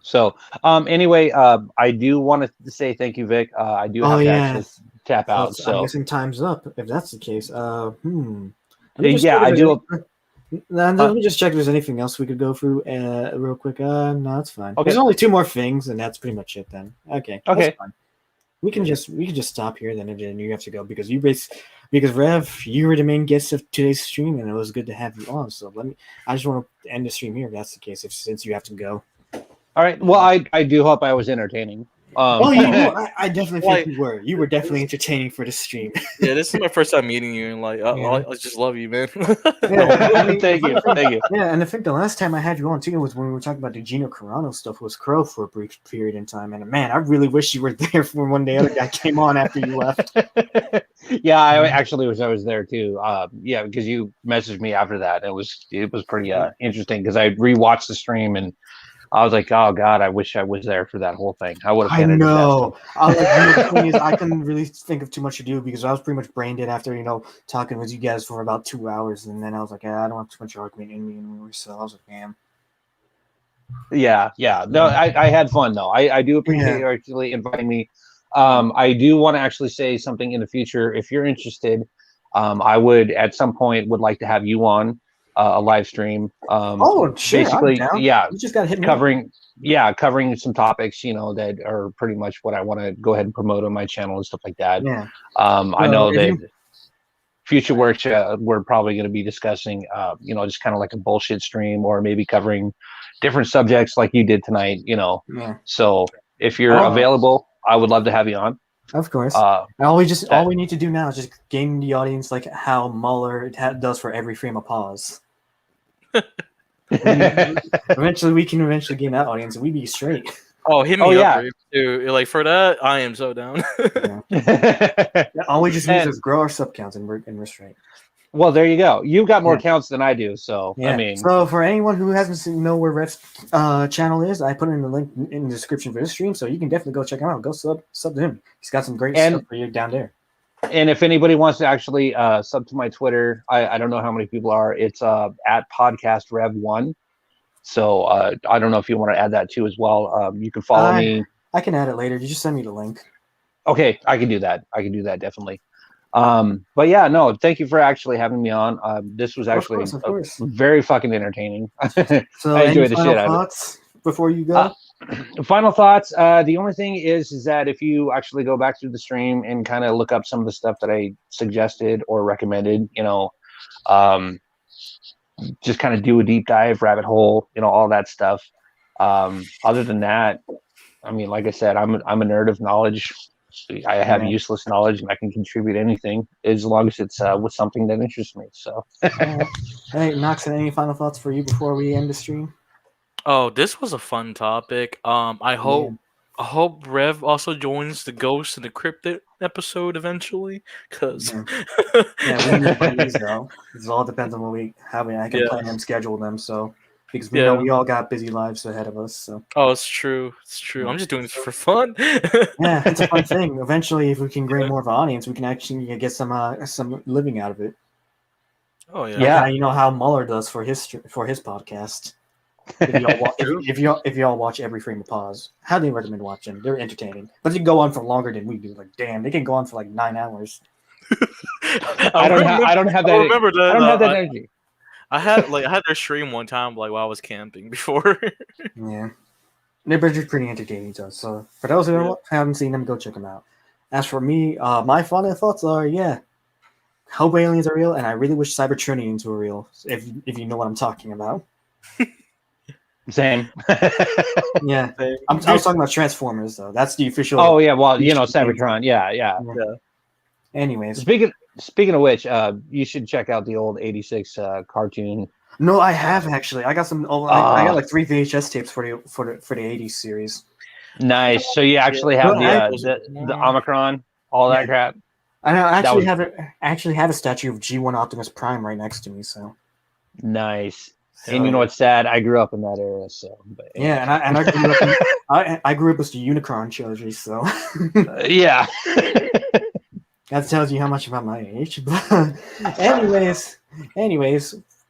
So, anyway, I do want to say thank you, Vic. I do have to actually tap out. So I'm guessing time's up. If that's the case, I do. Let me just check if there's anything else we could go through real quick. No, that's fine. Okay. There's only 2 more things, and that's pretty much it then. Okay. Okay. Fine. We can just stop here then, and then you have to go because Rev, you were the main guest of today's stream, and it was good to have you on. So I just want to end the stream here if that's the case, since you have to go. All right. Well, I do hope I was entertaining. I definitely think you were. You were definitely entertaining for the stream. Yeah, this is my first time meeting you, and I just love you, man. Thank you. Yeah, and I think the last time I had you on too was when we were talking about the Gino Carano stuff. Was Crow for a brief period in time, and man, I really wish you were there for when the other guy came on after you left. Yeah, I actually wish I was there too. Because you messaged me after that. It was pretty interesting because I rewatched the stream and I was like, oh God, I wish I was there for that whole thing. I would have. I know. The thing is, I couldn't really think of too much to do because I was pretty much brain dead after talking with you guys for about 2 hours, and then I was like, I don't have too much argument in me anymore. So I was like, damn. Yeah. No, I had fun though. I do appreciate you actually inviting me. I do want to actually say something in the future. If you're interested, I would at some point would like to have you on a live stream. Sure. Basically, you just got to hit me covering some topics, that are pretty much what I want to go ahead and promote on my channel and stuff like that. Yeah. I know that future work we're probably going to be discussing, just kind of like a bullshit stream or maybe covering different subjects like you did tonight, Yeah. So if you're available, I would love to have you on. Of course. All we need to do now is just gain the audience like how Mueller does for every frame of pause. Eventually, we can gain that audience, and we be straight. Oh, hit me up, dude. For that, I am so down. All we just need is grow our sub counts, and we're straight. Well, there you go. You've got more counts than I do, so I mean. So for anyone who hasn't know where Rev's channel is, I put in the link in the description for this stream, so you can definitely go check him out. Go sub to him. He's got some great stuff for you down there. And if anybody wants to actually sub to my Twitter, I don't know how many people are. It's at podcastrev1. So I don't know if you want to add that too as well. You can follow me. I can add it later. You just send me the link. Okay, I can do that. Definitely. But yeah, no, thank you for actually having me on. This was actually of course. Very fucking entertaining. So I enjoyed the shit out of it. Before you go? Final thoughts. The only thing is that if you actually go back through the stream and kind of look up some of the stuff that I suggested or recommended, just kind of do a deep dive, rabbit hole, all that stuff. Other than that, I mean, like I said, I'm a nerd of knowledge. I have useless knowledge, and I can contribute anything as long as it's with something that interests me. So, Hey, Noxon, any final thoughts for you before we end the stream? Oh, this was a fun topic. I hope Rev also joins the Ghost and the Cryptid episode eventually, because we need one of these though. It all depends on I can plan and schedule them. So because we know we all got busy lives ahead of us. So it's true. It's true. I'm just doing this for fun. yeah, it's a fun thing. Eventually, if we can gain more of an audience, we can actually get some living out of it. Oh yeah. Like how Mueller does for his podcast. If y'all watch Every Frame of Pause, highly recommend watching. They're entertaining, but they can go on for longer than we do. Like, damn, they can go on for like 9 hours. I don't have that energy. I had their stream one time, like while I was camping before. Yeah, they're pretty entertaining to us. So for those who haven't seen them, go check them out. As for me, my final thoughts are hope aliens are real, and I really wish Cybertronians were real. If you know what I'm talking about. Same. Yeah, I was talking about Transformers though. That's the official. Oh yeah, well Cybertron. Yeah. Anyways, speaking of which, you should check out the old '86 cartoon. No, I have actually. I got some. I got like 3 VHS tapes for the '80s series. Nice. So you actually have the Omicron, all that crap. I actually have a statue of G1 Optimus Prime right next to me. So nice. And you know what's sad? I grew up in that era, so. But, and I grew up. I grew up with the Unicron trilogy, so. Yeah. That tells you how much about my age. But anyways,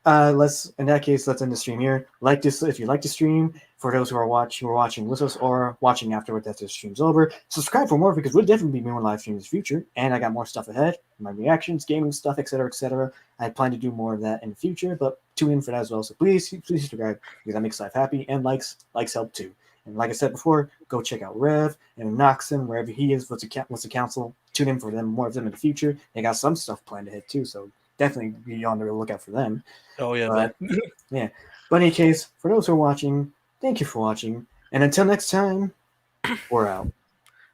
let's end the stream here. Like this if you like the stream. For those who are watching with us or watching afterwards after the stream's over, subscribe for more because we'll definitely be doing live streams in the future. And I got more stuff ahead, my reactions, gaming stuff, etc., etc. I plan to do more of that in the future, but tune in for that as well. So please subscribe because that makes life happy, and likes help too. And like I said before, go check out Rev and Noxon wherever he is. What's the council? Tune in for them, more of them in the future. They got some stuff planned ahead too, so definitely be on the lookout for them. Oh yeah, but in any case, for those who are watching, thank you for watching, and until next time, we're out.